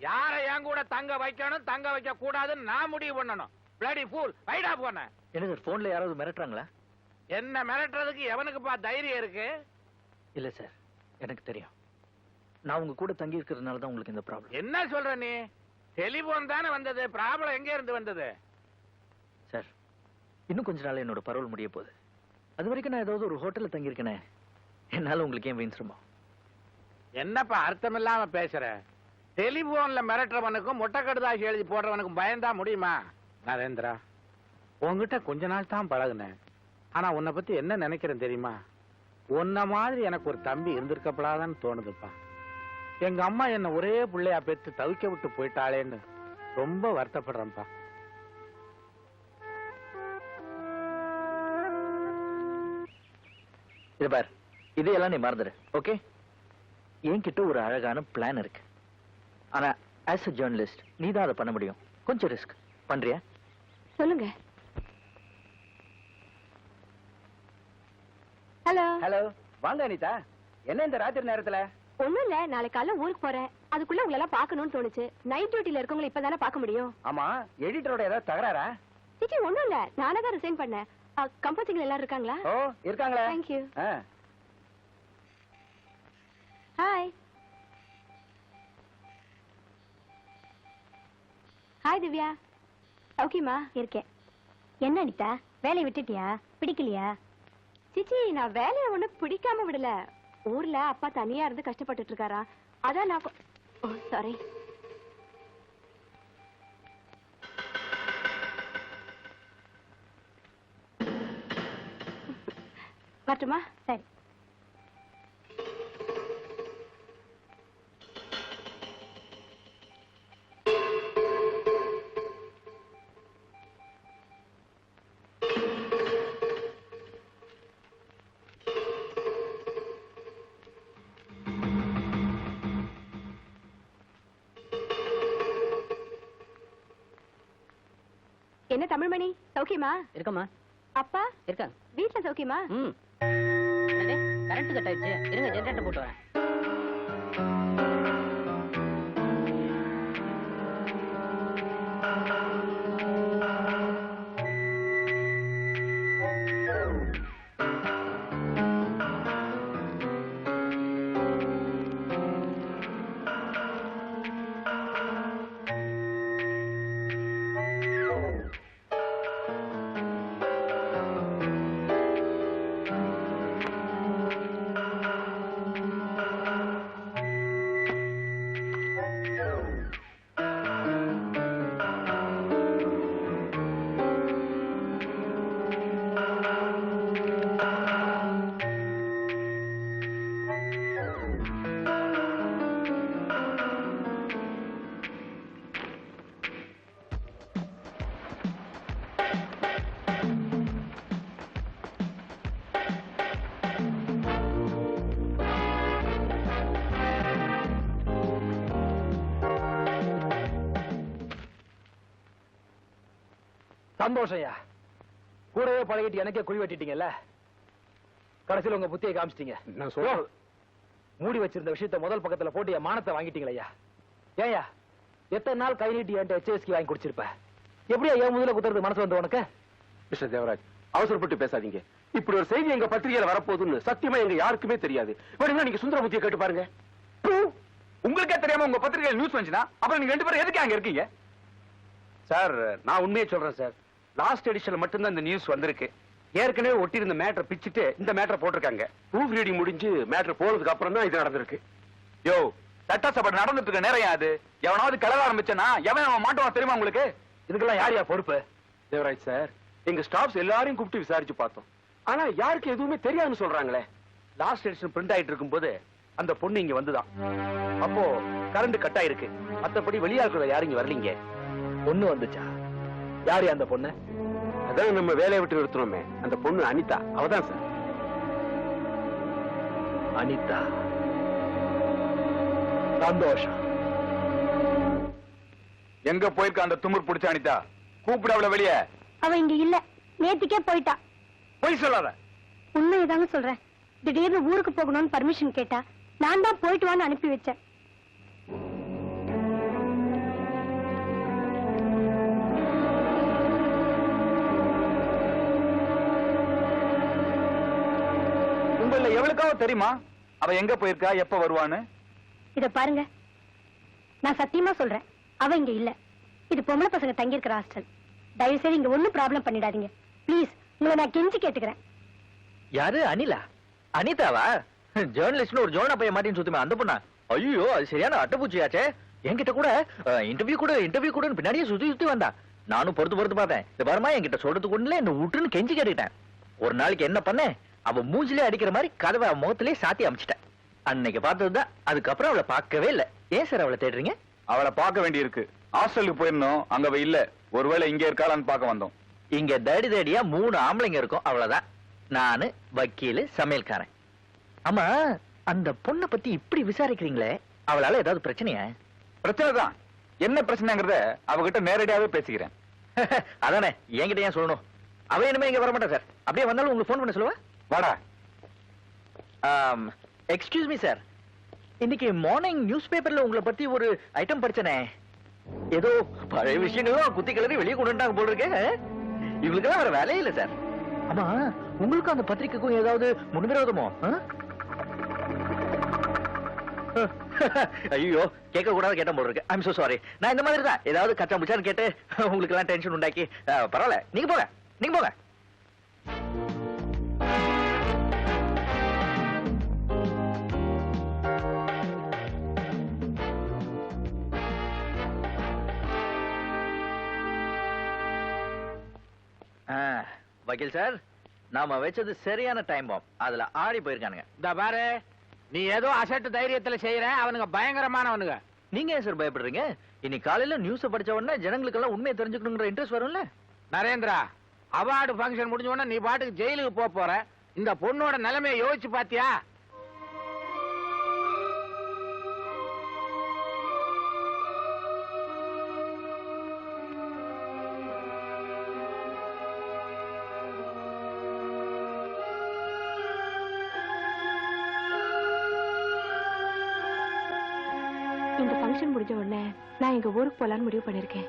யாரை என் கூட தங்க வைக்கணும் தங்க வைக்க கூடாதுன்னு நான் முடிவு பண்ணணும். பிளடி ஃபூல், வைடா போன. என்ன சார், போன்ல யாராவது மிரட்டுறாங்களா? என்ன மிரட்டுறதுக்கு எவனுக்குப்பா தைரியம் இருக்கு? இல்ல சார், எனக்கு தெரியும். நான் உங்க கூட தங்கி இருக்கிறதுனால தான் உங்களுக்கு இந்த ப்ராப்ளம். என்ன சொல்ற நீ? டெலிபோன் தானே வந்தது, ப்ராப்ளம் எங்க இருந்து வந்தது? சார், இன்னும் கொஞ்ச நாள் என்னோட பரோல் முடிய போகுது. அது வரைக்கும் நான் ஏதாவது ஒரு ஹோட்டல்ல தங்கி இருக்கேனே, என்னால உங்களுக்கு ஏன் வீண் சிரமம்? என்னப்பா அர்த்தம் இல்லாம பேசுற? டெலிபோன்ல மிரட்டுறவனுக்கும் மொட்டை கடுதாசி எழுதி போடுறவனுக்கும் பயந்தா முடியுமா? நரேந்திரா, உன்கிட்ட கொஞ்ச நாள் தான் பழகுனேன். ஆனா உன்னை பத்தி என்ன நினைக்கிறேன் தெரியுமா? உன்ன மாதிரி எனக்கு ஒரு தம்பி இருந்திருக்கப்படாதான்னு தோணுதுப்பா. எங்க அம்மா என்ன ஒரே பிள்ளையா பெற்று தவிக்க விட்டு போயிட்டாளேன்னு ரொம்ப வருத்தப்படுறேன்ப்பா. இது பார், இதையெல்லாம் நீ மறந்துடு, ஓகே? என்கிட்ட ஒரு அழகான பிளான் இருக்கு. ஆனா ஆஸ் a ஜேர்னலிஸ்ட் நீ தான் அதை பண்ண முடியும். கொஞ்சம் ரிஸ்க் பண்றியா? சொல்லுங்க. ஹலோ. ஹலோ, வாங்க அனிதா. என்ன இந்த ராத்திரி நேரத்துல? ஒண்ணும் இல்ல, நாளைக்கு காலைல ஊருக்கு போறேன். அதுக்குள்ள உங்களை எல்லாம் பாக்கணும்னு தோணுச்சு. நைட் டியூட்டில இருக்கவங்களை இப்பதானே பார்க்க முடியும். ஆமா, எடிட்டரோட ஏதாவது தகராறா? சிச்சி, ஒண்ணும் இல்ல, நானே தான் ரிசைன் பண்ணேன். கம்போசிங்ல எல்லாரும் இருக்காங்களா? ஓ, இருக்காங்களே. Thank you. Hi. Hi Divya. ஓகேமா? இருக்கேன். என்ன அனிதா, வேலையை விட்டுட்டியா? பிடிக்கலையா? சிச்சி, நான் வேலையை ஒண்ணு பிடிக்காம விடல. ஊர்ல அப்பா தனியா இருந்து கஷ்டப்பட்டுட்டு இருக்காரா, அதான் நான் சாரி. வரட்டுமா? சரி. என்ன தமிழ்மணி, சௌக்கியமா? இருக்கம்மா. அப்பா இருக்காங்க. வீட்டுல சௌக்கியமா? கரண்ட் கட் ஆயிடுச்சு, இருங்க ஜெனரேட்டர் போட்டு வரேன். சந்தோஷம்யா. கூடவே பழகிட்டு எனக்கே குழி வெட்டிட்டீங்கல்ல. கடைசியில் உங்க புத்தியை காமிச்சிட்டீங்க. நான் சொல்றேன், மூடி வச்சிருந்த விஷயத்தை முதல் பக்கத்துல போட்டு என் மானத்தை வாங்கிட்டீங்களா? ஏயா, எத்தனை நாள் கை நீட்டி என்கிட்ட HSK வாங்கி குடிச்சிருப்ப? எப்படியா என் முதல்ல குத்துறது மனசு வந்து உனக்கு? மிஸ்டர் தேவராஜ், அவசரப்பட்டு பேசாதீங்க. இப்படி ஒரு செய்தி எங்க பத்திரிகையில வரப்போகுதுன்னு சத்தியமா எங்க யாருக்குமே தெரியாது. வேணும்னா நீங்க சுந்தரமூர்த்தியை கேட்டு பாருங்க. உங்களுக்கே தெரியாம உங்க பத்திரிகையில் நியூஸ் வந்துச்சுன்னா அப்புறம் நீங்க 2 பேரும் எதுக்கு அங்க இருக்கீங்க? சார் நான் உண்மையை சொல்றேன் சார். லாஸ்ட் எடிஷன்ல மட்டும்தான் இந்த நியூஸ் வந்திருக்கு. ஏற்கனவே ஒட்டி இருந்த மேட்டர் பிச்சுட்டு இந்த மேட்டர் போட்டிருக்காங்க. ப்ரூஃப் ரீடிங் முடிஞ்சு மேட்டர் போனதுக்கு அப்புறம் தான் இது நடந்திருக்கு. யோ, சட்டசபை நடந்துட்டு இருக்க நேரம் அது. எவனாவது கிளற ஆரம்பிச்சனா எவன் மாட்டுவான் தெரியுமா உங்களுக்கு? இதுக்கெல்லாம் யார் யார் பொறுப்பு? தேவராஜ் சார், எங்க ஸ்டாஃப்ஸ் எல்லாரையும் கூப்பிட்டு விசாரிச்சு பார்த்தோம். ஆனா யாருக்கு எதுவுமே தெரியாதுன்னு சொல்றாங்களே. லாஸ்ட் எடிஷன் பிரிண்ட் ஆயிட்டு இருக்கும்போது அந்த பொண்ணு இங்க வந்துதான். அப்போ கரண்ட் கட் ஆயிருக்கு. மத்தபடி வெளியாட்கள் யாரும் இங்க வரலீங்க. பொண்ணு வந்துச்சா? யாரு அந்த பொண்ணு? அதான் நம்ம வேலையை விட்டு நிறுத்தணுமே, அந்த பொண்ணு அனிதா, அவதான் சார். அனிதா, சந்தோஷம். எங்க போயிருக்க அந்த துமுர் பிடிச்ச அனிதா? கூப்பிட அவள வெளியே. அவ இங்க இல்ல, நேத்திக்கே போயிட்டா. போய் சொல்லாத. உண்மையதாங்க சொல்றேன். திடீர்னு ஊருக்கு போகணும்னு பர்மிஷன் கேட்டா, நான் தான் போயிட்டு வான்னு அனுப்பி வச்சேன். உங்கள எவ்வளவுக்காவது தெரியுமா அவ எங்க போயிருக்கா, எப்ப வருவான்னு? இத பாருங்க, நான் சத்தியமா சொல்றேன், அவ இங்க இல்ல. இது பொம்பளை பசங்க தங்கி இருக்கிற ஹாஸ்டல். தயவு செய்து இங்க ஒண்ணும் ப்ராப்ளம் பண்ணிடாதீங்க ப்ளீஸ். உங்களை நான் கெஞ்சி கேட்டுக்கிறேன். யாரு? அனிலா? அனிதாவா? ஜேர்னலிஸ்ட்னு ஒரு ஜோனா பையன் மாட்டின்னு சுத்துமே அந்த பொண்ணா? ஐயோ, அது சரியான அட்டப்பூச்சியாச்சே. என்கிட்ட கூட இன்டர்வியூ கூட பின்னாடியே சுத்தி வந்தா. நானும் பொறுத்து பார்த்தேன். இந்த பாருமா, என்கிட்ட சொல்றதுக்கு ஒண்ணுல என்ன விட்டுன்னு கெஞ்சி கேட்டுக்கிட்டேன். ஒரு நாளைக்கு என்ன பண்ணேன், அவ மூஞ்சிலே அடிக்கிற மாதிரி கதவை முகத்திலே சாத்தி அமைச்சிட்டேன். அன்னைக்கு பார்த்ததுதான். அதுக்கப்புறம் அவளை பார்க்கவே இல்லை. ஏன் சார் அவளை தேடுறீங்க? அவளை பார்க்க வேண்டி இருக்கு. ஹாஸ்டலுக்கு போயிருந்தோம், அங்க அவ இல்ல. ஒருவேளை இங்க இருக்காளான்னு பார்க்க வந்தோம். இங்க தேடியா 3 ஆம்பளைங்க இருக்கும், அவ்வளவுதான். நானு வக்கீலு, சமையல்காரன். ஆமா, அந்த பொண்ணை பத்தி இப்படி விசாரிக்கிறீங்களே, அவளால ஏதாவது பிரச்சனையா? பிரச்சனை தான். என்ன பிரச்சனைங்கிறத அவகிட்ட நேரடியாவே பேசிக்கிறேன். அதானே, என்கிட்ட ஏன் சொல்லணும்? அவ இனிமே இங்க வரமாட்டா சார். அப்படியே வந்தாலும் உங்களுக்கு போன் பண்ண சொல்லுவா. வாடா. எக்ஸ்கியூஸ் மீ சார், இன்னைக்கு மார்னிங் நியூஸ் பேப்பர்ல உங்களை பத்தி ஒரு ஐட்டம் படிச்சனே. ஏதோ பழைய விஷயங்களும் குத்தி கிளறி வெளியே கொண்டு வந்துட்டாங்க போல இருக்கு. இவங்களுக்கு எல்லாம் வேற வேலையே இல்ல சார். ஆமா, உங்களுக்கும் அந்த பத்திரிக்கைக்கும் ஏதாவது முன்விரோதமோ? ஐயோ, கேட்க கூடாது கேட்ட போல இருக்கு. I'm so sorry. நான் இந்த மாதிரி தான் ஏதாவது கச்சா முச்சான்னு கேட்டு உங்களுக்கு எல்லாம் டென்ஷன் உண்டாக்கி. பரவாயில்ல, நீங்க போங்க. வக்கீல் சார், நாம வச்சது சரியான டைம் பாம். அதுல ஆடி போயிருக்கானுங்க. இந்த பாரு, நீ ஏதோ அசட்டு தைரியத்துல செய்யற, அவனுங்க பயங்கரமானவனுங்க. நீங்க ஏன் சார் பயப்படுறீங்க? இன்னைக்கு காலையில நியூஸ் படிச்ச உடனே ஜனங்களுக்கு எல்லாம் உண்மையை தெரிஞ்சுக்கணுங்கிற இன்ட்ரெஸ்ட் வரும்ல. நரேந்திரா, அவார்டு ஃபங்க்ஷன் முடிஞ்ச உடனே நீ பாட்டுக்கு ஜெயிலுக்கு போற. இந்த பொண்ணோட நிலைமையை யோசிச்சு பாத்தியா? இந்த ஃபங்க்ஷன் முடிஞ்ச உடனே நான் எங்க ஊருக்கு போலான்னு முடிவு பண்ணிருக்கேன்.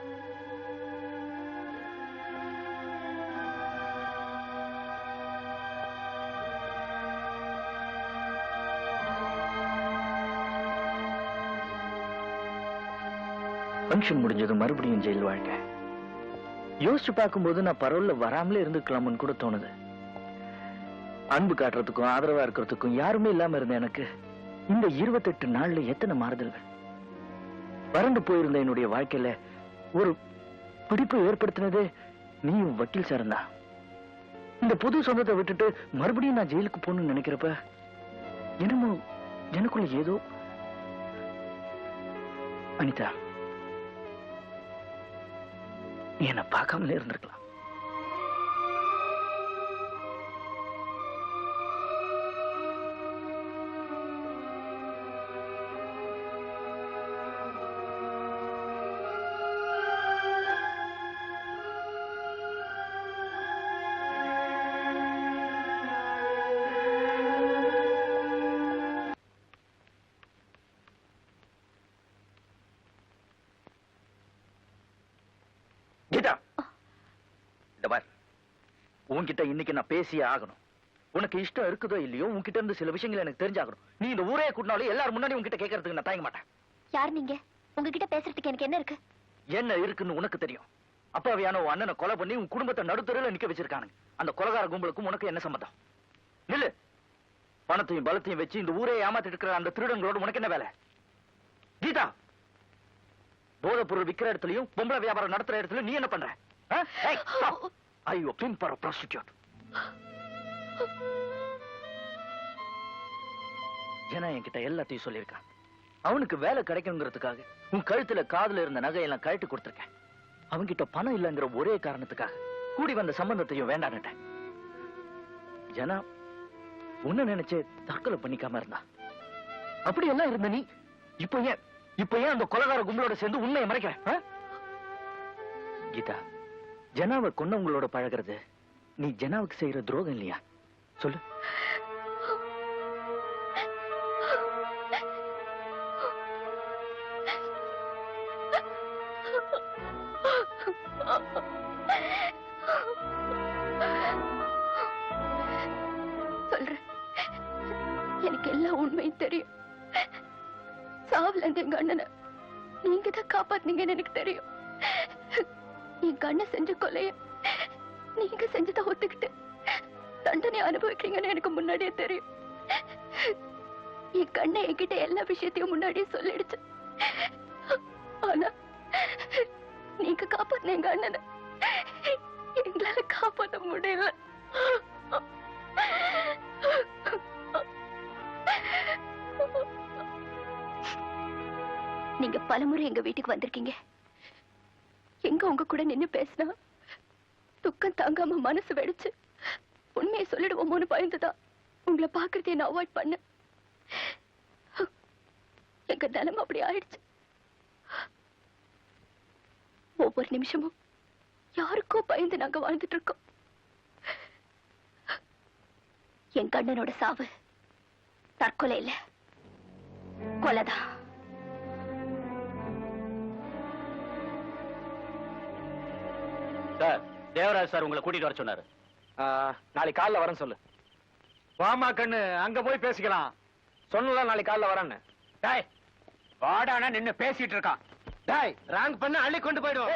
ஃபங்க்ஷன் முடிஞ்சது மறுபடியும் ஜெயில் வாழ்க்கை. யோசிச்சு பார்க்கும்போது நான் பரவல்ல வராமலே இருந்துக்கலாம்னு கூட தோணுது. அன்பு காட்டுறதுக்கும் ஆதரவா இருக்கிறதுக்கும் யாருமே இல்லாம இருந்த எனக்கு இந்த 28 நாள்ல எத்தனை மாறுதல்கள். வறண்டு போயிருந்த என்னுடைய வாழ்க்கையில ஒரு பிடிப்பு ஏற்படுத்தினதே நீயும் வக்கீல் சார் தான். இந்த புது சொந்தத்தை விட்டுட்டு மறுபடியும் நான் ஜெயிலுக்கு போகணும்னு நினைக்கிறப்ப என்னமோ எனக்குள்ள ஏதோ. அனிதா, நீ என்ன பார்க்காமலே இருந்திருக்கலாம். உன்கிட்ட இன்னைக்கு நான் பேசியே ஆகணும். உனக்கு இஷ்டம் இருக்குதோ இல்லையோ உன்கிட்ட இருந்து சில விஷயங்கள் எனக்கு தெரிஞ்சாகணும். நீ இந்த ஊரே கூட்டினாலும் எல்லாரும் முன்னாடி உன்கிட்ட கேட்கறதுக்கு நான் தயங்க மாட்டேன். யார் நீங்க? உங்ககிட்ட பேசுறதுக்கு எனக்கு என்ன இருக்கு? என்ன இருக்குன்னு உனக்கு தெரியும். அப்பாவியான உன் அண்ணனை கொலை பண்ணி உன் குடும்பத்தை நடுத்தருல நிக்க வச்சிருக்கானுங்க. அந்த கொலைகார கும்பலுக்கும் உனக்கு என்ன சம்பந்தம்? நில்லு. பணத்தையும் பலத்தையும் வச்சு இந்த ஊரே ஏமாத்திட்டு இருக்கிற அந்த திருடங்களோட உனக்கு என்ன வேலை? கீதா, போதைப் பொருள் விக்கிற இடத்துலயும் பொம்பளை வியாபாரம் நடத்துற இடத்துலயும் நீ என்ன பண்ற? Are you a pimp or a prostitute? ஜனா என்கிட்ட எல்லாத்தையும் சொல்லியிருக்கான். அவனுக்கு வேலை கிடைக்கணுங்கிறதுக்காக உன் கழுத்துல காதுல இருந்த நகையெல்லாம் கழட்டி கொடுத்திருக்கேன். அவன்கிட்ட பணம் இல்லைங்கிற ஒரே காரணத்துக்காக கூடி வந்த சம்பந்தத்தையும் வேண்டான்னுட்டேன். ஜனா உன்ன நினைச்சு தற்கொலை பண்ணிக்காம இருந்தா. அப்படி எல்லாம் இருந்த நீ இப்ப ஏன் அந்த கொலைகார கும்பலோட சேர்ந்து உண்மையை மறைக்கிற? கீதா, ஜனாவை கொன்னவங்களோட பழகிறது நீ ஜனாவுக்கு செய்யற துரோகம் இல்லையா? சொல்லு. சொல்றேன், எனக்கு எல்லா உண்மையும் தெரியும். சாவுல இருந்து எங்க அண்ணனை நீங்க தான் காப்பாத்துனீங்கன்னு எனக்கு தெரியும். என் கண்ணை செஞ்ச கொலைய நீங்க செஞ்சதை ஒத்துக்கிட்டு தண்டனை அனுபவிக்கிறீங்கன்னு எனக்கு முன்னாடியே தெரியும். என் கண்ணை என்கிட்ட எல்லா விஷயத்தையும் முன்னாடியே சொல்லிடுச்சு. ஆனா நீங்க காப்பாத்தின எங்க அண்ணனை எங்களால காப்பாற்ற முடியல. நீங்க பலமுறை எங்க வீட்டுக்கு வந்திருக்கீங்க. எங்க உங்க கூட நின்னு பேசினா துக்கம் தாங்காம மனசு வெடிச்சு உண்மையை சொல்லிடுவோமோன்னு பயந்துதான் உங்களை பாக்குறதே நான் அவாய்ட் பண்ண. எங்க நிலைமை அப்படி ஆயிடுச்சு. ஒவ்வொரு நிமிஷமும் யாருக்கோ பயந்து நாங்க வாழ்ந்துட்டு இருக்கோம். என் கண்ணனோட சாவு தற்கொலை இல்ல, கொலைதான். சார், தேவராஜ் சார் உங்களை கூட்டிட்டு வர சொன்னாரு. நாளைக்கு காலைல வரேன்னு சொல்லு. வாமா கண்ணு, அங்க போய் பேசிக்கலாம். சொன்னல நாளைக்கு காலைல வரேன்னு. டேய், வாடானா நின்னு பேசிட்டு இருக்கான். டேய், ராங் பண்ண அள்ளி கொண்டு போய்டுவோம்.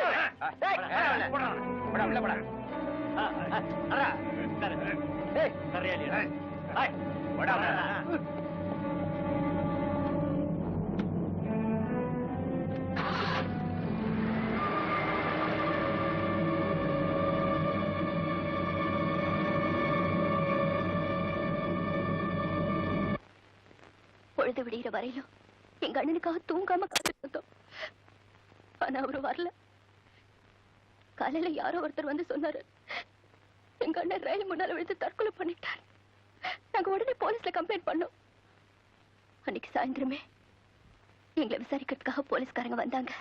பொழுது விடுகிற வரையிலும் எங்க அண்ணனுக்காக தூங்காம காத்துட்டோம். ஆனா அவரு வரல. காலையில யாரோ ஒருத்தர் வந்து சொன்னாரு, எங்க அண்ணன் ரயில் முன்னால விழுந்து தற்கொலை பண்ணிட்டார். நாங்க உடனே போலீஸ்ல கம்ப்ளைண்ட் பண்ணோம். அன்னைக்கு சாயந்தரமே எங்களை விசாரிக்கிறதுக்காக போலீஸ்காரங்க வந்தாங்க.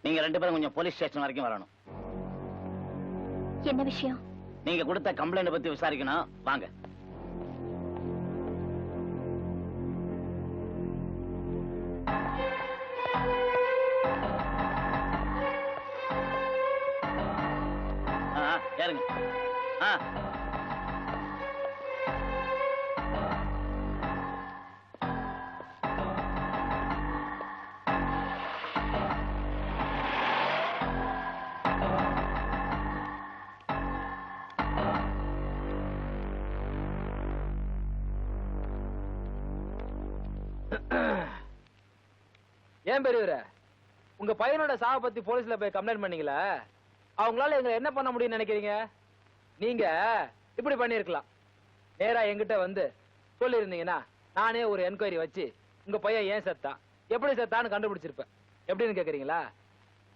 நீங்க ரெண்டு பேரும் கொஞ்சம் போலீஸ் ஸ்டேஷன் வரைக்கும் வரணும். என்ன விஷயம்? நீங்க கொடுத்த கம்ப்ளைண்ட் பத்தி விசாரிக்கணும். வாங்க. ஏறுங்க. ஏன் பெரியவரே, உங்க பையனோட சாவை பத்தி போலீஸ்ல போய் கம்ப்ளைண்ட் பண்ணீங்களா? அவங்களால எங்களை என்ன பண்ண முடியும்னு நினைக்கிறீங்க? நீங்க இப்படி பண்ணிருக்கலாம். நேரா என்கிட்ட வந்து சொல்லிருந்தீங்கன்னா நானே ஒரு என்கொயரி வச்சு உங்க பையன் ஏன் செத்தான், எப்படி செத்தான்னு கண்டுபிடிச்சிருப்பேன். எப்படின்னு கேக்குறீங்களா?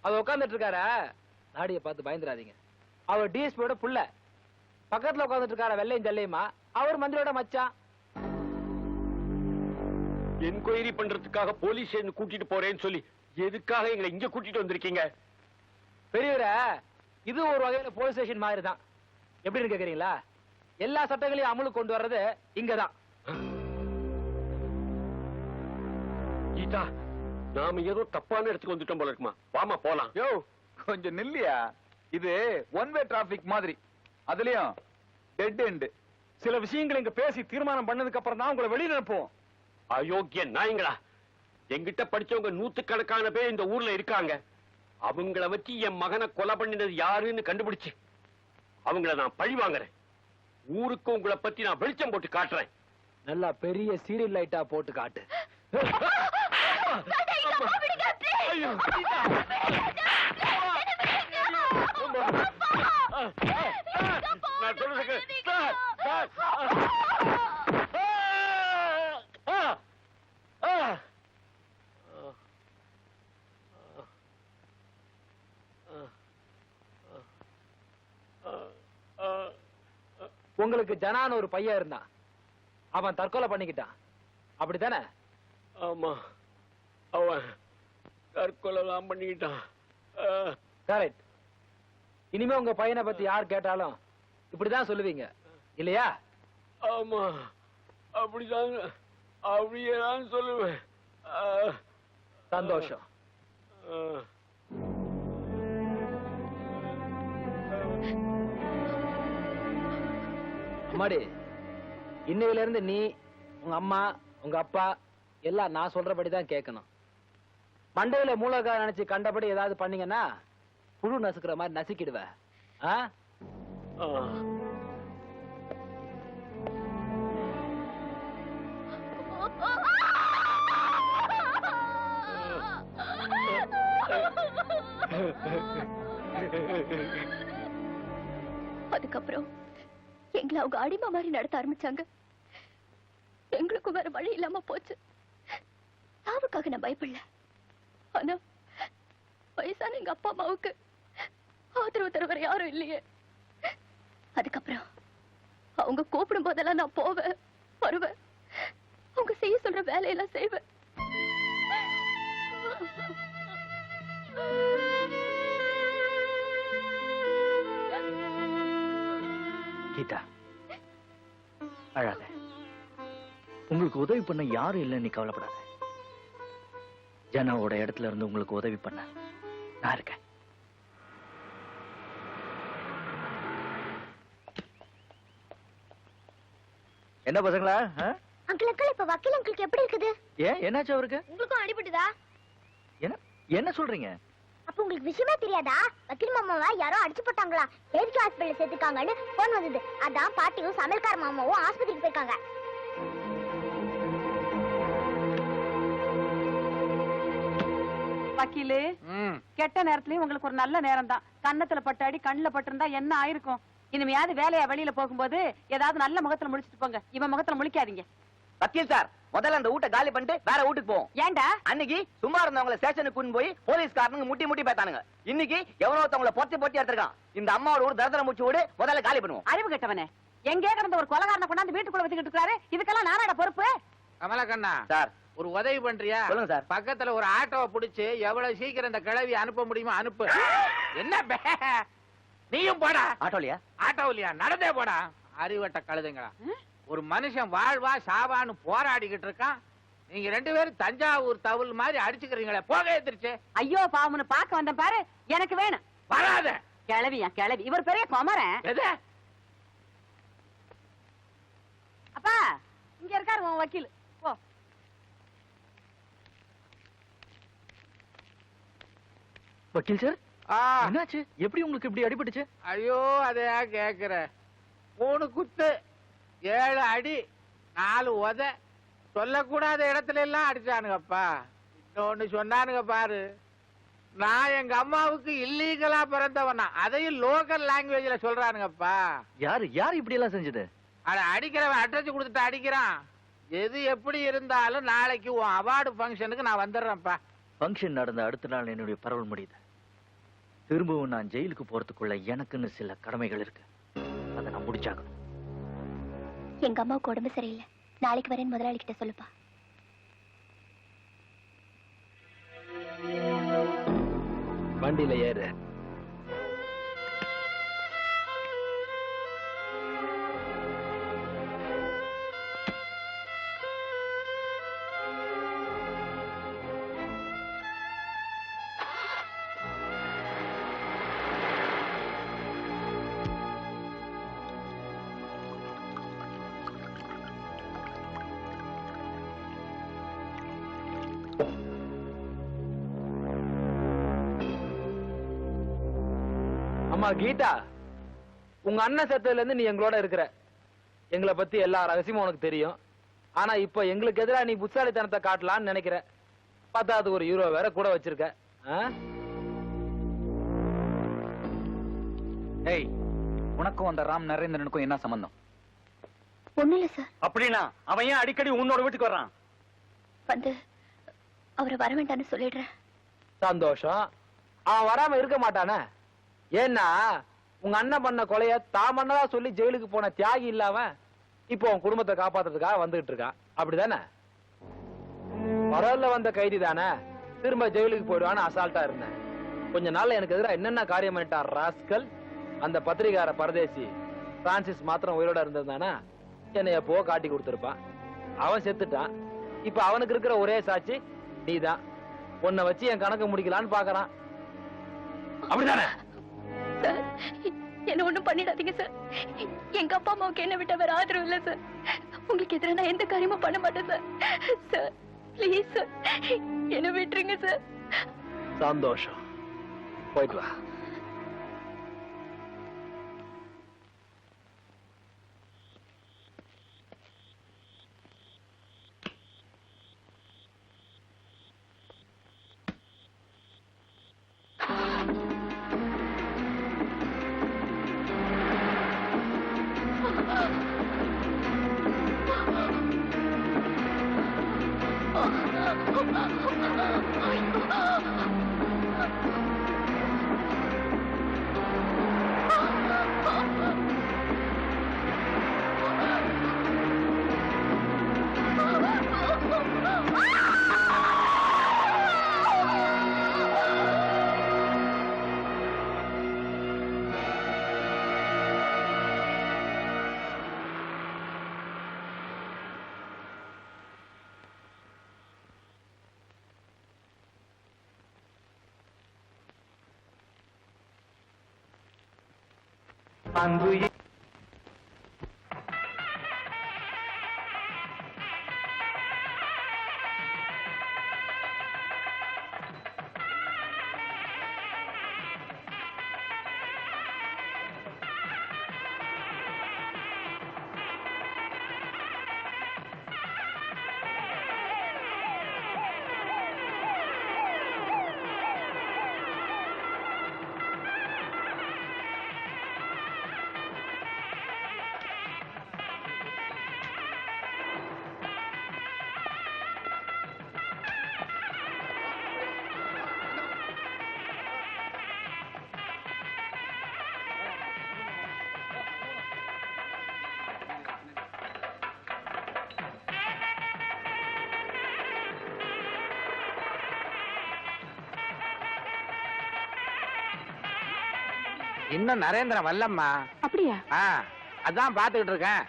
அவர் உட்காந்துட்டு இருக்காரா, நாடிய பார்த்து பயந்துடாதீங்க. அவர் டிஎஸ்பியோட புள்ள. பக்கத்துல உட்காந்துட்டு இருக்கார வெள்ளையும் ஜல்லையுமா, அவர் மந்திரியோட மச்சான். என்கொயரி பண்றதுக்காக போலீஸ் கூட்டிட்டு போறேன்னு சொல்லி எதுக்காக எங்களை இங்க கூட்டிட்டு வந்திருக்கீங்க? பெரியவரே, இது ஒரு வகையில போலீஸ் ஸ்டேஷன் மாதிரி தான். எப்படின்னு கேக்குறீங்களா? எல்லா சட்டங்களையும் அமலுக்கு கொண்டு வர்றது இங்கதான். கீதா, நாம ஏதோ தப்பான இடத்துக்கு வந்துட்டோம் போல இருக்குமா. வாமா போலாம். யோ கொஞ்சம் நில்லியா. இது ஒன் வே டிராபிக் மாதிரி, அதுலயும் டெட் எண்ட். சில விஷயங்களை இங்க பேசி தீர்மானம் பண்ணதுக்கு அப்புறம் தான் உங்களை வெளியில அனுப்புவோம். அயோக்கிய நாயங்களா, என்கிட்ட படிச்சவங்க நூத்துக்கணக்கான பேர் இந்த ஊர்ல இருக்காங்க. அவங்கள வச்சு என் மகனை கொலை பண்ணினது யாருன்னு கண்டுபிடிச்சு அவங்கள நான் பழி வாங்குறேன். ஊருக்கு உங்களை பத்தி நான் வெளிச்சம் போட்டு காட்டுறேன். நல்லா பெரிய சீரியல் லைட்டா போட்டு காட்டு. ஐயோ, கீதா. நான் சொல்றதுக்கு சார், சார். உங்களுக்கு ஜனான்னு ஒரு பையன் இருந்தான், அவன் தற்கொலை பண்ணிக்கிட்டான், அப்படித்தானே? ஆமா, அவன் தற்கொலை தான் பண்ணிக்கிட்டான். கரெக்ட். இனிமே உங்க பையனை பத்தி யார் கேட்டாலும் இப்படிதான் சொல்லுவீங்க இல்லையா? ஆமா, அப்படிதான், அப்படியே நான் சொல்லுவேன். சந்தோஷம். அம்மாடி, இன்னையில இருந்து நீ, உங்க அம்மா, உங்க அப்பா எல்லாம் நான் சொல்றபடிதான் கேட்கணும். மண்டையில மூலகா நினைச்சு கண்டபடி ஏதாவது பண்ணீங்கன்னா புழு நசுக்கிற மாதிரி நசுக்கிடுவேன். அதுக்கப்புறம் எங்களை அவங்க அடிமை மாதிரி நடத்த ஆரம்பிச்சாங்க. எங்களுக்கும் வேற வழி இல்லாம போச்சு. சாவுக்காக நான் பயப்படல. ஆனா வயசான எங்க அப்பா அம்மாவுக்கு ஆதரவு தர வேற யாரும் இல்லையே. அதுக்கப்புறம் அவங்க கூப்பிடும் போதெல்லாம் நான் போவேன், வருவேன், அவங்க செய்ய சொல்ற வேலையெல்லாம் செய்வேன். கீதா, அழாத. உங்களுக்கு உதவி பண்ண யாரும் இல்லைன்னு நீ கவலைப்படாத. ஜனாவோட இடத்துல இருந்து உங்களுக்கு உதவி பண்ண நான் இருக்கேன். என்ன பசங்களா? அங்கிள் அங்கிள், இப்ப வக்கீல் அங்கிளுக்கு எப்படி இருக்குது? ஏன், என்னாச்சு அவருக்கு? உங்களுக்கும் அடிபட்டுதா? என்ன என்ன சொல்றீங்க? அப்ப உங்களுக்கு விஷயமே தெரியாதா? வக்கீல் மாமாவா யாரோ அடிச்சு போட்டாங்களா, ஏரிக்கா ஹாஸ்பிடல்ல சேர்த்துக்காங்கன்னு போன் வந்தது. அதான் பாட்டியும் சமையல்கார மாமாவும் ஆஸ்பத்திரிக்கு போயிருக்காங்க. வக்கீலு, கெட்ட நேரத்துலயும் உங்களுக்கு ஒரு நல்ல நேரம் தான். கன்னத்துல பட்டு அடி கண்ணுல பட்டிருந்தா என்ன ஆயிருக்கும்? இனிமையாவது வேலையா வெளியில போகும்போது ஏதாவது நல்ல முகத்துல முடிச்சிட்டு போங்க. இவன் முகத்துல முழிக்காதீங்க. வக்கீல் சார், முதல்ல அந்த வீட்டை காலி பண்ணிட்டு வேற வீட்டுக்கு போவோம். ஏண்டா? அன்னைக்கு சும்மா இருந்தவங்கள ஸ்டேஷனுக்கு கொண்டு போய் போலீஸ்காரனுங்க முட்டி முட்டி பேத்தானுங்க. இன்னைக்கு எவனோ ஒருத்தவங்கள பொத்தி எடுத்திருக்கான். இந்த அம்மாவோட ஊர் தரதர மூச்சு வீடு முதல்ல காலி பண்ணுவோம். அறிவு கெட்டவனே, எங்கே கிடந்த ஒரு கொலகாரனை கொண்டாந்து வீட்டுக்குள்ள வச்சுக்கிட்டு இருக்காரு. இதுக்கெல்லாம் நானாட பொறுப்பு? கமலக்கண்ணா சார், ஒரு உதவி பண்றியா? சொல்லுங்க சார். பக்கத்துல ஒரு ஆட்டோவை பிடிச்சு எவ்வளவு சீக்கிரம் இந்த கிழவி அனுப்ப முடியுமோ அனுப்பு. என்ன நீயும் போடா. ஆட்டோலியா? ஆட்டோலியா? நடந்தே போடா. அறிவட்ட கழுதுங்களா. ஒரு மனுஷன் வாழ்வா சாவான்னு போராடிக்கிட்டு இருக்கான். நீங்க ரெண்டு பேரும் தஞ்சாவூர் தவுல் மாதிரி அடிச்சுக்கிறீங்களே, போக எதிர்ச்சு. ஐயோ பாவம்னு பாக்க வந்தேன் பாரு. எனக்கு வேணும். வராத கிளவியா கிளவி. இவர் பெரிய குமரன். எது? அப்பா, இங்க இருக்காரு உன் வக்கீல். போ. வக்கீல் சார், என்னாச்சு? எப்படி உங்களுக்கு இப்படி அடிபட்டுச்சு? ஐயோ, அதையா கேக்குற? 3 குத்து, 7 அடி, 4 உத. சொல்லக்கூடாத இடத்துல எல்லாம் அடிச்சானுங்கப்பா. இன்னொன்னு சொன்னானுங்க பாரு, நான் எங்க அம்மாவுக்கு இல்லீகலா பிறந்தவனா, அதையும் லோக்கல் லாங்குவேஜ்ல சொல்றானுங்கப்பா. யாரு யாரு இப்படி எல்லாம் செஞ்சது? அட, அடிக்கிறவன் அட்ரஸ் கொடுத்துட்டு அடிக்கிறான். எது எப்படி இருந்தாலும் நாளைக்கு உன் அவார்டு ஃபங்க்ஷனுக்கு நான் வந்துடுறேன்ப்பா. ஃபங்க்ஷன் நடந்த அடுத்த நாள் என்னுடைய பரவல் முடியுது. திரும்பவும் நான் ஜெயிலுக்கு போறதுக்குள்ள எனக்குன்னு சில கடமைகள் இருக்கு. அதை நான் முடிச்சாகணும். எங்க அம்மாவுக்கு உடம்பு சரியில்லை, நாளைக்கு வரேன் முதலாளி கிட்ட சொல்லுப்பா. வண்டியில ஏறு. அம்மா கீதா, உங்க அண்ணன் செத்ததுல இருந்து நீ எங்களோட இருக்கிற. எங்களை பத்தி எல்லா ரகசியமும் உனக்கு தெரியும். ஆனா இப்ப எங்களுக்கு எதிராக நீ புத்தாலித்தனத்தை காட்டலான்னு நினைக்கிற. பார்த்தா அது ஒரு யூரோ வேற கூட வச்சிருக்க. ஏய், உனக்கும் அந்த ராம் நரேந்திரனுக்கும் என்ன சம்பந்தம்? ஒண்ணு இல்ல சார். அப்படின்னா அவன் ஏன் அடிக்கடி உன்னோட வீட்டுக்கு வர்றான்? வந்து அவரை வர வேண்டாம்னு சொல்லிடுறேன். சந்தோஷம். அவன் வராம இருக்க மாட்டானே. ஏன்னா உங்க அண்ணன் பண்ண கொலைய தான் பண்ணதா சொல்லி ஜெயிலுக்கு போன தியாகி இல்லாம இப்போ உன் குடும்பத்தை காப்பாத்துறதுக்காக வந்துகிட்டு இருக்கான். அப்படிதானே? பரவல்ல வந்த கைதி தானே, திரும்ப ஜெயிலுக்கு போயிடுவான்னு அசால்ட்டா இருந்தேன். கொஞ்ச நாள்ல எனக்கு எதிராக என்னென்ன காரியம் பண்ணிட்டான் ராஸ்கல். அந்த பத்திரிகார பரதேசி பிரான்சிஸ் மாத்திரம் உயிரோட இருந்ததுதானா என்னை எப்போ காட்டி கொடுத்திருப்பான். அவன் செத்துட்டான். இப்ப அவனுக்கு இருக்கிற ஒரே சாட்சி நீதான். உன்னை வச்சு என் கணக்கு முடிக்கலான்னு பாக்குறான். அப்படிதானே? சார், என்ன ஒண்ணும் பண்ணிடாதீங்க சார். எங்க அப்பா அம்மாவுக்கு என்ன விட்ட வேற ஆதரவு இல்ல சார். உங்களுக்கு எதிராக நான் எந்த காரியமும் பண்ண மாட்டேன் சார். சார் ப்ளீஸ் சார், என்ன விட்டுருங்க சார். சந்தோஷம். போயிட்டு வா. அன்பு இன்னும் நரேந்திரன் வரலம்மா. அப்படியா? அதான் பாத்துக்கிட்டு இருக்கேன்.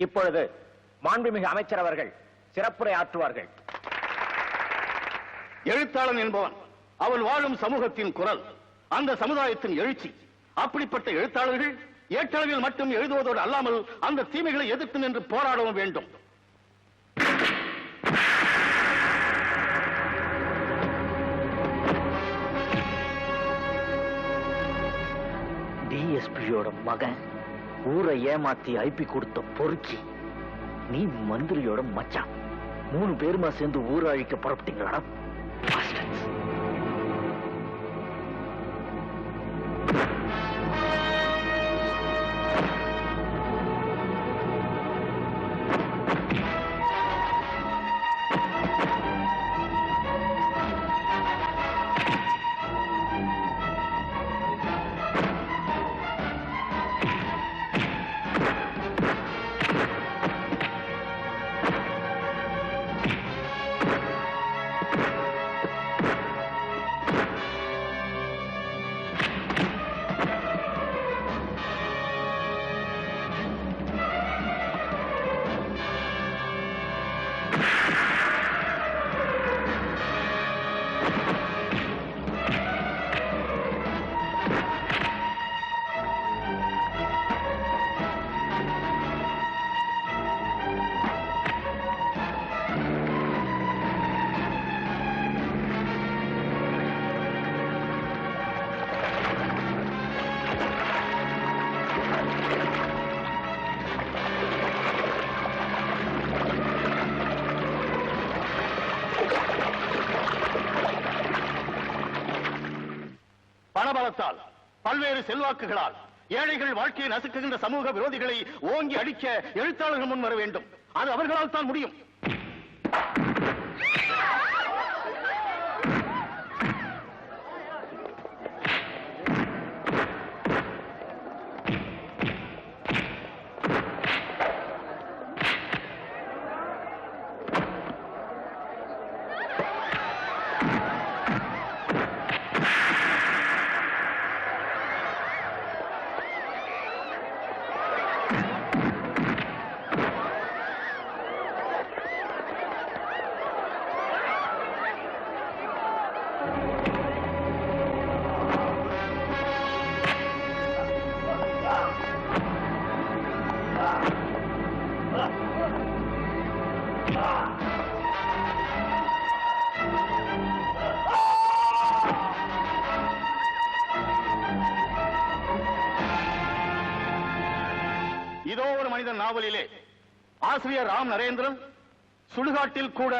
இப்பொழுது மாண்புமிகு அமைச்சர் அவர்கள் சிறப்புரை ஆற்றுவார்கள். எழுத்தாளன் என்பவன் அவன் வாழும் சமூகத்தின் குரல், அந்த சமுதாயத்தின் எழுச்சி. அப்படிப்பட்ட எழுத்தாளர்கள் ஏற்றளவில் மட்டும் எழுதுவதோடு அல்லாமல் அந்த தீமைகளை எதிர்த்து நின்று போராடவும் வேண்டும். டிஎஸ்பியோட மகன் ஊரை ஏமாத்தி ஐபி கொடுத்த பொறுக்கி, நீ மந்திரியோட மச்சான். 3 பேருமா சேர்ந்து ஊரை அழிக்க புறப்பட்டீங்களா? பிரபாவத்தால், பல்வேறு செல்வாக்குகளால் ஏழைகள் வாழ்க்கையை நசுக்குகின்ற சமூக விரோதிகளை ஓங்கி அடிக்க எழுத்தாளர்கள் முன் வர வேண்டும். அது அவர்களால் தான் முடியும். இதோ ஒரு மனிதன் நாவலிலே ஆசிரியர் ராம் நரேந்திரன் சுடுகாட்டில் கூட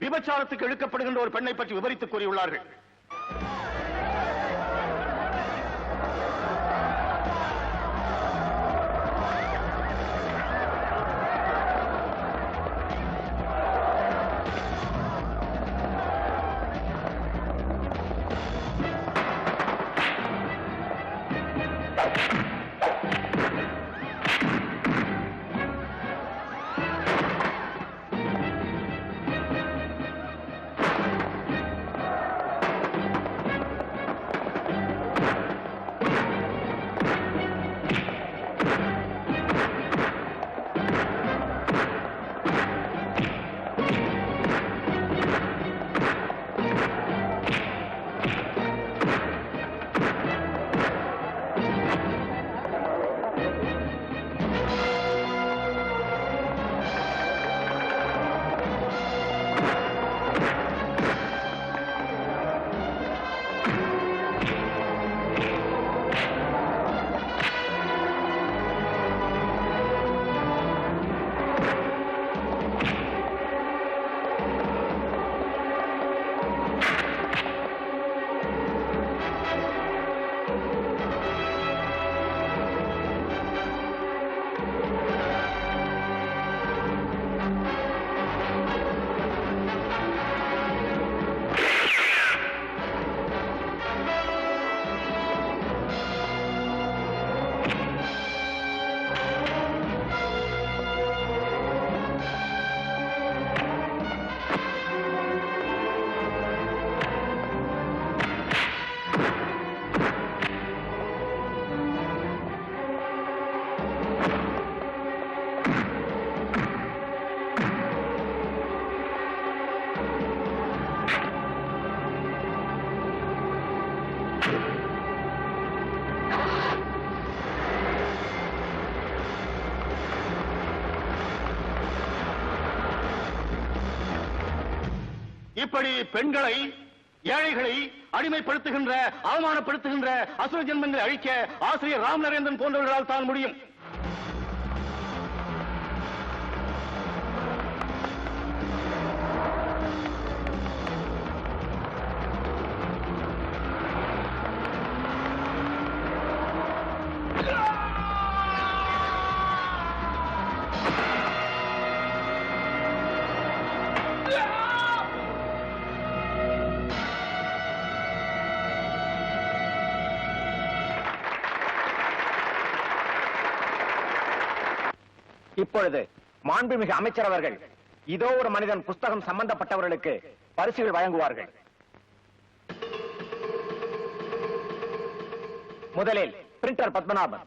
விபச்சாரத்துக்கு இழுக்கப்படுகின்ற ஒரு பெண்ணை பற்றி விவரித்துக் கூறியுள்ளார்கள். இப்படி பெண்களை, ஏழைகளை அடிமைப்படுத்துகின்ற, அவமானப்படுத்துகின்ற அசுர ஜென்மங்களை அழிக்க ஆசிரியர் ராம் நரேந்திரன் போன்றவர்களால் தான் முடியும். இப்பொழுது மாண்புமிகு அமைச்சர் அவர்கள் இதோ ஒரு மனிதன் புஸ்தகம் சம்பந்தப்பட்டவர்களுக்கு பரிசுகள் வழங்குவார்கள். முதலில் பிரிண்டர் பத்மநாபன்,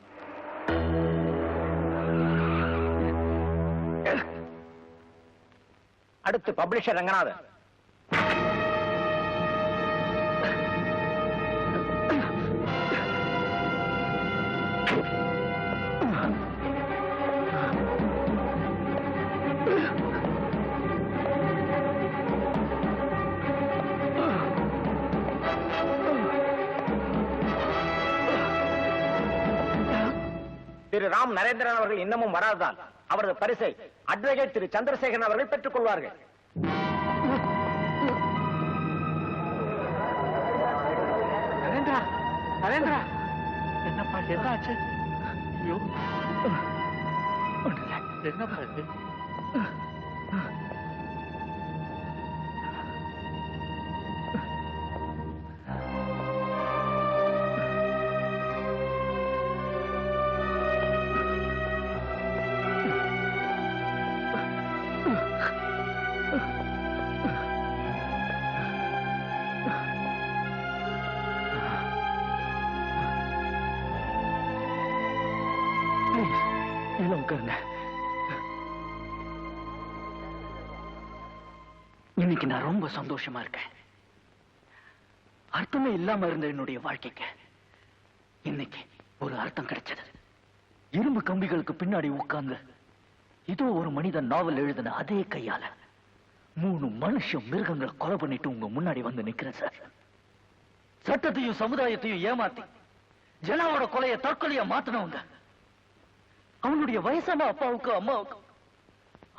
அடுத்து பப்ளிஷர் ரங்கநாதன், திரு ராம் நரேந்திரன் அவர்கள் இன்னமும் வராததால் அவரது பரிசை அட்வொகேட் திரு சந்திரசேகரன் அவர்கள் பெற்றுக் கொள்வார்கள். நரேந்திரா, நரேந்திரா என்னப்பா என்ன ஆச்சு? ஐயோ என்னப்பா இது? இன்னைக்கு நான் ரொம்ப சந்தோஷமா இருக்கேன். அர்த்தமே இல்லாம இருந்த என்னுடைய வாழ்க்கைக்கு இன்னைக்கு ஒரு அர்த்தம் கிடைச்சது. இரும்பு கம்பிகளுக்கு பின்னாடி உட்கார்ந்து இதோ ஒரு மனிதன் நாவல் எழுதின அதே கையால 3 மனுஷ மிருகங்களை கொலை பண்ணிட்டு உங்க முன்னாடி வந்து நிக்கிறேன் சார். சட்டத்தையும் சமுதாயத்தையும் ஏமாத்தி ஜனாவோட கொலையை தற்கொலையா மாத்தினவங்க, அவனுடைய வயசான அப்பாவுக்கு அம்மாவுக்கு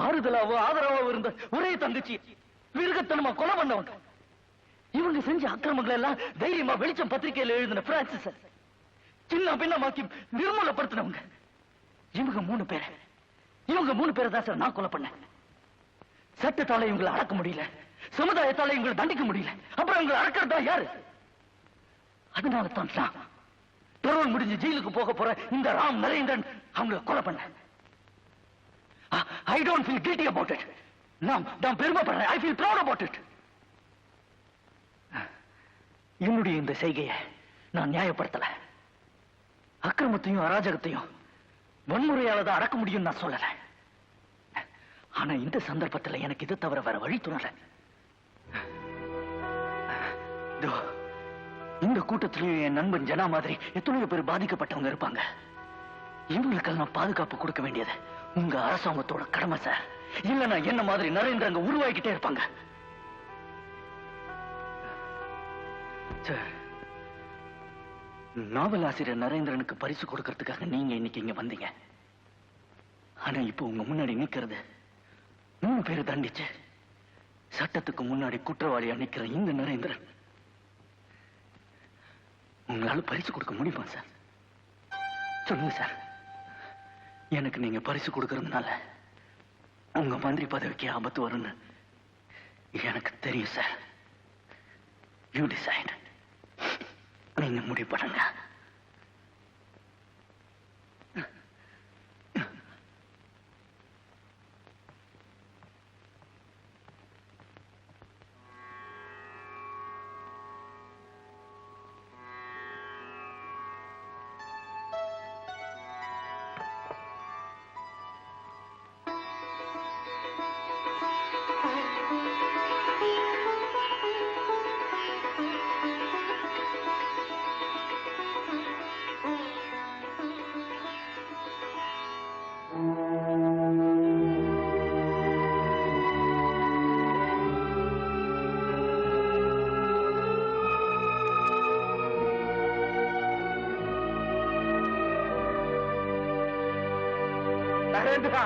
ஆறுதலாவோ ஆதரவாவோ இருந்த ஒரே தங்கச்சி மிருகத்தனமா கொலை பண்ணவங்க, இவங்க செஞ்ச அக்கிரமங்கள் எல்லாம் தைரியமா வெளிச்சம் பத்திரிகையில எழுதின பிரான்சிஸ் சின்ன பின்னமாக்கி நிர்மூலப்படுத்தினவங்க, இவங்க 3 பேரை தான் சார் நான் கொலை பண்ணேன். சட்டத்தால இவங்களை அடக்க முடியல, சமுதாயத்தால இவங்களை தண்டிக்க முடியல, அப்புறம் இவங்களை அடக்கிறதா யாரு? அதனால தான் நான் பெரோல் முடிஞ்சு ஜெயிலுக்கு போக போற இந்த ராம் நரேந்திரன் அவங்களை கொலை பண்ண. I don't feel guilty about it. நான் பெருமைப்படுறேன். I feel proud about it. என்னுடைய இந்த செய்கையை நான் நியாயப்படுத்தல. அக்கிரமத்தையும் அராஜகத்தையும் வன்முறையால தான் அடக்க முடியும் நான் சொல்லல. ஆனா இந்த சந்தர்ப்பத்தில் எனக்கு இது தவிர வேற வழி தோணல. இந்த கூட்டத்திலேயும் என் நண்பன் ஜனா மாதிரி எத்தனையோ பேர் பாதிக்கப்பட்டவங்க இருப்பாங்க. இவங்களுக்கெல்லாம் பாதுகாப்பு கொடுக்க வேண்டியது உங்க அரசாங்கத்தோட கடமை சார். இல்லைன்னா என்ன மாதிரி நரேந்திரங்க உருவாக்கிட்டே இருப்பாங்க சார். நாவல் ஆசிரியர் நரேந்திரனுக்கு பரிசு கொடுக்கறதுக்காக நீங்க இன்னைக்கு இங்க வந்தீங்க. ஆனா இப்போ உங்க முன்னாடி நிக்கிறது 3 பேரை தண்டிச்சு சட்டத்துக்கு முன்னாடி குற்றவாளியா நிக்கிற இந்த நரேந்திரன். உங்களால பரிசு கொடுக்க முடியுமா சார்? சொல்லுங்க சார். எனக்கு நீங்க பரிசு கொடுக்கறதுனால உங்க மந்திரி பதவிக்கு ஆபத்து வரும்னு எனக்கு தெரியும் சார். You decide. நீங்க முடிவு பண்ணுங்க. நரேந்திரா,